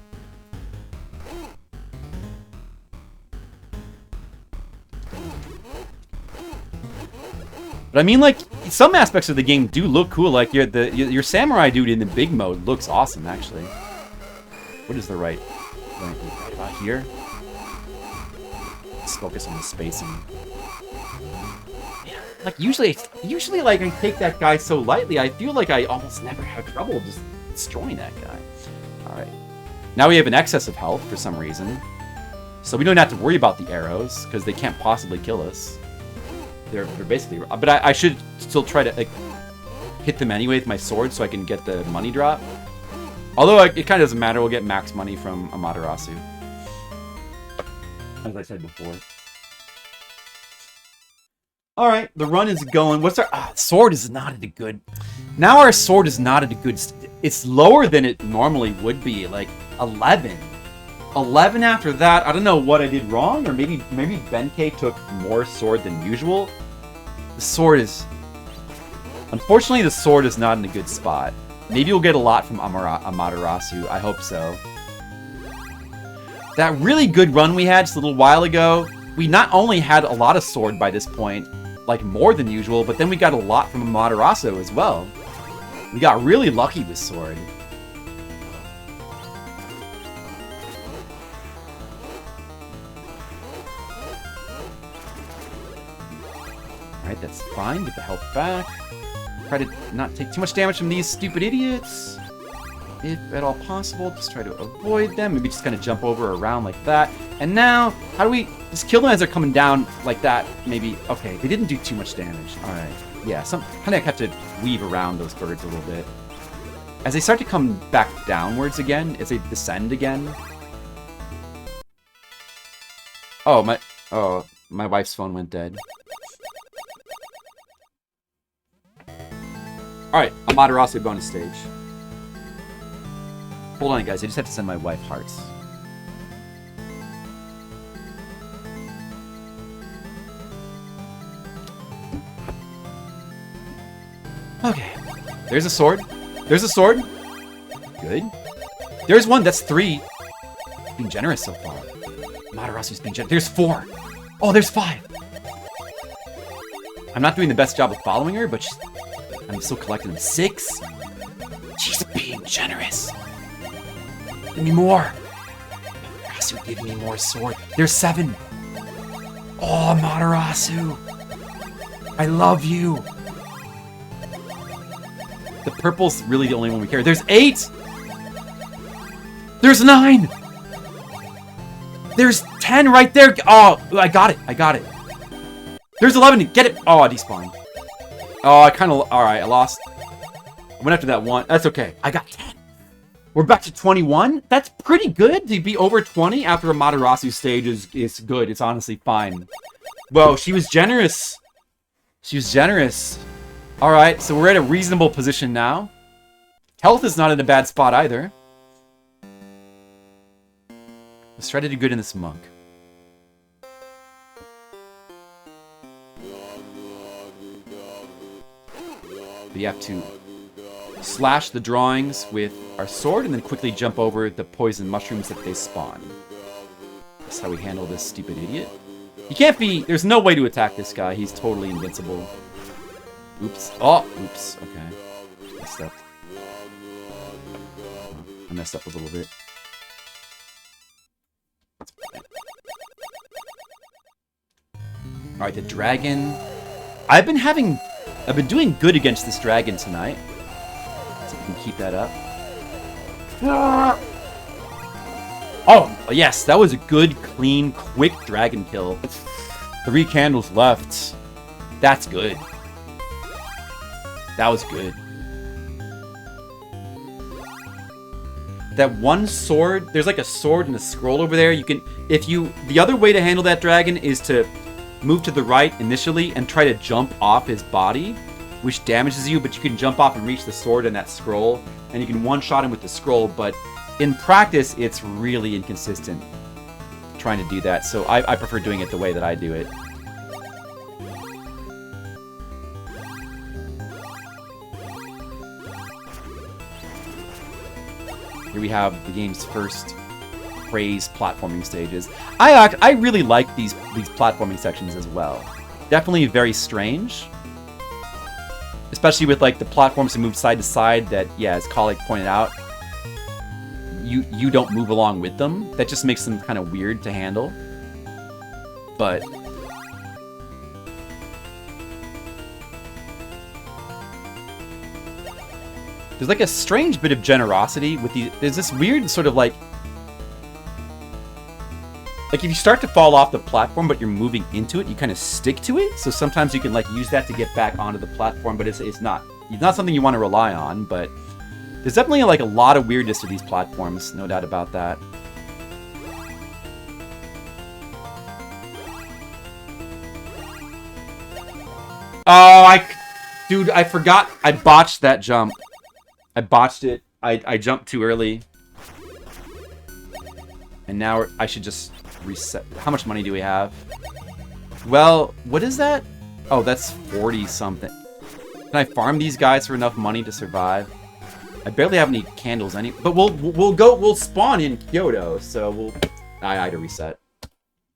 But I mean, like, some aspects of the game do look cool. Like, your samurai dude in the big mode looks awesome, actually. What is the right about here? Let's focus on the spacing. Yeah, like, usually, like, I take that guy so lightly, I feel like I almost never have trouble just destroying that guy. Alright. Now we have an excess of health for some reason. So we don't have to worry about the arrows, because they can't possibly kill us. They're basically... But I should still try to like, hit them anyway with my sword so I can get the money drop. Although it kind of doesn't matter. We'll get max money from Amaterasu. As I said before. Alright, the run is going. What's our... sword is not at a good... Now our sword is not at a good... It's lower than it normally would be. Like, 11. 11 after that. I don't know what I did wrong, or maybe Benkei took more sword than usual. The sword is... Unfortunately, the sword is not in a good spot. Maybe we'll get a lot from Amaterasu. I hope so. That really good run we had just a little while ago, we not only had a lot of sword by this point, like more than usual, but then we got a lot from Amaterasu as well. We got really lucky with sword. Alright, that's fine. Get the health back. Try to not take too much damage from these stupid idiots. If at all possible, just try to avoid them. Maybe just kind of jump over around like that. And now, how do we just kill them as they're coming down like that? Maybe. Okay, they didn't do too much damage. Alright. Yeah, kind of have to weave around those birds a little bit. As they start to come back downwards again, as they descend again. Oh, my wife's phone went dead. Alright, Amaterasu bonus stage. Hold on, guys. I just have to send my wife hearts. Okay. There's a sword. There's a sword. Good. There's one. That's 3. Being generous so far. Amaterasu's being generous. There's 4. Oh, there's 5. I'm not doing the best job of following her, but I'm still collecting them. 6. She's being generous. Give me more. Amaterasu, give me more sword. There's 7. Oh, Amaterasu. I love you. The purple's really the only one we care. There's 8. There's 9. There's 10 right there. Oh, I got it. I got it. There's 11. Get it. Oh, I despawned. Oh, I kind of... Alright, I lost. I went after that one. That's okay. I got 10. We're back to 21. That's pretty good to be over 20 after a Amaterasu stage is good. It's honestly fine. Whoa, she was generous. She was generous. Alright, so we're at a reasonable position now. Health is not in a bad spot either. Let's try to do good in this monk. We have to slash the drawings with our sword and then quickly jump over the poison mushrooms that they spawn. That's how we handle this stupid idiot. He can't be... There's no way to attack this guy. He's totally invincible. Oops. Oh, oops. Okay. Messed up. I messed up a little bit. Alright, the dragon. I've been doing good against this dragon tonight. So we can keep that up. Oh, yes, that was a good, clean, quick dragon kill. 3 candles left. That's good. That was good. That one sword, there's like a sword and a scroll over there. You can, the other way to handle that dragon is to move to the right initially and try to jump off his body, which damages you, but you can jump off and reach the sword and that scroll, and you can one-shot him with the scroll, but in practice, it's really inconsistent trying to do that, so I prefer doing it the way that I do it. Here we have the game's first praise platforming stages. I really like these platforming sections as well. Definitely very strange. Especially with like the platforms that move side to side that, yeah, as Kalik pointed out, you don't move along with them. That just makes them kind of weird to handle. But there's like a strange bit of generosity with these. There's this weird sort of like if you start to fall off the platform but you're moving into it, you kind of stick to it. So sometimes you can like use that to get back onto the platform, but it's not something you want to rely on. But there's definitely like a lot of weirdness to these platforms, no doubt about that. Oh, dude, I forgot. I botched that jump. I botched it. I jumped too early. And now I should just reset. How much money do we have? Well, what is that? Oh, that's 40 something. Can I farm these guys for enough money to survive? I barely have any candles but we'll spawn in Kyoto, so I had to reset.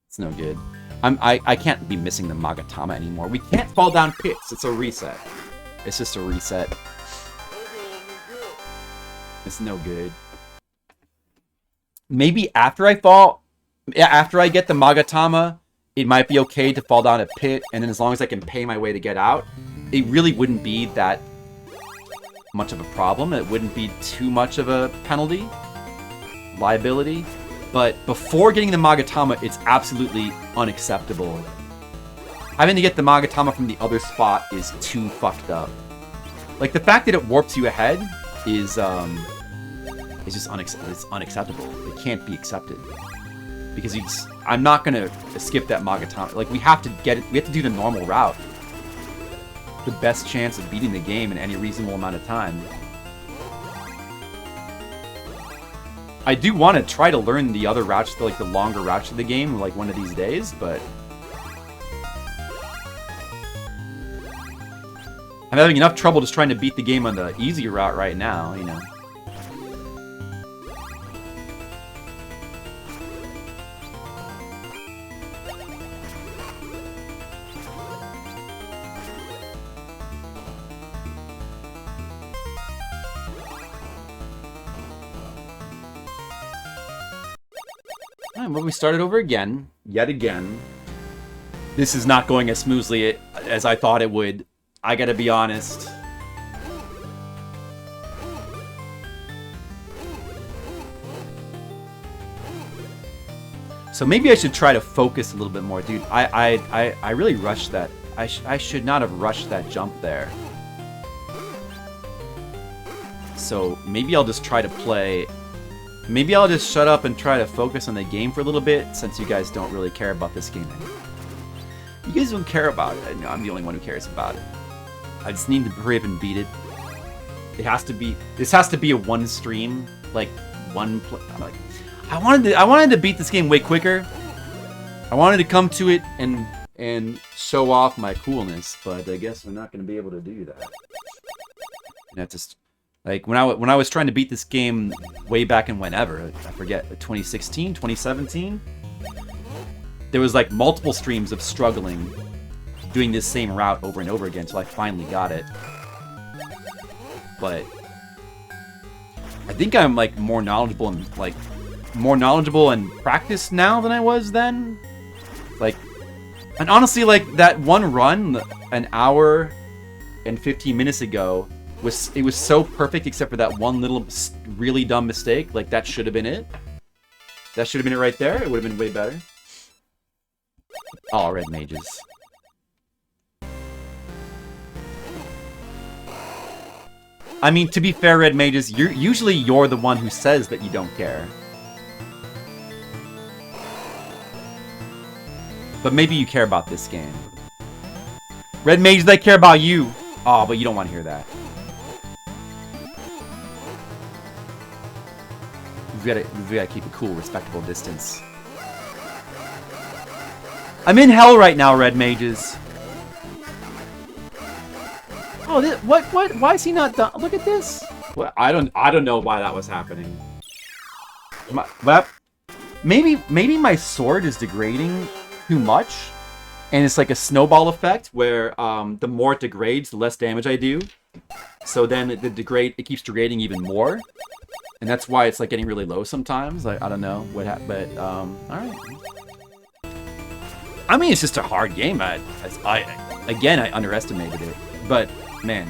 It's no good. I can't be missing the Magatama anymore. We can't fall down pits. It's a reset. It's just a reset. It's no good. Maybe after I get the Magatama, it might be okay to fall down a pit, and then as long as I can pay my way to get out, it really wouldn't be that much of a problem. It wouldn't be too much of a penalty, liability. But before getting the Magatama, it's absolutely unacceptable. Having to get the Magatama from the other spot is too fucked up. Like, the fact that it warps you ahead is just unacceptable. It can't be accepted. Because I'm not gonna skip that Magatama. Like, we have to get it. We have to do the normal route. The best chance of beating the game in any reasonable amount of time. I do want to try to learn the other routes, like the longer routes of the game, like one of these days, but I'm having enough trouble just trying to beat the game on the easier route right now, you know. Well, we started over again, yet again. This is not going as smoothly as I thought it would. I gotta be honest. So maybe I should try to focus a little bit more, dude. I really rushed that. I should not have rushed that jump there. So maybe I'll just try to play. Maybe I'll just shut up and try to focus on the game for a little bit, since you guys don't really care about this game anymore. You guys don't care about it. I know I'm the only one who cares about it. I just need to hurry up and beat it. It has to be. This has to be a one stream, like one. Like, I wanted to beat this game way quicker. I wanted to come to it and show off my coolness, but I guess we're not going to be able to do that. And that's just. Like, when I was trying to beat this game way back in whenever, I forget, 2016, 2017? There was, like, multiple streams of struggling doing this same route over and over again until I finally got it. But I think I'm, like, more knowledgeable and practiced now than I was then. Like, And honestly, like, that one run, an hour and 15 minutes ago, it was so perfect except for that one little really dumb mistake. Like, that should have been it. That should have been it right there. It would have been way better. Oh, red mages. I mean, to be fair, red mages, you're the one who says that you don't care. But maybe you care about this game. Red mages, they care about you. Oh, but you don't want to hear that. We've gotta keep a cool, respectable distance. I'm in hell right now, red mages. Oh, what? Why is he not done? Look at this. What? I don't know why that was happening. Maybe my sword is degrading too much, and it's like a snowball effect where the more it degrades, the less damage I do. So then it keeps degrading even more, and that's why it's like getting really low sometimes. Like, I don't know what happened, but all right. I mean, it's just a hard game. I underestimated it, but man,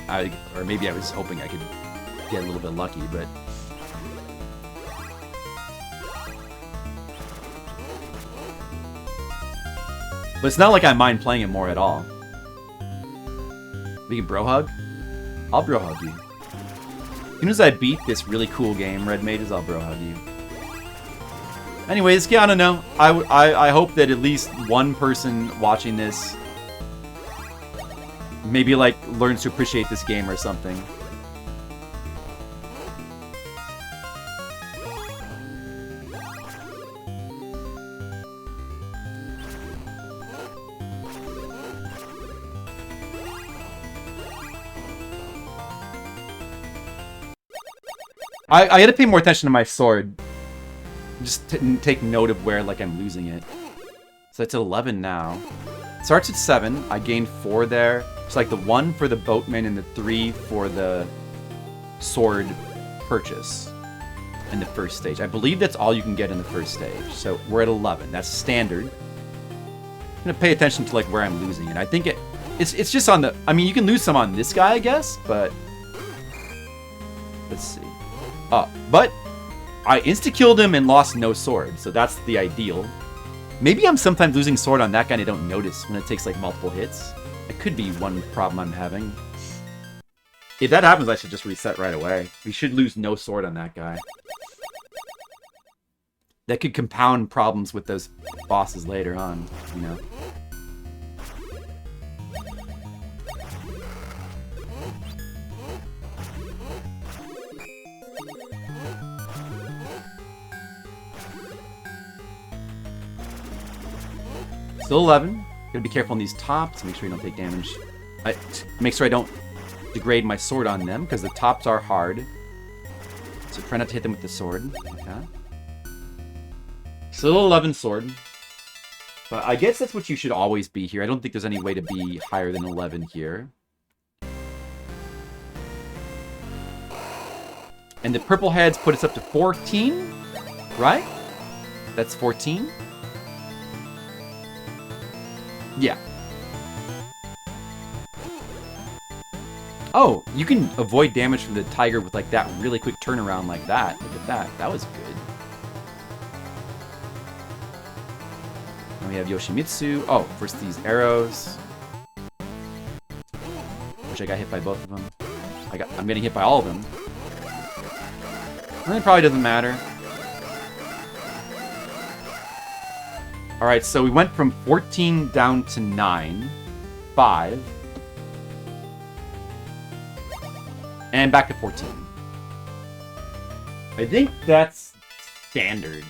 or maybe I was hoping I could get a little bit lucky, but. But it's not like I mind playing it more at all. We can bro hug? I'll bro hug you. As soon as I beat this really cool game, Red Mages, I'll bro hug you. Anyways, yeah, I don't know. I hope that at least one person watching this maybe, like, learns to appreciate this game or something. I gotta pay more attention to my sword. Just take note of where, like, I'm losing it. So it's at 11 now. It starts at 7. I gained 4 there. It's like the 1 for the boatman and the 3 for the sword purchase in the first stage. I believe that's all you can get in the first stage. So we're at 11. That's standard. I'm gonna pay attention to, like, where I'm losing it. I think it's just on the. I mean, you can lose some on this guy, I guess, but let's see. But I insta-killed him and lost no sword, so that's the ideal. Maybe I'm sometimes losing sword on that guy and I don't notice when it takes, like, multiple hits. It could be one problem I'm having. If that happens, I should just reset right away. We should lose no sword on that guy. That could compound problems with those bosses later on, you know. Still 11. Gotta be careful on these tops. Make sure you don't take damage. Make sure I don't degrade my sword on them, because the tops are hard. So try not to hit them with the sword. Okay. Still 11 sword. But I guess that's what you should always be here. I don't think there's any way to be higher than 11 here. And the purple heads put us up to 14, right? That's 14. Yeah. Oh, you can avoid damage from the tiger with, like, that really quick turnaround like that. Look at that. That was good. Then we have Yoshimitsu. Oh, first these arrows. Wish I got hit by both of them. I'm getting hit by all of them. And it probably doesn't matter. Alright, so we went from 14 down to 9. 5. And back to 14. I think that's standard.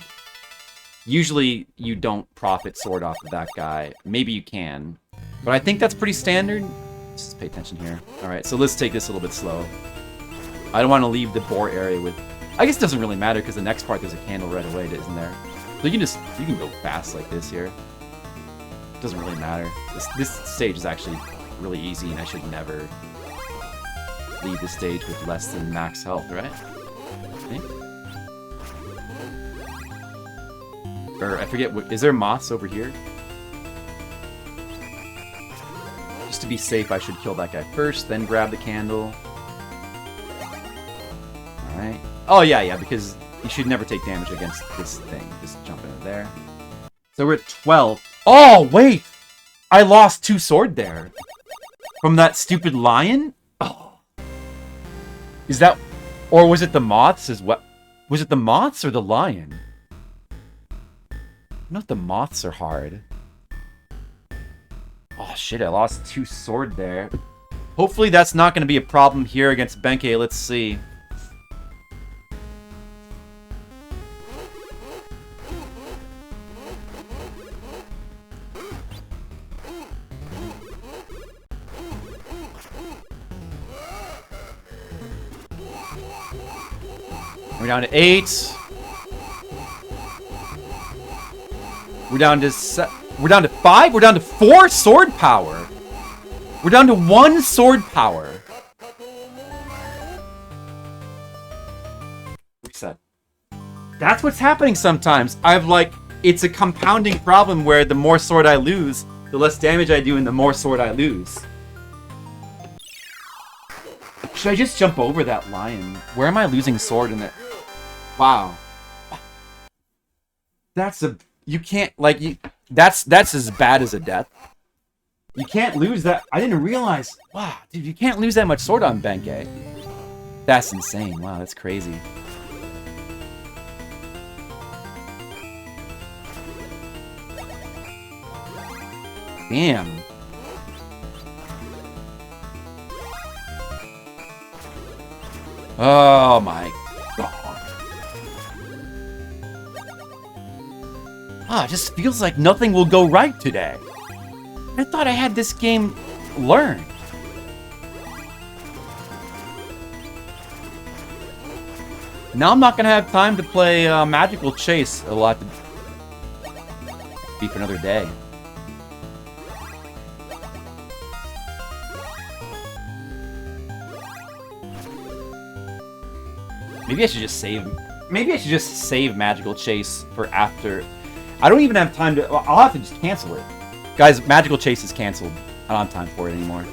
Usually you don't profit sword off of that guy. Maybe you can. But I think that's pretty standard. Let's just pay attention here. Alright, so let's take this a little bit slow. I don't want to leave the boar area with... I guess it doesn't really matter because the next part there's a candle right away, isn't there? So you can go fast like this here. It doesn't really matter. This stage is actually really easy, and I should never leave the stage with less than max health, right? I think. Or I forget, is there moss over here? Just to be safe, I should kill that guy first, then grab the candle. Alright. Oh, yeah, because you should never take damage against this thing. Just jump into there. So we're at 12. Oh, wait! I lost 2 sword there. From that stupid lion? Oh. Is that... Or was it the moths as well? Was it the moths or the lion? Not the moths are hard. Oh shit, I lost 2 sword there. Hopefully that's not going to be a problem here against Genpei. Let's see. We're down to 8. We're down to 5. We're down to 4 sword power. We're down to 1 sword power. Reset. That's what's happening sometimes. It's a compounding problem where the more sword I lose, the less damage I do and the more sword I lose. Should I just jump over that lion? Where am I losing sword in it? Wow. You can't, that's as bad as a death. You can't lose that. I didn't realize. Wow, dude, you can't lose that much sword on Genpei. That's insane. Wow, that's crazy. Damn. Oh my god. Ah, it just feels like nothing will go right today. I thought I had this game learned. Now I'm not gonna have time to play Magical Chase. A lot to be for another day. Maybe I should just save. Maybe I should just save Magical Chase for after. I don't even have time to. I'll have to just cancel it. Guys, Magical Chase is canceled. I don't have time for it anymore.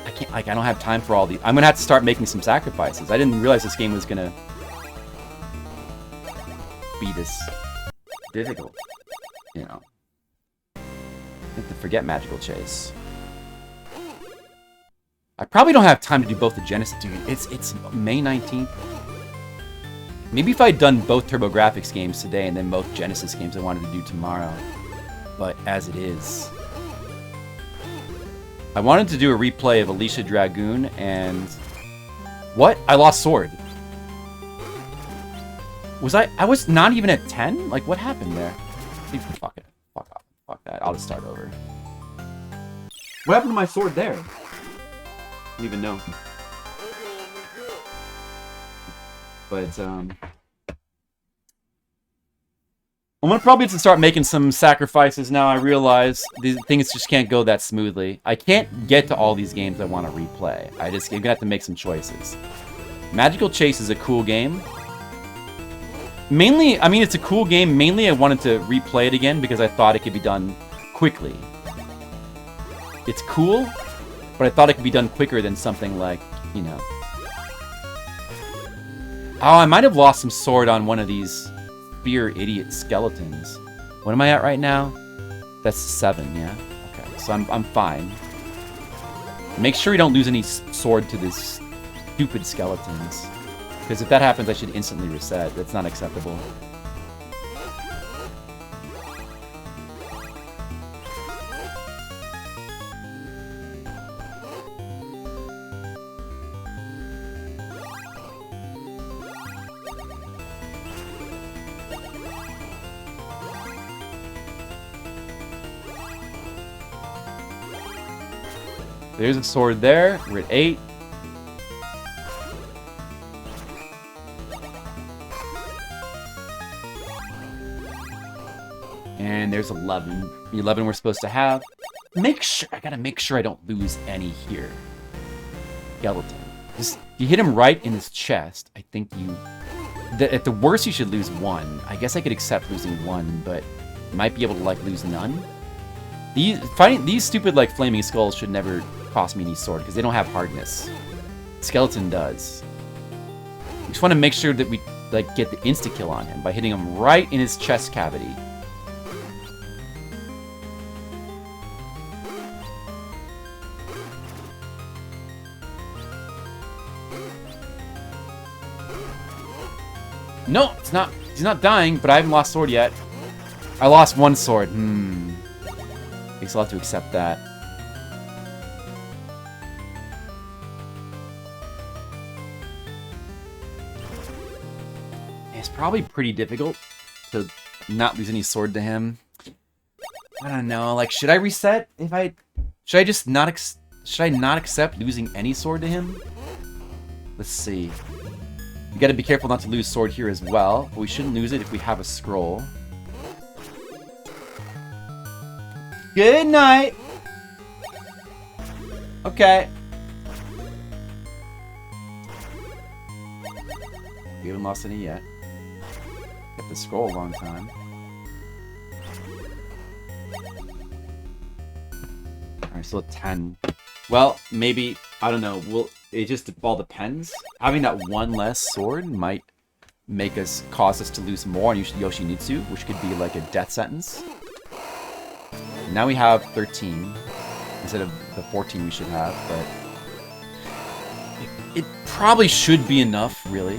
I can't. I don't have time for all these. I'm gonna have to start making some sacrifices. I didn't realize this game was gonna be this difficult. You know. I have to forget Magical Chase. I probably don't have time to do both the Genesis. Dude, it's May 19th. Maybe if I'd done both TurboGrafx games today and then both Genesis games I wanted to do tomorrow. But as it is. I wanted to do a replay of Alicia Dragoon and... What? I lost sword. Was I was not even at 10? Like, what happened there? Fuck it. Fuck off. Fuck that. I'll just start over. What happened to my sword there? I don't even know. But, I'm gonna probably have to start making some sacrifices now. I realize these things just can't go that smoothly. I can't get to all these games I want to replay. I'm gonna have to make some choices. Magical Chase is a cool game. Mainly, I mean, it's a cool game. Mainly, I wanted to replay it again because I thought it could be done quickly. It's cool, but I thought it could be done quicker than something like, you know... Oh, I might have lost some sword on one of these spear idiot skeletons. What am I at right now? That's 7, yeah? Okay, so I'm fine. Make sure you don't lose any sword to these stupid skeletons. Because if that happens, I should instantly reset. That's not acceptable. There's a sword there. We're at 8. And there's 11. The 11 we're supposed to have. I gotta make sure I don't lose any here. Skeleton. Just, you hit him right in his chest. I think you... at the worst, you should lose 1. I guess I could accept losing 1, but might be able to, like, lose none? Fighting these stupid like flaming skulls should never cost me any sword because they don't have hardness. Skeleton does. We just want to make sure that we like get the insta kill on him by hitting him right in his chest cavity. No, it's not. He's not dying, but I haven't lost sword yet. I lost one sword. Guess I'll have to accept that. It's probably pretty difficult to not lose any sword to him. I don't know. Like, should I reset? Should I just not? Should I not accept losing any sword to him? Let's see. We gotta be careful not to lose sword here as well, but we shouldn't lose it if we have a scroll. Good night! Okay. We haven't lost any yet. Got the scroll a long time. Alright, still at 10. Well, maybe, I don't know, it just all depends. Having that one less sword might cause us to lose more on Yoshinitsu, which could be like a death sentence. Now we have 13 instead of the 14 we should have, but it probably should be enough, really.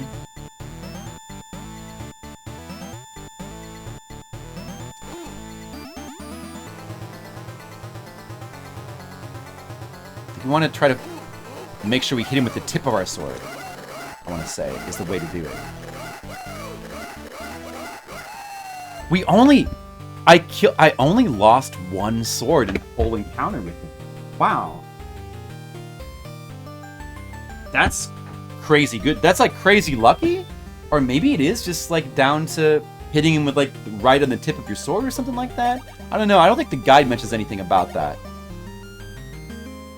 We want to try to make sure we hit him with the tip of our sword, I want to say, is the way to do it. I only lost one sword in a full encounter with him. Wow. That's crazy good. That's like crazy lucky? Or maybe it is just like down to hitting him with like right on the tip of your sword or something like that? I don't know. I don't think the guide mentions anything about that.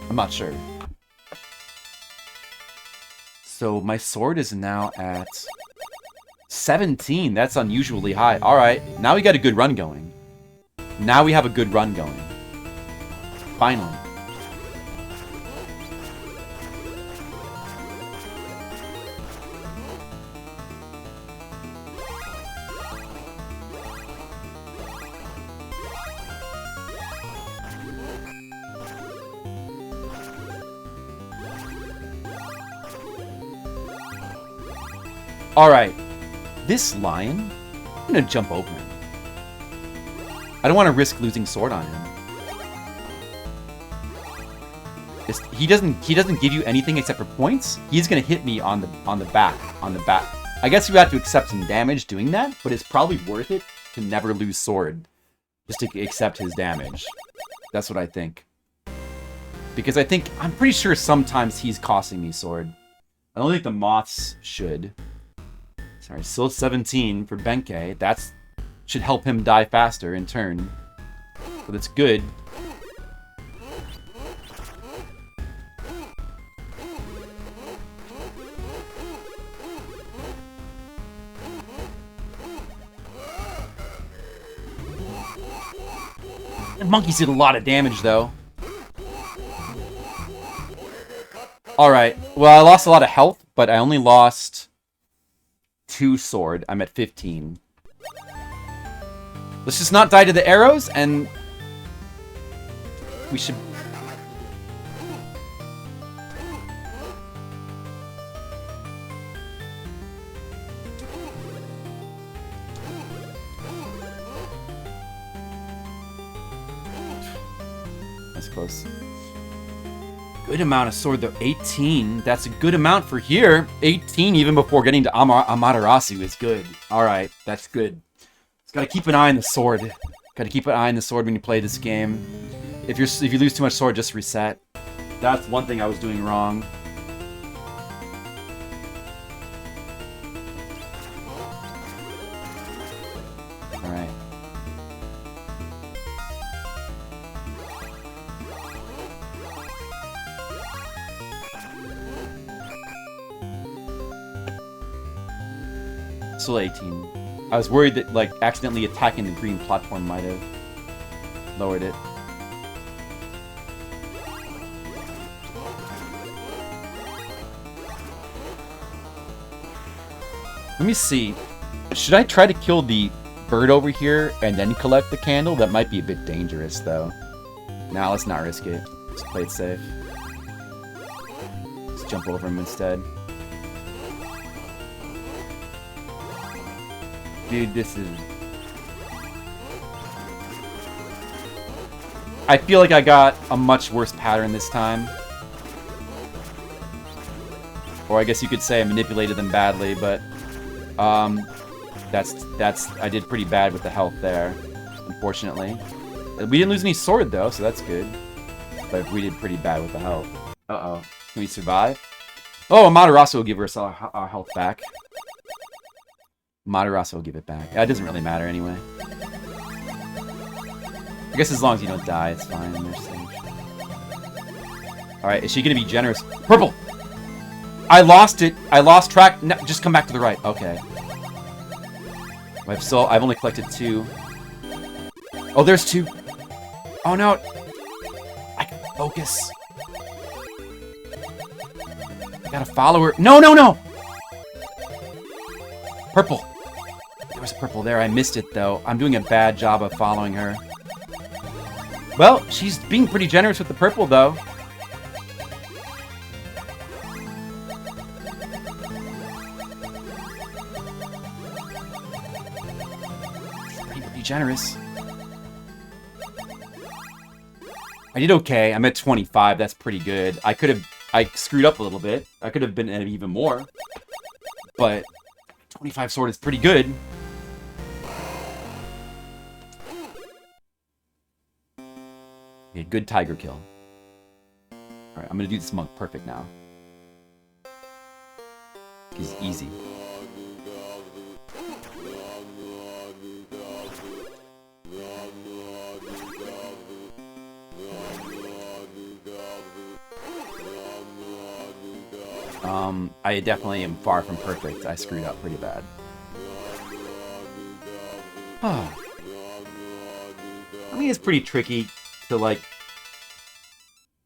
I'm not sure. So my sword is now at 17. That's unusually high. Alright, now we got a good run going. Now we have a good run going. Finally. Alright. This lion, I'm gonna jump over him. I don't want to risk losing sword on him. He doesn't give you anything except for points. He's gonna hit me on the back. I guess you have to accept some damage doing that, but it's probably worth it to never lose sword just to accept his damage. That's what I think. Because I'm pretty sure sometimes he's costing me sword. I don't think the moths should. Sorry, still 17 for Benkei. That should help him die faster in turn. So that's good. The monkeys did a lot of damage, though. Alright, well, I lost a lot of health, but I only lost 2 sword. I'm at 15. Let's just not die to the arrows, and we should... That's close. Good amount of sword, though. 18. That's a good amount for here. 18 even before getting to Amaterasu is good. Alright, that's good. Just gotta keep an eye on the sword. Gotta keep an eye on the sword when you play this game. If you lose too much sword, just reset. That's one thing I was doing wrong. Alright. Still 18. I was worried that, like, accidentally attacking the green platform might have lowered it. Let me see. Should I try to kill the bird over here and then collect the candle? That might be a bit dangerous, though. Nah, let's not risk it. Let's play it safe. Let's jump over him instead. Dude, this is... I feel like I got a much worse pattern this time. Or I guess you could say I manipulated them badly, but... That's I did pretty bad with the health there, unfortunately. We didn't lose any sword though, so that's good. But we did pretty bad with the health. Uh-oh. Can we survive? Oh, Amaterasu will give us our health back. Amaterasu will give it back. It doesn't really matter anyway. I guess as long as you don't die, it's fine. Alright, is she gonna be generous? Purple! I lost it! I lost track. No, just come back to the right. Okay. I've only collected 2. Oh, there's 2. Oh no! I can focus. I gotta follow her. No, no, no! Purple. There was a purple there. I missed it though. I'm doing a bad job of following her. Well, she's being pretty generous with the purple though. Pretty generous. I did okay. I'm at 25. That's pretty good. I screwed up a little bit. I could have been at even more. But 25 sword is pretty good. Okay, good tiger kill. Alright, I'm gonna do this monk perfect now. He's easy. I definitely am far from perfect. I screwed up pretty bad. I mean, it's pretty tricky to like...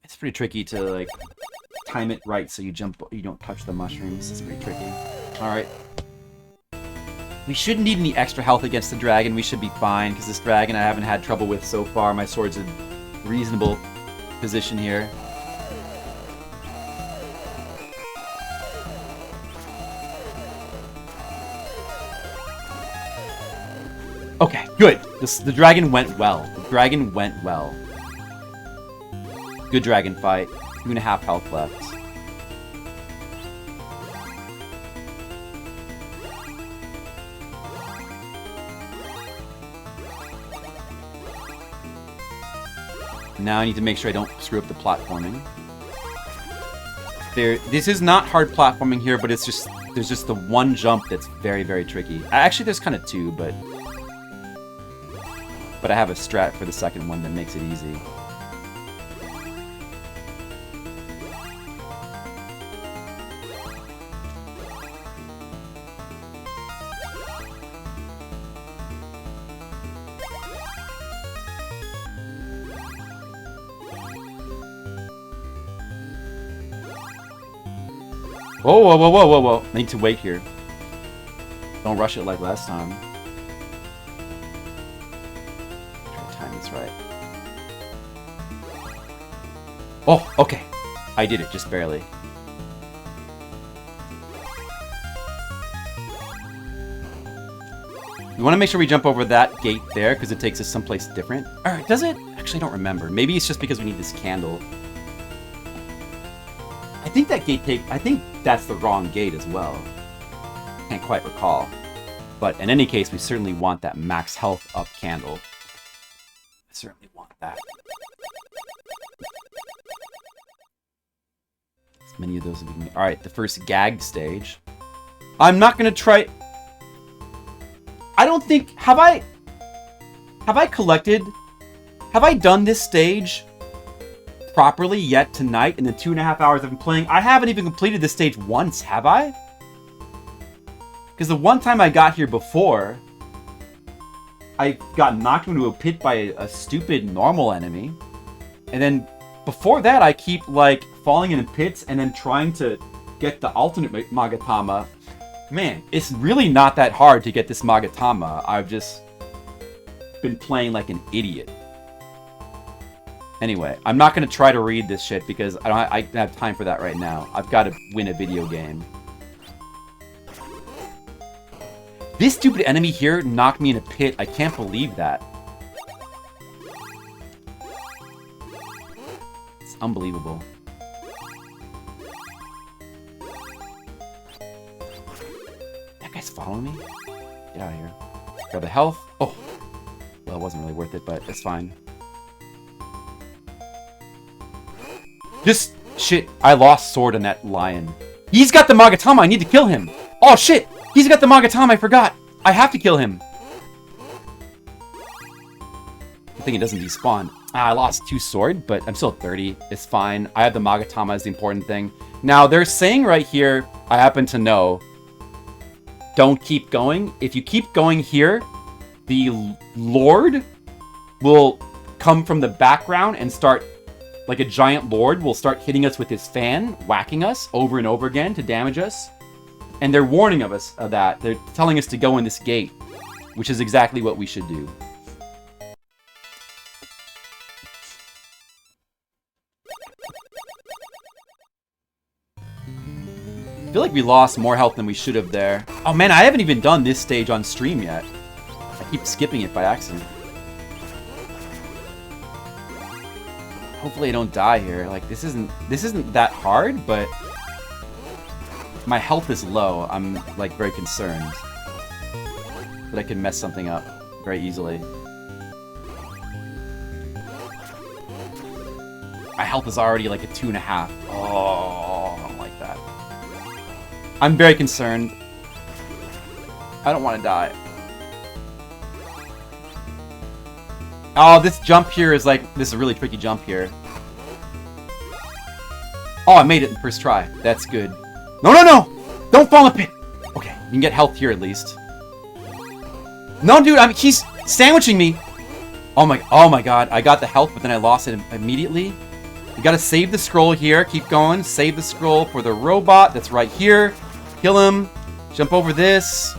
It's pretty tricky to like time it right so you don't touch the mushrooms. It's pretty tricky. Alright. We shouldn't need any extra health against the dragon. We should be fine, because this dragon I haven't had trouble with so far. My sword's in reasonable position here. Okay, good. The dragon went well. The dragon went well. Good dragon fight. 2.5 health left. Now I need to make sure I don't screw up the platforming. This is not hard platforming here, but it's just there's just the one jump that's very, very tricky. Actually, there's kind of 2, but I have a strat for the second one that makes it easy. Whoa, whoa, whoa, whoa, whoa, whoa. I need to wait here. Don't rush it like last time. Right. Oh, okay. I did it, just barely. We want to make sure we jump over that gate there, because it takes us someplace different. Alright, does it? Actually, I don't remember. Maybe it's just because we need this candle. I think that gate I think that's the wrong gate as well. Can't quite recall. But in any case, we certainly want that max health up candle. Certainly want that. As many of those as we can. Alright, the first gag stage. I'm not gonna try... I don't think... Have I collected... Have I done this stage properly yet tonight in the 2.5 hours I've been playing? I haven't even completed this stage once, have I? Because the one time I got here before... I got knocked into a pit by a stupid normal enemy. And then before that, I keep like falling into pits and then trying to get the alternate Magatama Man, it's really not that hard to get this Magatama. I've just been playing like an idiot. Anyway, I'm not going to try to read this shit because I don't have time for that right now. I've got to win a video game. This stupid enemy here knocked me in a pit. I can't believe that. It's unbelievable. That guy's following me? Get out of here. Grab the health. Oh. Well, it wasn't really worth it, but it's fine. Just shit. I lost sword on that lion. He's got the Magatama. I need to kill him. Oh, shit. He's got the Magatama. I forgot. I have to kill him. I think it doesn't despawn. I lost 2 sword, but I'm still 30. It's fine. I have the Magatama is the important thing. Now, they're saying right here, I happen to know, don't keep going. If you keep going here, the Lord will come from the background and start, like a giant Lord, will start hitting us with his fan, whacking us over and over again to damage us. And they're warning of us of that. They're telling us to go in this gate, which is exactly what we should do. I feel like we lost more health than we should have there. Oh man, I haven't even done this stage on stream yet. I keep skipping it by accident. Hopefully I don't die here. Like this isn't that hard, but my health is low. I'm like very concerned that I can mess something up very easily. My health is already like a 2.5. Oh, I don't like that. I'm very concerned. I don't want to die. Oh, this jump here is like, this is a really tricky jump here. Oh, I made it in first try. That's good. No, no, no! Don't fall in the pit! Okay, you can get health here at least. No, dude, he's sandwiching me! Oh my god, I got the health, but then I lost it immediately. We gotta save the scroll here, keep going. Save the scroll for the robot that's right here. Kill him. Jump over this.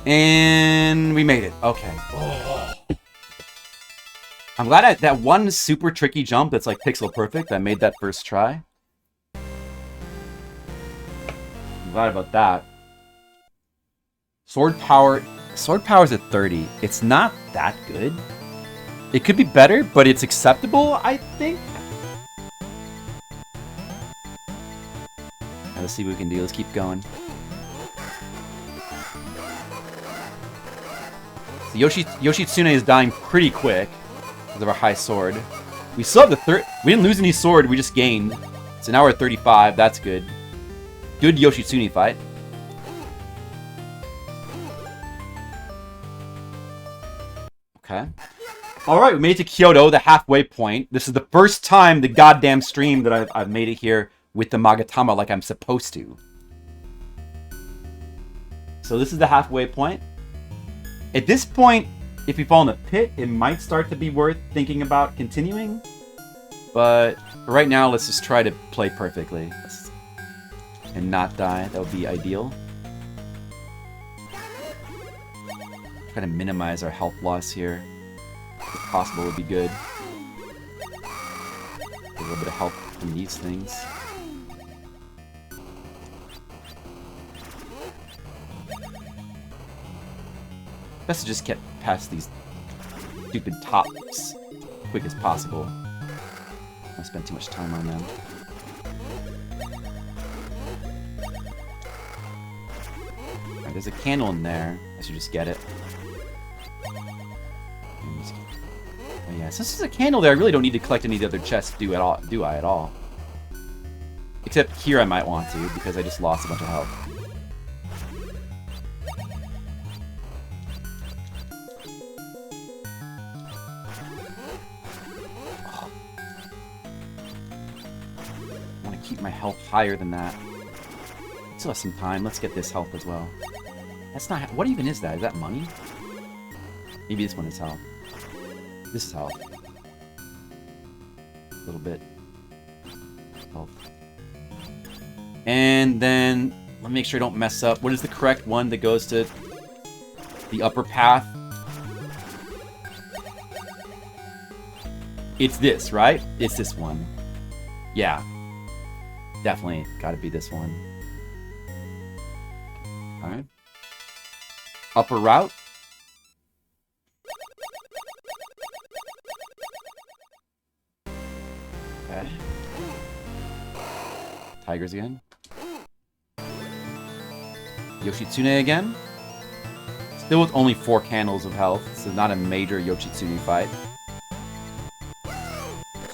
And we made it. Okay. Oh. I'm glad that one super tricky jump that's like pixel perfect, I made that first try. I'm glad about that. Sword power is at 30. It's not that good. It could be better, but it's acceptable, I think. Now, let's see what we can do. Let's keep going. So Yoshitsune is dying pretty quick because of our high sword. We still have the we didn't lose any sword, we just gained. So now we're at 35, that's good. Good Yoshitsune fight. Okay. Alright, we made it to Kyoto, the halfway point. This is the first time the goddamn stream that I've made it here with the Magatama like I'm supposed to. So this is the halfway point. At this point, if we fall in the pit, it might start to be worth thinking about continuing. But right now, let's just try to play perfectly. And not die. That would be ideal. Try to minimize our health loss here. If possible, would be good. A little bit of help from these things. Best to just get past these stupid tops as quick as possible. I don't spend too much time on them. Alright, there's a candle in there. I should just get it. Oh yeah, since there's a candle there, I really don't need to collect any of the other chests, do I at all? Except here I might want to, because I just lost a bunch of health. My health higher than that. Still have some time. Let's get this health as well. That's not... What even is that? Is that money? Maybe this one is health. This is health. A little bit. Health. And then Let me make sure I don't mess up. What is the correct one that goes to the upper path? It's this, right? It's this one. Yeah. Definitely gotta be this one. Alright. Upper route. Okay. Tigers again. Yoshitsune again. Still with only 4 candles of health, so not a major Yoshitsune fight.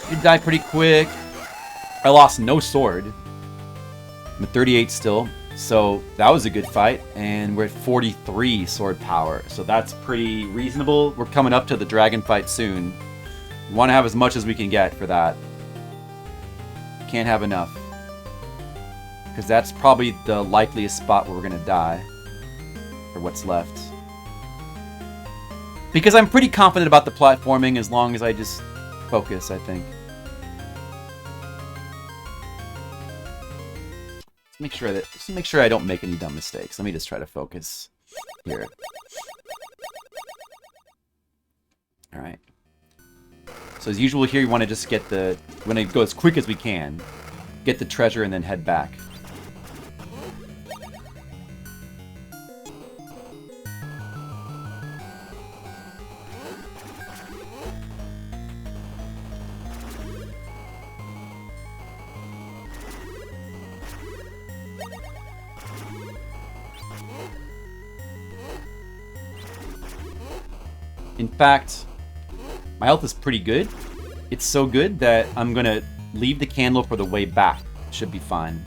He died pretty quick. I lost no sword. I'm at 38 still, so that was a good fight. And we're at 43 sword power, so that's pretty reasonable. We're coming up to the dragon fight soon. We want to have as much as we can get for that. Can't have enough. Because that's probably the likeliest spot where we're going to die. For what's left. Because I'm pretty confident about the platforming as long as I just focus, I think. Just make sure I don't make any dumb mistakes. Let me just try to focus here. Alright. So as usual here, you want to just get the... We want to go as quick as we can. Get the treasure and then head back. In fact, my health is pretty good. It's so good that I'm gonna leave the candle for the way back. Should be fine.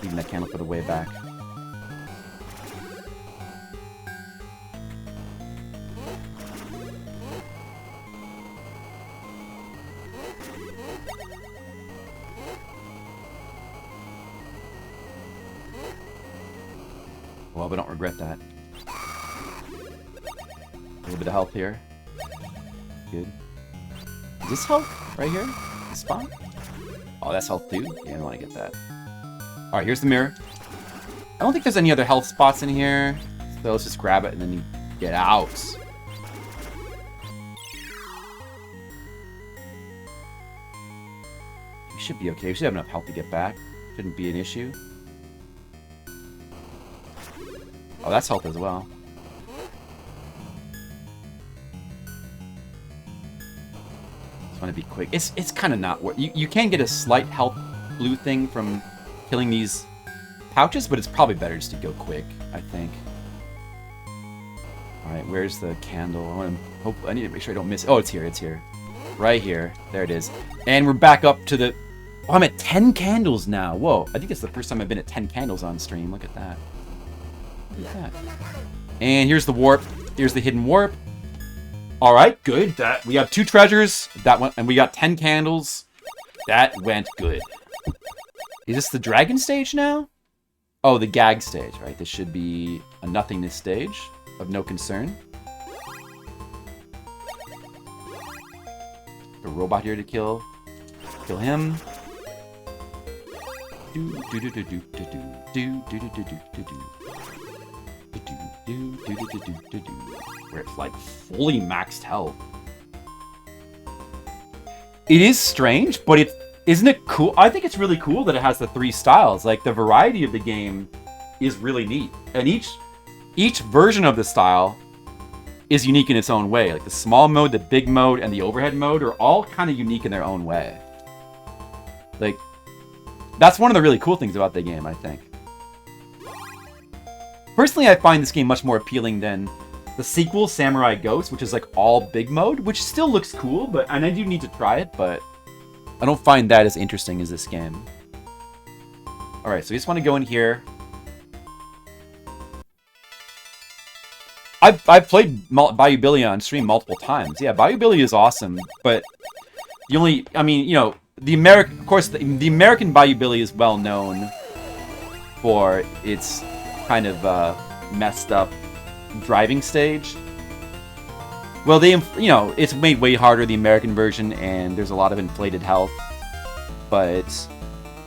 Leaving that candle for the way back. Well, we don't regret that. A little bit of health here. Good. Is this health right here? This spot? Oh, that's health too? Yeah, I want to get that. Alright, here's the mirror. I don't think there's any other health spots in here. So let's just grab it and then you get out. We should be okay. We should have enough health to get back. Shouldn't be an issue. Oh, that's health as well. Want to be quick. It's kind of not worth. You can get a slight health blue thing from killing these pouches, but it's probably better just to go quick, I think. All right, where's the candle? I need to make sure I don't miss. Oh, it's here. It's here. Right here. There it is. And we're back up to the. Oh, I'm at 10 candles now. Whoa! I think it's the first time I've been at 10 candles on stream. Look at that. Look at that. And here's the warp. Here's the hidden warp. All right, good. That we have 2 treasures. That one, and we got 10 candles. That went good. Is this the dragon stage now? Oh, the gag stage, right? This should be a nothingness stage of no concern. A robot here to kill. Kill him. Do do do do do do do do do do do do do. Where it's like fully maxed health. It is strange, but isn't it cool? I think it's really cool that it has the 3 styles. Like the variety of the game is really neat, and each version of the style is unique in its own way. Like the small mode, the big mode, and the overhead mode are all kind of unique in their own way. Like that's one of the really cool things about the game, I think. Personally, I find this game much more appealing than the sequel, Samurai Ghost, which is like all big mode, which still looks cool, and I do need to try it, but I don't find that as interesting as this game. Alright, so we just want to go in here. I've played Bayou Billy on stream multiple times. Yeah, Bayou Billy is awesome, but the only, I mean, you know, the American Bayou Billy is well known for its kind of messed up driving stage. Well, it's made way harder, the American version, and there's a lot of inflated health. But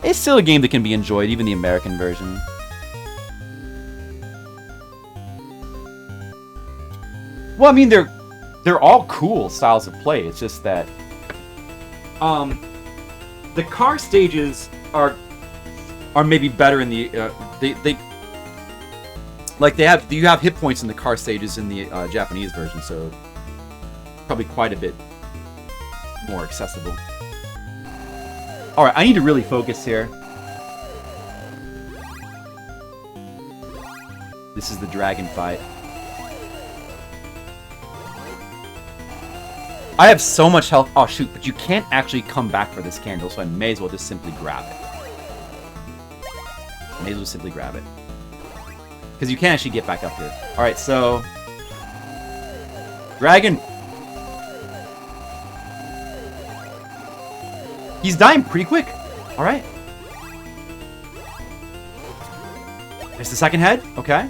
It's still a game that can be enjoyed, even the American version. Well, I mean, they're all cool styles of play. It's just that the car stages are maybe better in the you have hit points in the car stages in the Japanese version, so probably quite a bit more accessible. All right, I need to really focus here. This is the dragon fight. I have so much health. Oh, shoot, but you can't actually come back for this candle, so I may as well just simply grab it. May as well simply grab it. Because you can't actually get back up here. Alright, so... Dragon! He's dying pretty quick. Alright. There's the second head. Okay.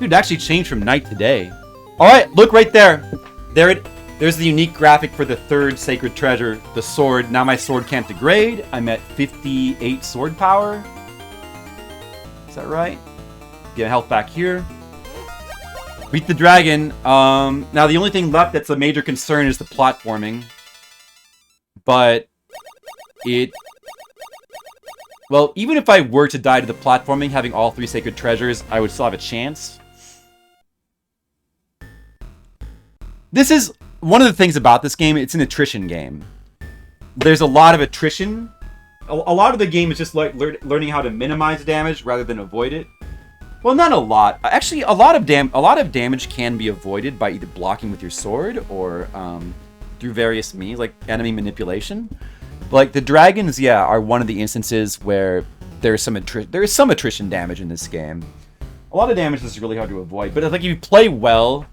Dude, it actually changed from night to day. Alright, look right there. There's the unique graphic for the third sacred treasure, the sword. Now my sword can't degrade. I'm at 58 sword power. Is that right? Get health back here. Beat the dragon. Now the only thing left that's a major concern is the platforming. But well, even if I were to die to the platforming, having all three sacred treasures, I would still have a chance. This is one of the things about this game. It's an attrition game. There's a lot of attrition. A lot of the game is just like learning how to minimize damage rather than avoid it. Well, not a lot. Actually, a lot of damage can be avoided by either blocking with your sword or through various means, like enemy manipulation. Like the dragons, yeah, are one of the instances where there is some attrition damage in this game. A lot of damage is really hard to avoid, but like if you play well,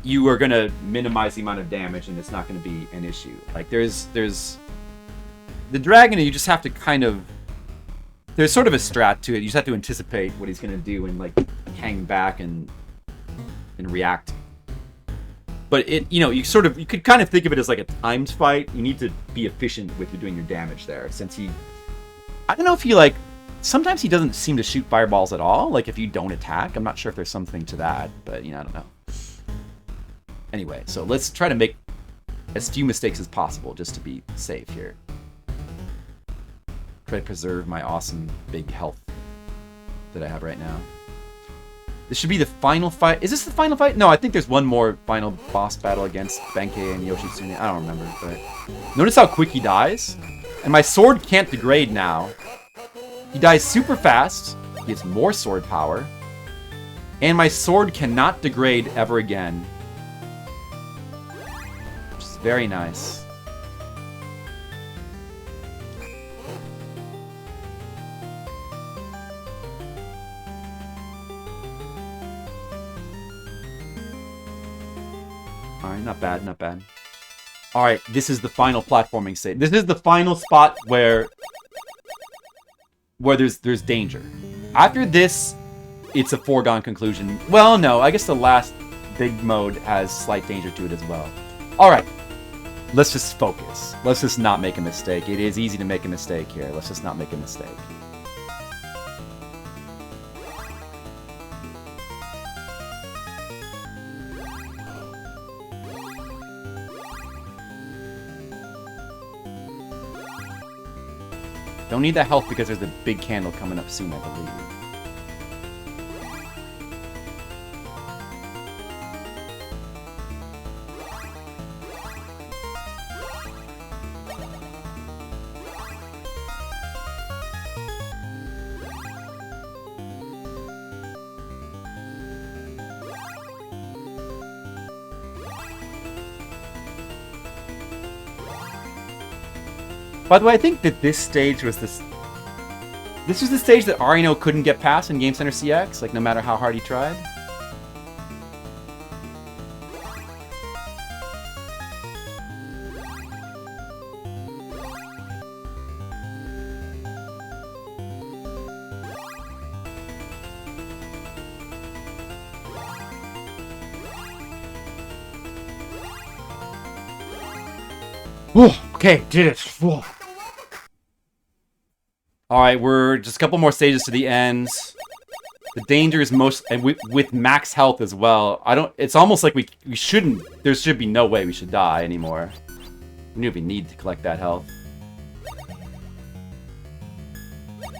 you are gonna minimize the amount of damage, and it's not gonna be an issue. Like there's the dragon, you just have to kind of, there's sort of a strat to it. You just have to anticipate what he's gonna do and like hang back and react. But you could kind of think of it as like a timed fight. You need to be efficient with doing your damage there, since I don't know if he sometimes he doesn't seem to shoot fireballs at all. Like if you don't attack, I'm not sure if there's something to that, but I don't know. Anyway, so let's try to make as few mistakes as possible just to be safe here. Try to preserve my awesome big health that I have right now. This should be the final fight. Is this the final fight? No, I think there's one more final boss battle against Benkei and Yoshitsune. I don't remember, but notice how quick he dies. And my sword can't degrade now. He dies super fast. He gets more sword power. And my sword cannot degrade ever again. Which is very nice. Alright, not bad, not bad. Alright, this is the final platforming stage. This is the final spot where there's danger. After this, it's a foregone conclusion. Well, no, I guess the last big mode has slight danger to it as well. Alright, let's just focus. Let's just not make a mistake. It is easy to make a mistake here. Let's just not make a mistake. Don't need that health because there's a big candle coming up soon, I believe. By the way, I think that this stage was this was the stage that Arino couldn't get past in Game Center CX, like no matter how hard he tried. Okay, did it. Whoa. All right, we're just a couple more stages to the end. The danger is most, and with max health as well. It's almost like we shouldn't. There should be no way we should die anymore. We don't even need to collect that health.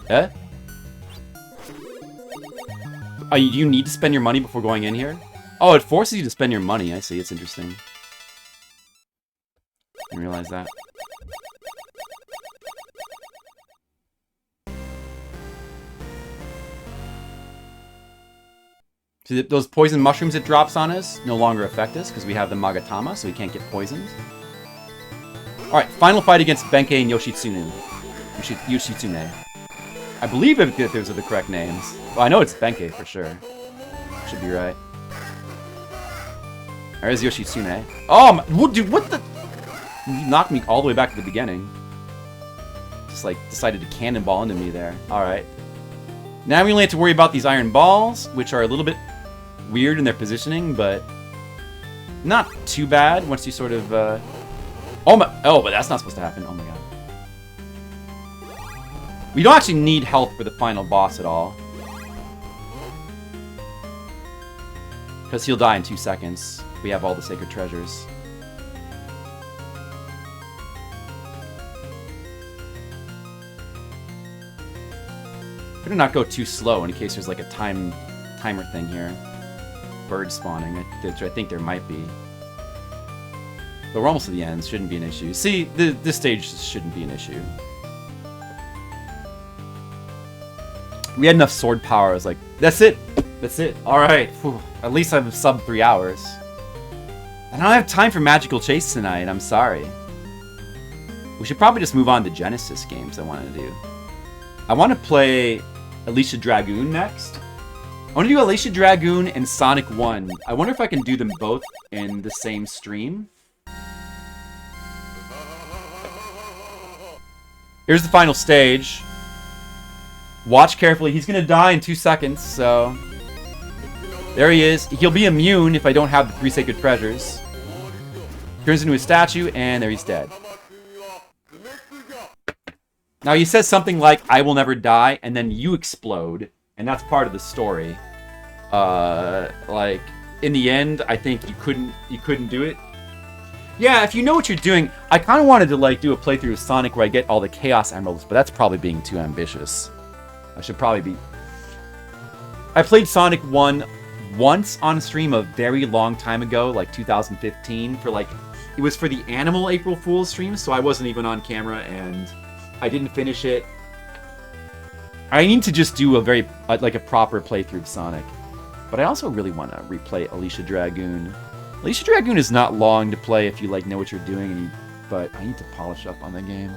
Eh? Oh, you need to spend your money before going in here? Oh, it forces you to spend your money. I see. It's interesting. Didn't realize that. See, those poison mushrooms it drops on us no longer affect us because we have the Magatama, so we can't get poisoned. Alright, final fight against Benkei and Yoshitsune. Yoshitsune. I believe if those are the correct names. Well, I know it's Benkei for sure. Should be right. There's Yoshitsune. Oh, dude, what the... You knocked me all the way back to the beginning. Just, like, decided to cannonball into me there. Alright. Now we only have to worry about these iron balls, which are a little bit weird in their positioning, but not too bad once you sort of, Oh, but that's not supposed to happen. Oh my god. We don't actually need health for the final boss at all. Because he'll die in 2 seconds. We have all the sacred treasures. Better not go too slow in case there's like a timer thing here. Bird spawning, which I think there might be. But we're almost to the end. Shouldn't be an issue. See, this stage shouldn't be an issue. We had enough sword power. I was like, that's it. That's it. All right. Whew. At least I'm sub 3 hours. I don't have time for magical chase tonight. I'm sorry. We should probably just move on to Genesis games I want to do. I want to play Alicia Dragoon next. I want to do Alicia Dragoon and Sonic 1. I wonder if I can do them both in the same stream. Here's the final stage. Watch carefully. He's going to die in 2 seconds, so... There he is. He'll be immune if I don't have the 3 sacred treasures. Turns into a statue, and there he's dead. Now, he says something like, I will never die, and then you explode. And that's part of the story. Like, in the end, I think you couldn't do it. Yeah, if you know what you're doing, I kind of wanted to, like, do a playthrough of Sonic where I get all the Chaos Emeralds, but that's probably being too ambitious. I should probably be... I played Sonic 1 once on a stream a very long time ago, like 2015, for, like... It was for the Animal April Fool's stream, so I wasn't even on camera, and... I didn't finish it. I need to just do a very, like a proper playthrough of Sonic. But I also really want to replay Alicia Dragoon. Alicia Dragoon is not long to play if you like know what you're doing, but I need to polish up on the game.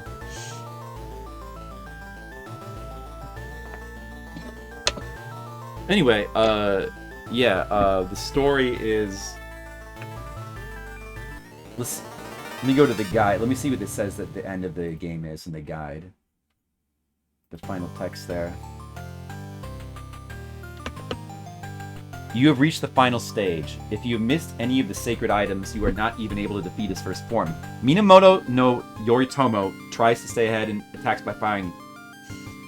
Anyway, the story is... Let me go to the guide. Let me see what it says at the end of the game is in the guide. The final text there. You have reached the final stage. If you have missed any of the sacred items, you are not even able to defeat his first form. Minamoto no Yoritomo tries to stay ahead and attacks by firing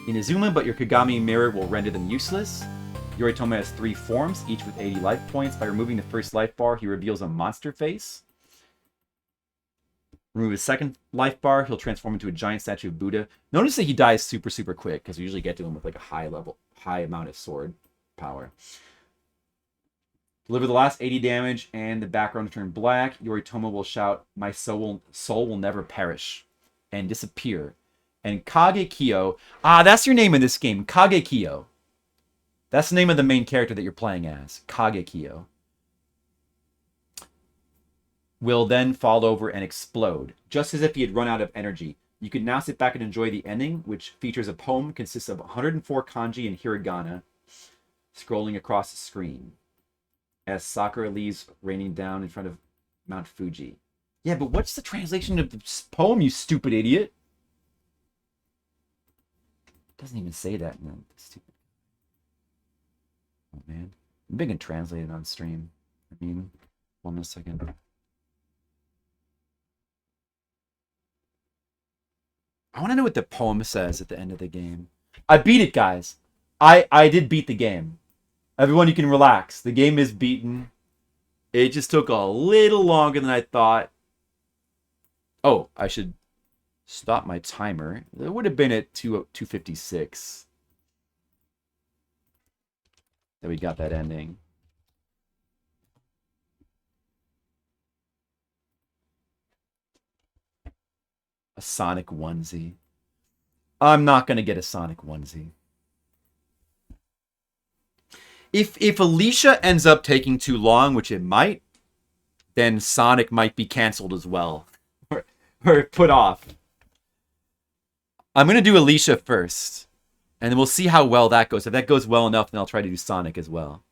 Inazuma, but your Kagami mirror will render them useless. Yoritomo has 3 forms, each with 80 life points. By removing the first life bar, he reveals a monster face. Remove his second life bar, he'll transform into a giant statue of Buddha. Notice that he dies super, super quick, because we usually get to him with like a high amount of sword power. Deliver the last 80 damage, and the background will turn black. Yoritomo will shout, "My soul will never perish," and disappear. And Kage Kyo, that's your name in this game, Kage Kyo. That's the name of the main character that you're playing as, Kage Kyo. Will then fall over and explode, just as if he had run out of energy. You can now sit back and enjoy the ending, which features a poem consists of 104 kanji and hiragana, scrolling across the screen, as Sakura leaves raining down in front of Mount Fuji. Yeah, but what's the translation of the poem, you stupid idiot? It doesn't even say that. No, stupid. Oh, man. Maybe I can translate it on stream. I mean, 1 second. I want to know what the poem says at the end of the game. I beat it, guys. I did beat the game. Everyone, you can relax. The game is beaten. It just took a little longer than I thought. Oh, I should stop my timer. It would have been at 2:56 that we got that ending. A Sonic onesie. I'm not going to get a Sonic onesie. If Alicia ends up taking too long, which it might, then Sonic might be canceled as well. or put off. I'm going to do Alicia first. And then we'll see how well that goes. If that goes well enough, then I'll try to do Sonic as well.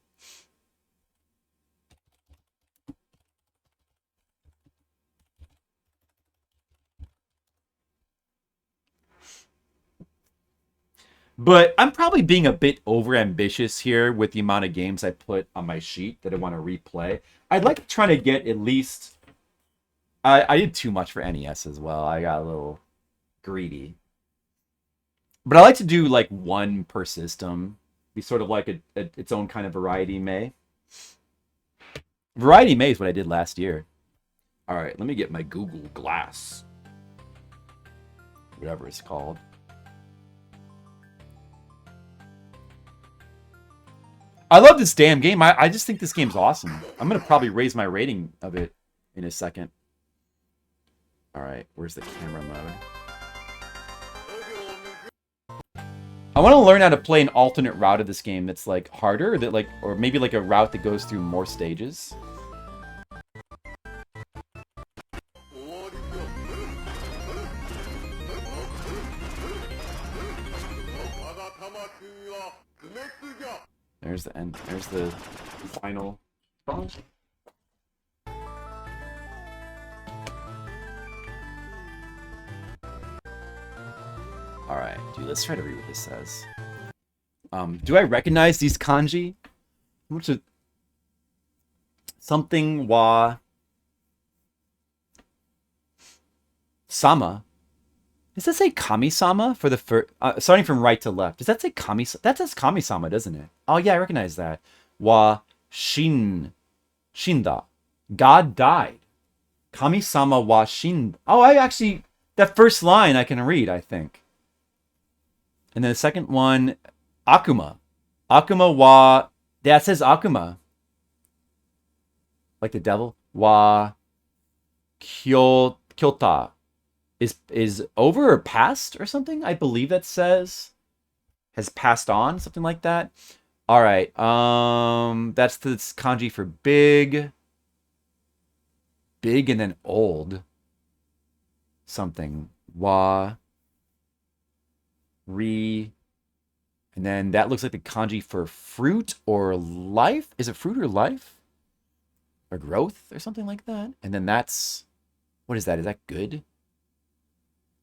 But I'm probably being a bit over-ambitious here with the amount of games I put on my sheet that I want to replay. I'd like to try to get at least... I did too much for NES as well. I got a little greedy. But I like to do like one per system. Be sort of like its own kind of Variety May. Variety May is what I did last year. All right, let me get my Google Glass. Whatever it's called. I love this damn game. I just think this game's awesome. I'm going to probably raise my rating of it in a second. All right, where's the camera mode? I want to learn how to play an alternate route of this game that's like harder, or maybe like a route that goes through more stages. There's the end. There's the final song. All right, dude. Let's try to read what this says. Do I recognize these kanji? What's it? Something wa sama. Does that say Kami-sama for the first... starting from right to left. Does that say Kami... That says Kami-sama, doesn't it? Oh, yeah, I recognize that. Wa shinda. God died. Kami-sama wa shin... Oh, I actually... That first line I can read, I think. And then the second one, Akuma. Akuma wa... That says Akuma. Like the devil. Wa kyota. Is over or past or something? I believe that says has passed on, something like that. All right. That's the kanji for big. Big and then old. Something. Wa. Re. And then that looks like the kanji for fruit or life. Is it fruit or life? Or growth or something like that? And then that's... What is that? Is that good?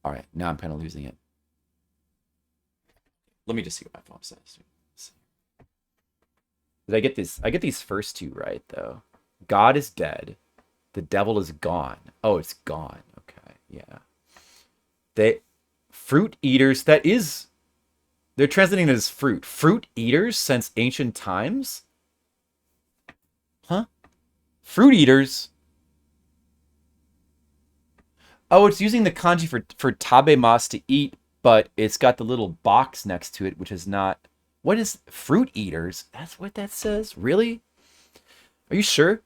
All right, now I'm kind of losing it. Let me just see what my phone says. Did I get this? I get these first two right, though. God is dead. The devil is gone. Oh, it's gone. Okay, yeah. Fruit eaters, that is... They're translating it as fruit. Fruit eaters since ancient times? Huh? Fruit eaters... Oh, it's using the kanji for tabemas to eat, but it's got the little box next to it, which is not... What is... Fruit eaters? That's what that says? Really? Are you sure?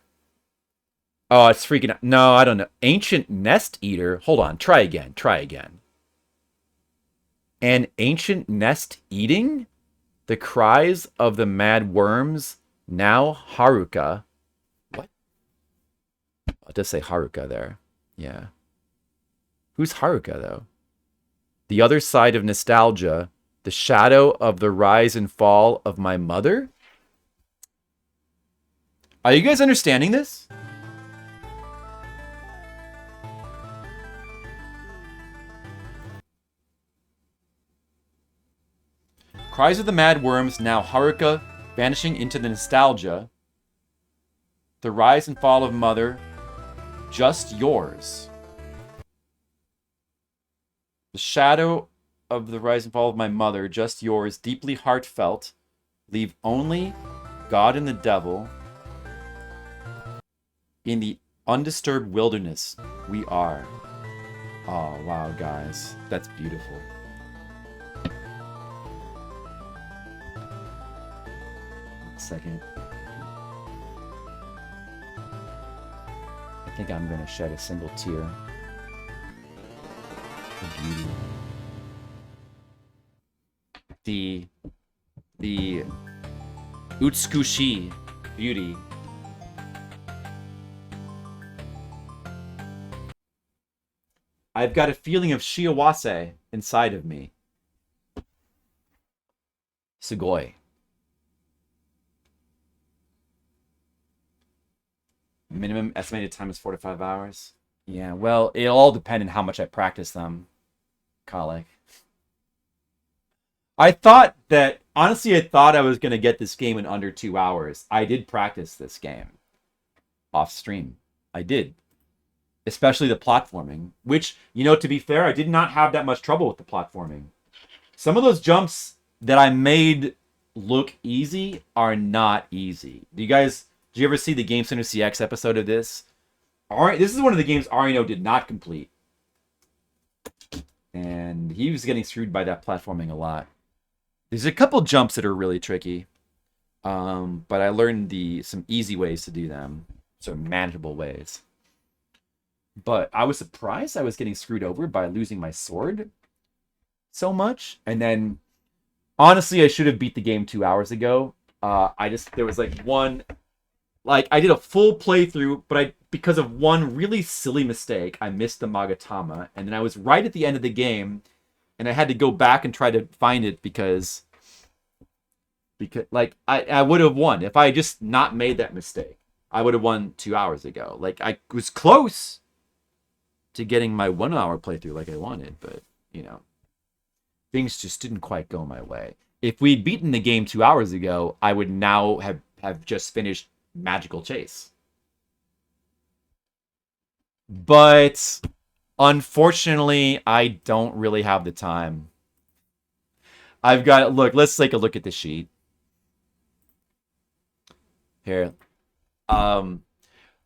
Oh, it's freaking out. No, I don't know. Ancient nest eater? Hold on. Try again. Try again. An ancient nest eating? The cries of the mad worms, now Haruka. What? Oh, it does say Haruka there. Yeah. Who's Haruka, though? The other side of nostalgia, the shadow of the rise and fall of my mother? Are you guys understanding this? Cries of the mad worms, now Haruka, vanishing into the nostalgia. The rise and fall of mother, just yours. The shadow of the rise and fall of my mother, just yours, deeply heartfelt. Leave only God and the devil. In the undisturbed wilderness, we are. Oh, wow, guys. That's beautiful. Second. I think I'm gonna shed a single tear. The beauty. The Utsukushi beauty. I've got a feeling of shiawase inside of me. Sugoi. Minimum estimated time is 4 to 5 hours. Yeah, well, it'll all depend on how much I practice them, Kalik. I thought that, honestly, I thought I was going to get this game in under 2 hours. I did practice this game off stream. I did. Especially the platforming, which, you know, to be fair, I did not have that much trouble with the platforming. Some of those jumps that I made look easy are not easy. Did you ever see the Game Center CX episode of this? This is one of the games Arino did not complete. And he was getting screwed by that platforming a lot. There's a couple jumps that are really tricky. But I learned some easy ways to do them. Sort of manageable ways. But I was surprised I was getting screwed over by losing my sword so much. And then, honestly, I should have beat the game 2 hours ago. There was like one, like I did a full playthrough, but because of one really silly mistake, I missed the Magatama. And then I was right at the end of the game, and I had to go back and try to find it because like I would have won if I had just not made that mistake. I would have won 2 hours ago. Like I was close to getting my 1 hour playthrough like I wanted, but you know, things just didn't quite go my way. If we'd beaten the game 2 hours ago, I would now have just finished Magical Chase. But unfortunately, I don't really have the time. Let's take a look at the sheet. Here.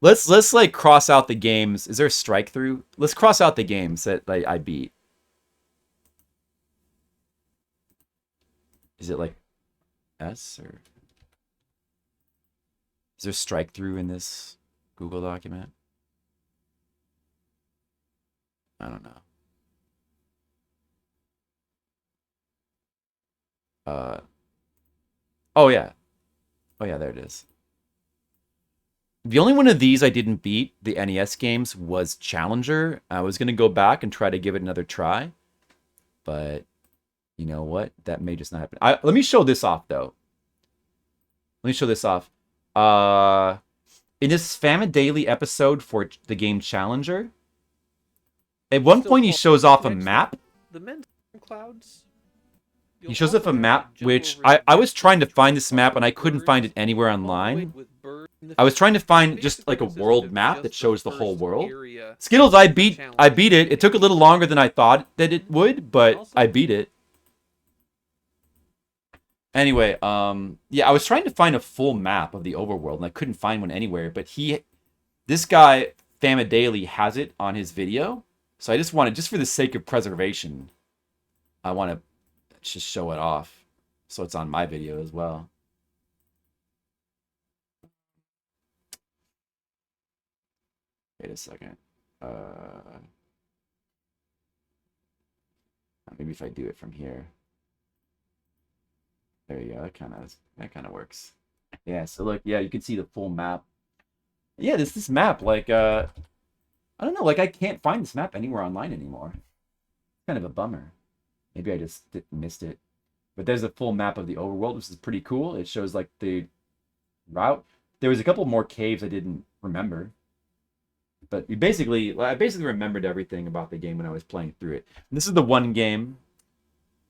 Let's like cross out the games. Is there a strike through? Let's cross out the games that I beat. Is it like S or is there strike through in this Google document? I don't know. Oh yeah. Oh yeah, there it is. The only one of these I didn't beat, the NES games, was Challenger. I was going to go back and try to give it another try. But, you know what? That may just not happen. Let me show this off, though. Let me show this off. In this Daily episode for the game Challenger, at one point he shows off a map. The men's clouds. He shows off a map, which I was trying to find this map, and I couldn't find it anywhere online. I was trying to find just like a world map that shows the whole world. Skittles, I beat it. It took a little longer than I thought that it would, but I beat it. Anyway, yeah, I was trying to find a full map of the overworld, and I couldn't find one anywhere, but this guy, Daily, has it on his video. So I just wanted, just for the sake of preservation, I want to just show it off. So it's on my video as well. Wait a second. Maybe if I do it from here. There you go. That kind of works. Yeah. So look, yeah, you can see the full map. Yeah, this map, like, I don't know, like I can't find this map anywhere online anymore. Kind of a bummer. Maybe I just missed it. But there's a full map of the overworld, which is pretty cool. It shows like the route. There was a couple more caves I didn't remember. But I basically remembered everything about the game when I was playing through it. And this is the one game.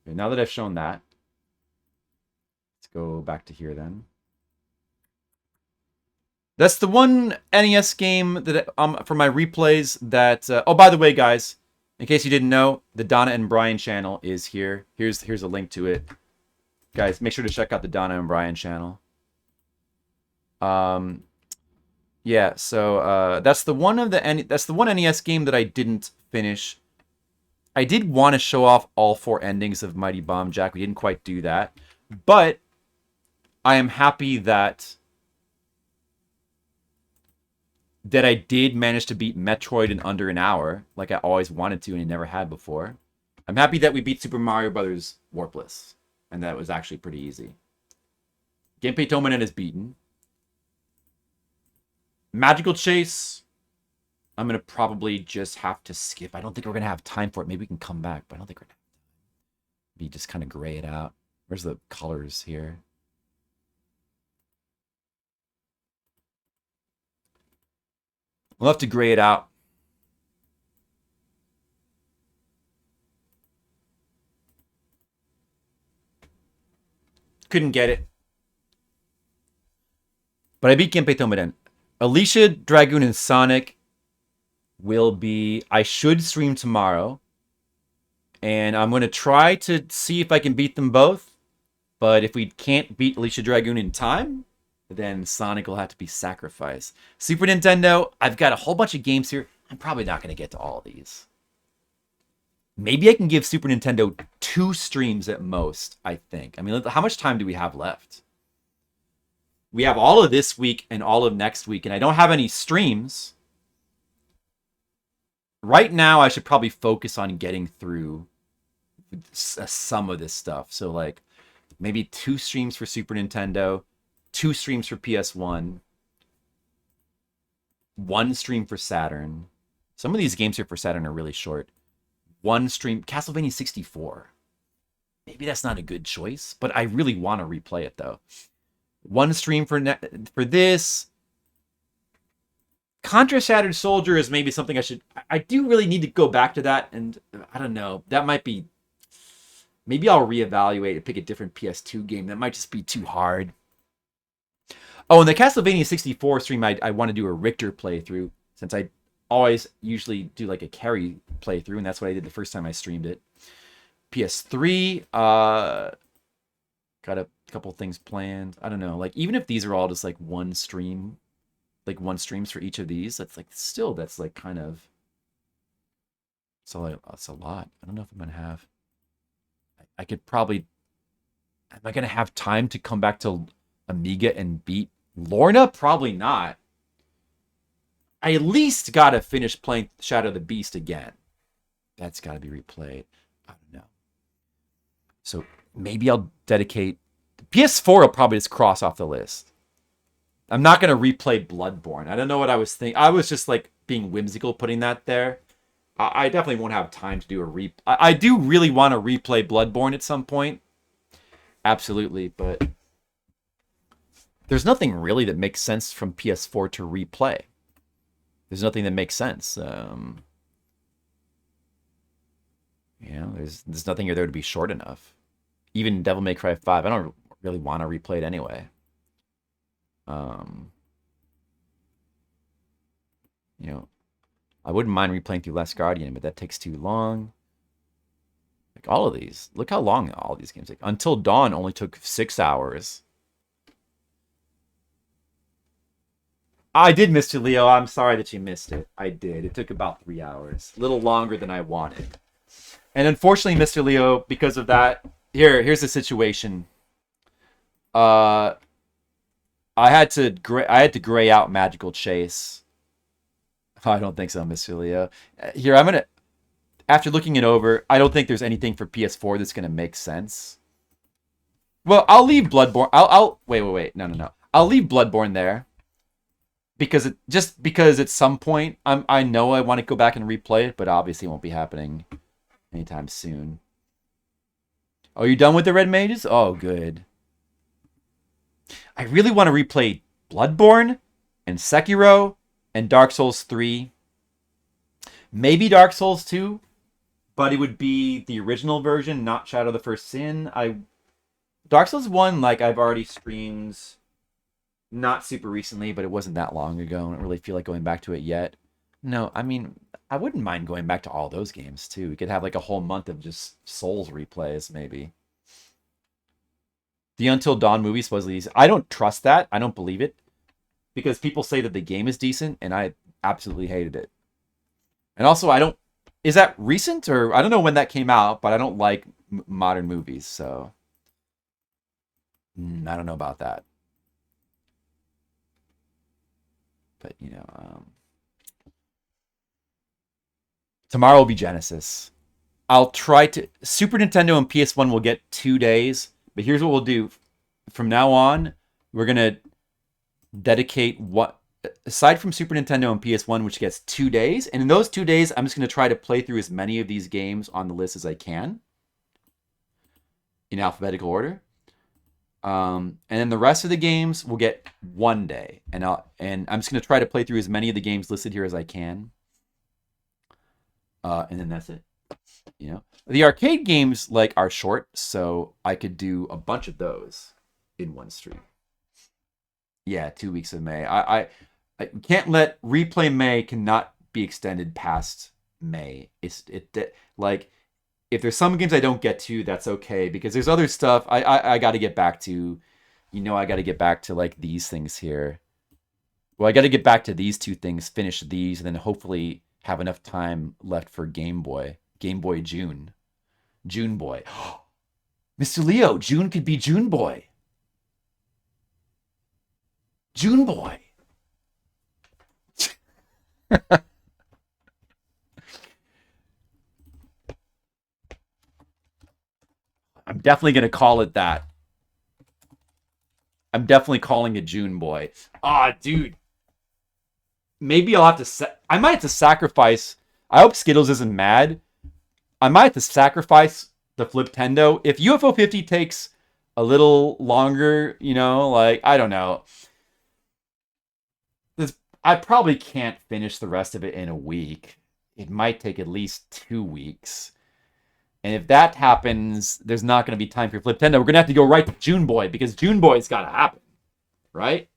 Okay, now that I've shown that, let's go back to here then. That's the one NES game that for my replays that. Oh, by the way, guys, In case you didn't know, the Donna and Brian channel is here. Here's a link to it. Guys, make sure to check out the Donna and Brian channel. Yeah, so that's the one NES game that I didn't finish. I did want to show off all 4 endings of Mighty Bomb Jack. We didn't quite do that. But I am happy that I did manage to beat Metroid in under an hour, like I always wanted to and I never had before. I'm happy that we beat Super Mario Brothers Warpless, and that was actually pretty easy. Genpei Touma Den is beaten. Magical Chase, I'm going to probably just have to skip. I don't think we're going to have time for it. Maybe we can come back, but I don't think we're going to be just kind of gray it out. Where's the colors here? We'll have to gray it out. Couldn't get it. But I beat Genpei Touma Den. Alicia, Dragoon, and Sonic will be... I should stream tomorrow. And I'm going to try to see if I can beat them both. But if we can't beat Alicia Dragoon in time, then Sonic will have to be sacrificed. Super Nintendo, I've got a whole bunch of games here. I'm probably not going to get to all of these. Maybe I can give Super Nintendo 2 streams at most, I think. I mean, how much time do we have left? We have all of this week and all of next week, and I don't have any streams. Right now, I should probably focus on getting through some of this stuff. So, like, maybe 2 streams for Super Nintendo, 2 streams for PS1, 1 stream for Saturn. Some of these games here for Saturn are really short. 1 stream, Castlevania 64. Maybe that's not a good choice, but I really want to replay it, though. 1 stream for this. Contra Shattered Soldier is maybe something I do really need to go back to that, and I don't know. That might be... Maybe I'll reevaluate and pick a different PS2 game. That might just be too hard. Oh, and the Castlevania 64 stream, I want to do a Richter playthrough, since I always usually do like a Carrie playthrough, and that's what I did the first time I streamed it. PS3, got a couple things planned. I don't know, like, even if these are all just like 1 stream, like 1 streams for each of these, that's like, still, that's like kind of, so that's a lot. I don't know if I'm going to have, I could probably, am I going to have time to come back to Amiga and beat Lorna? Probably not. I at least got to finish playing Shadow of the Beast again. That's got to be replayed. I don't know. So maybe I'll dedicate... PS4 will probably just cross off the list. I'm not going to replay Bloodborne. I don't know what I was thinking. I was just like being whimsical putting that there. I definitely won't have time to do a I do really want to replay Bloodborne at some point. Absolutely, but there's nothing really that makes sense from PS4 to replay. There's nothing that makes sense. You know, there's nothing there to be short enough. Even Devil May Cry 5, I don't really want to replay it anyway. You know, I wouldn't mind replaying through Last Guardian, but that takes too long. Like all of these. Look how long all these games take. Until Dawn only took 6 hours. I did, Mr. Leo. I'm sorry that you missed it. I did. It took about 3 hours. A little longer than I wanted. And unfortunately, Mr. Leo, because of that, here's the situation. I had to gray out Magical Chase. Oh, I don't think so, Mr. Leo. Here, I'm gonna. After looking it over, I don't think there's anything for PS4 that's gonna make sense. Well, I'll leave Bloodborne. I'll wait. No. I'll leave Bloodborne there. Because at some point I know I want to go back and replay it, but obviously it won't be happening anytime soon. Oh, you done with the Red Mages? Oh, good. I really want to replay Bloodborne and Sekiro and Dark Souls 3. Maybe Dark Souls 2, but it would be the original version, not Shadow of the First Sin. Dark Souls 1, like, I've already streamed not super recently, but it wasn't that long ago. I don't really feel like going back to it yet. No, I mean, I wouldn't mind going back to all those games too. We could have like a whole month of just Souls replays, maybe. The Until Dawn movie supposedly. I don't trust that. I don't believe it because people say that the game is decent, and I absolutely hated it. And also, I don't. Is that recent or I don't know when that came out, but I don't like modern movies, so I don't know about that. But tomorrow will be Genesis. I'll try to. Super Nintendo and PS1 will get 2 days, but here's what we'll do. From now on, we're gonna dedicate what aside from Super Nintendo and PS1, which gets 2 days, and in those 2 days, I'm just gonna try to play through as many of these games on the list as I can in alphabetical order. And then the rest of the games will get 1 day, and I'm just gonna try to play through as many of the games listed here as I can. And then that's it. The arcade games are short, so I could do a bunch of those in one stream. Yeah, 2 weeks of May. I can't let replay May cannot be extended past May. If there's some games I don't get to, that's okay because there's other stuff I got to get back to. I got to get back to these things here. Well, I got to get back to these two things, finish these, and then hopefully have enough time left for Game Boy June. June Boy. Mr. Leo, June could be June Boy. June Boy. I'm definitely going to call it that. I'm definitely calling it June Boy. Dude. Maybe I'll have to... I might have to sacrifice... I hope Skittles isn't mad. I might have to sacrifice the Fliptendo. If UFO 50 takes a little longer, I don't know. I probably can't finish the rest of it in a week. It might take at least 2 weeks. And if that happens, there's not going to be time for Fliptendo. We're going to have to go right to June Boy because June Boy's got to happen. Right?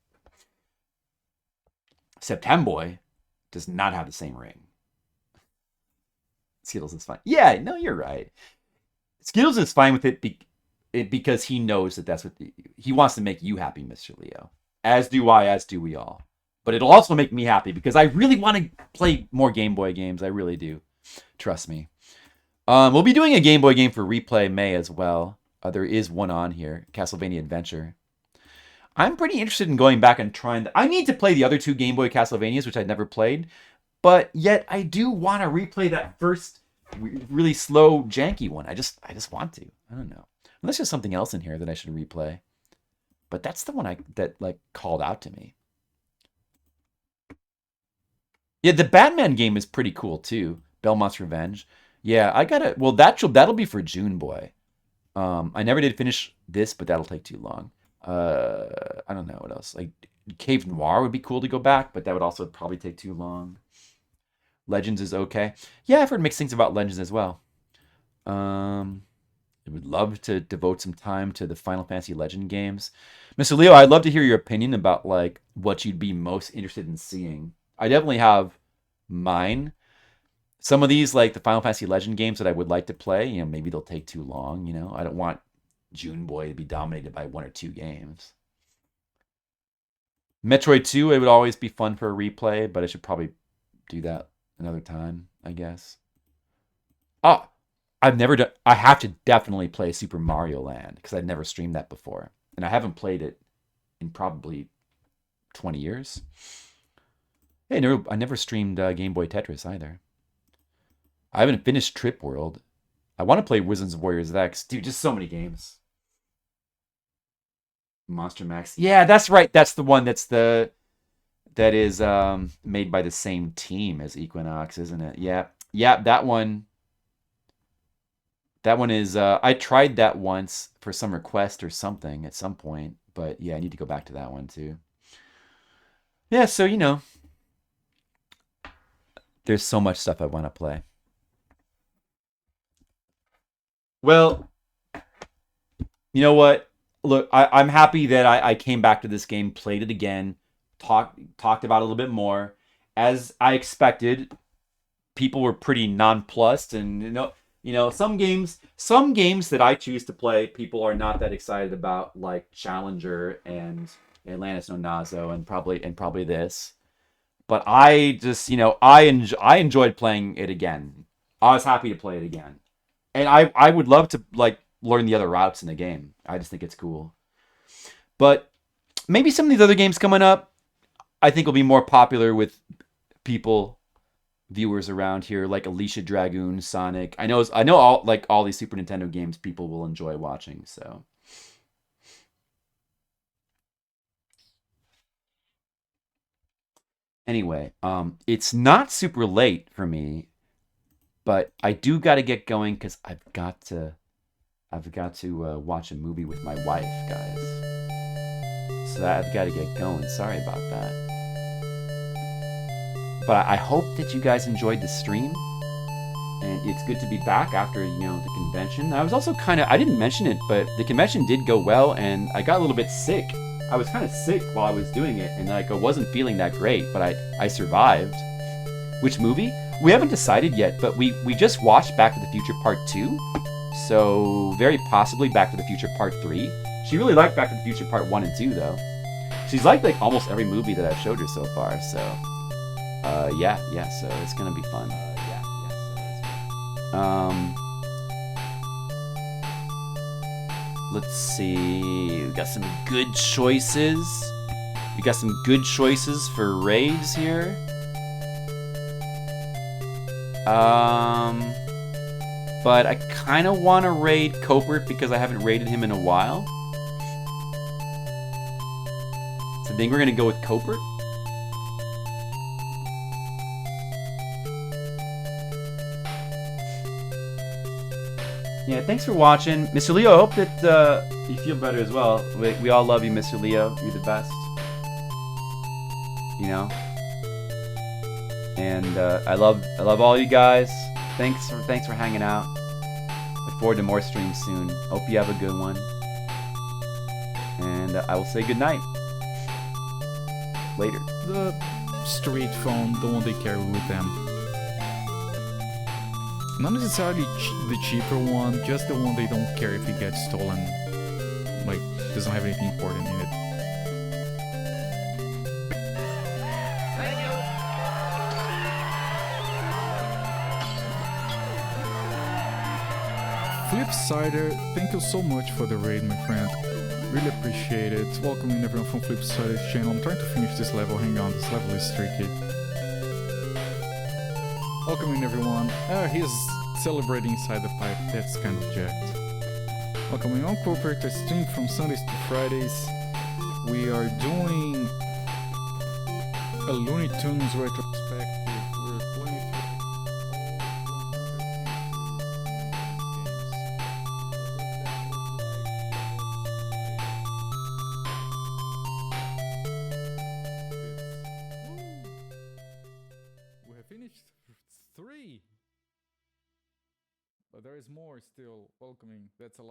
September does not have the same ring. Skittles is fine. Yeah, no, you're right. Skittles is fine with it because he knows that's what he wants to make you happy, Mr. Leo. As do I, as do we all. But it'll also make me happy because I really want to play more Game Boy games. I really do. Trust me. We'll be doing a Game Boy game for Replay May as well. There is one on here, Castlevania Adventure. I'm pretty interested in going back and trying... I need to play the other two Game Boy Castlevanias, which I'd never played. But yet, I do want to replay that first really slow, janky one. I just want to. I don't know. Unless there's something else in here that I should replay. But that's the one that called out to me. Yeah, the Batman game is pretty cool, too. Belmont's Revenge. Yeah, I gotta... Well, that'll be for June Boy. I never did finish this, but that'll take too long. I don't know what else. Cave Noir would be cool to go back, but that would also probably take too long. Legends is okay. Yeah, I've heard mixed things about Legends as well. I would love to devote some time to the Final Fantasy Legend games. Mr. Leo, I'd love to hear your opinion about what you'd be most interested in seeing. I definitely have mine. Some of these, the Final Fantasy Legend games that I would like to play, maybe they'll take too long, I don't want June Boy to be dominated by 1 or 2 games. Metroid 2, it would always be fun for a replay, but I should probably do that another time, I guess. I've never done... I have to definitely play Super Mario Land, because I've never streamed that before. And I haven't played it in probably 20 years. Hey, I never streamed Game Boy Tetris either. I haven't finished Trip World. I want to play Wizards of Warriors X. Dude, just so many games. Monster Max. Yeah, that's right. That's the one that is made by the same team as Equinox, isn't it? Yeah. Yeah, that one. That one is I tried that once for some request or something at some point, but yeah, I need to go back to that one too. Yeah, so there's so much stuff I want to play. Well, you know what? Look, I'm happy that I came back to this game, played it again, talked about it a little bit more, as I expected, people were pretty nonplussed, and some games that I choose to play, people are not that excited about, like Challenger and Atlantis no Nazo, and probably this. But I just, I enjoyed playing it again. I was happy to play it again, and I would love to like learn the other routes in the game. I just think it's cool. But maybe some of these other games coming up, I think will be more popular with people, viewers around here, like Alicia Dragoon, Sonic. I know all these Super Nintendo games people will enjoy watching. So anyway, it's not super late for me, but I do got to get going because I've got to watch a movie with my wife, guys. So I've got to get going. Sorry about that. But I hope that you guys enjoyed the stream. And it's good to be back after, the convention. I was also I didn't mention it, but the convention did go well, and I got a little bit sick. I was kind of sick while I was doing it, and I wasn't feeling that great, but I survived. Which movie? We haven't decided yet, but we just watched Back to the Future Part 2, so very possibly Back to the Future Part 3. She really liked Back to the Future Part 1 and 2, though. She's liked almost every movie that I've showed her so far, so yeah, so it's gonna be fun. Let's see. We got some good choices. For raids here. But I kind of want to raid Copert because I haven't raided him in a while. So I think we're gonna go with Copert. Yeah, thanks for watching. Mr. Leo, I hope that you feel better as well. We all love you, Mr. Leo. You're the best. And I love all you guys. Thanks for hanging out. Look forward to more streams soon. Hope you have a good one. And I will say goodnight. Later. The street phone, the one they carry with them. Not necessarily the cheaper one, just the one they don't care if it gets stolen. Like, doesn't have anything important in it. Flipsider, thank you so much for the raid, my friend. Really appreciate it. Welcoming everyone from Flipsider's channel. I'm trying to finish this level. Hang on, this level is tricky. Welcoming everyone. He's celebrating inside the pipe. That's kind of jacked. Welcoming on Corporate stream from Sundays to Fridays. We are doing a Looney Tunes retrospective. We're playing we have finished 3. But there is more still. Welcoming. That's a lot.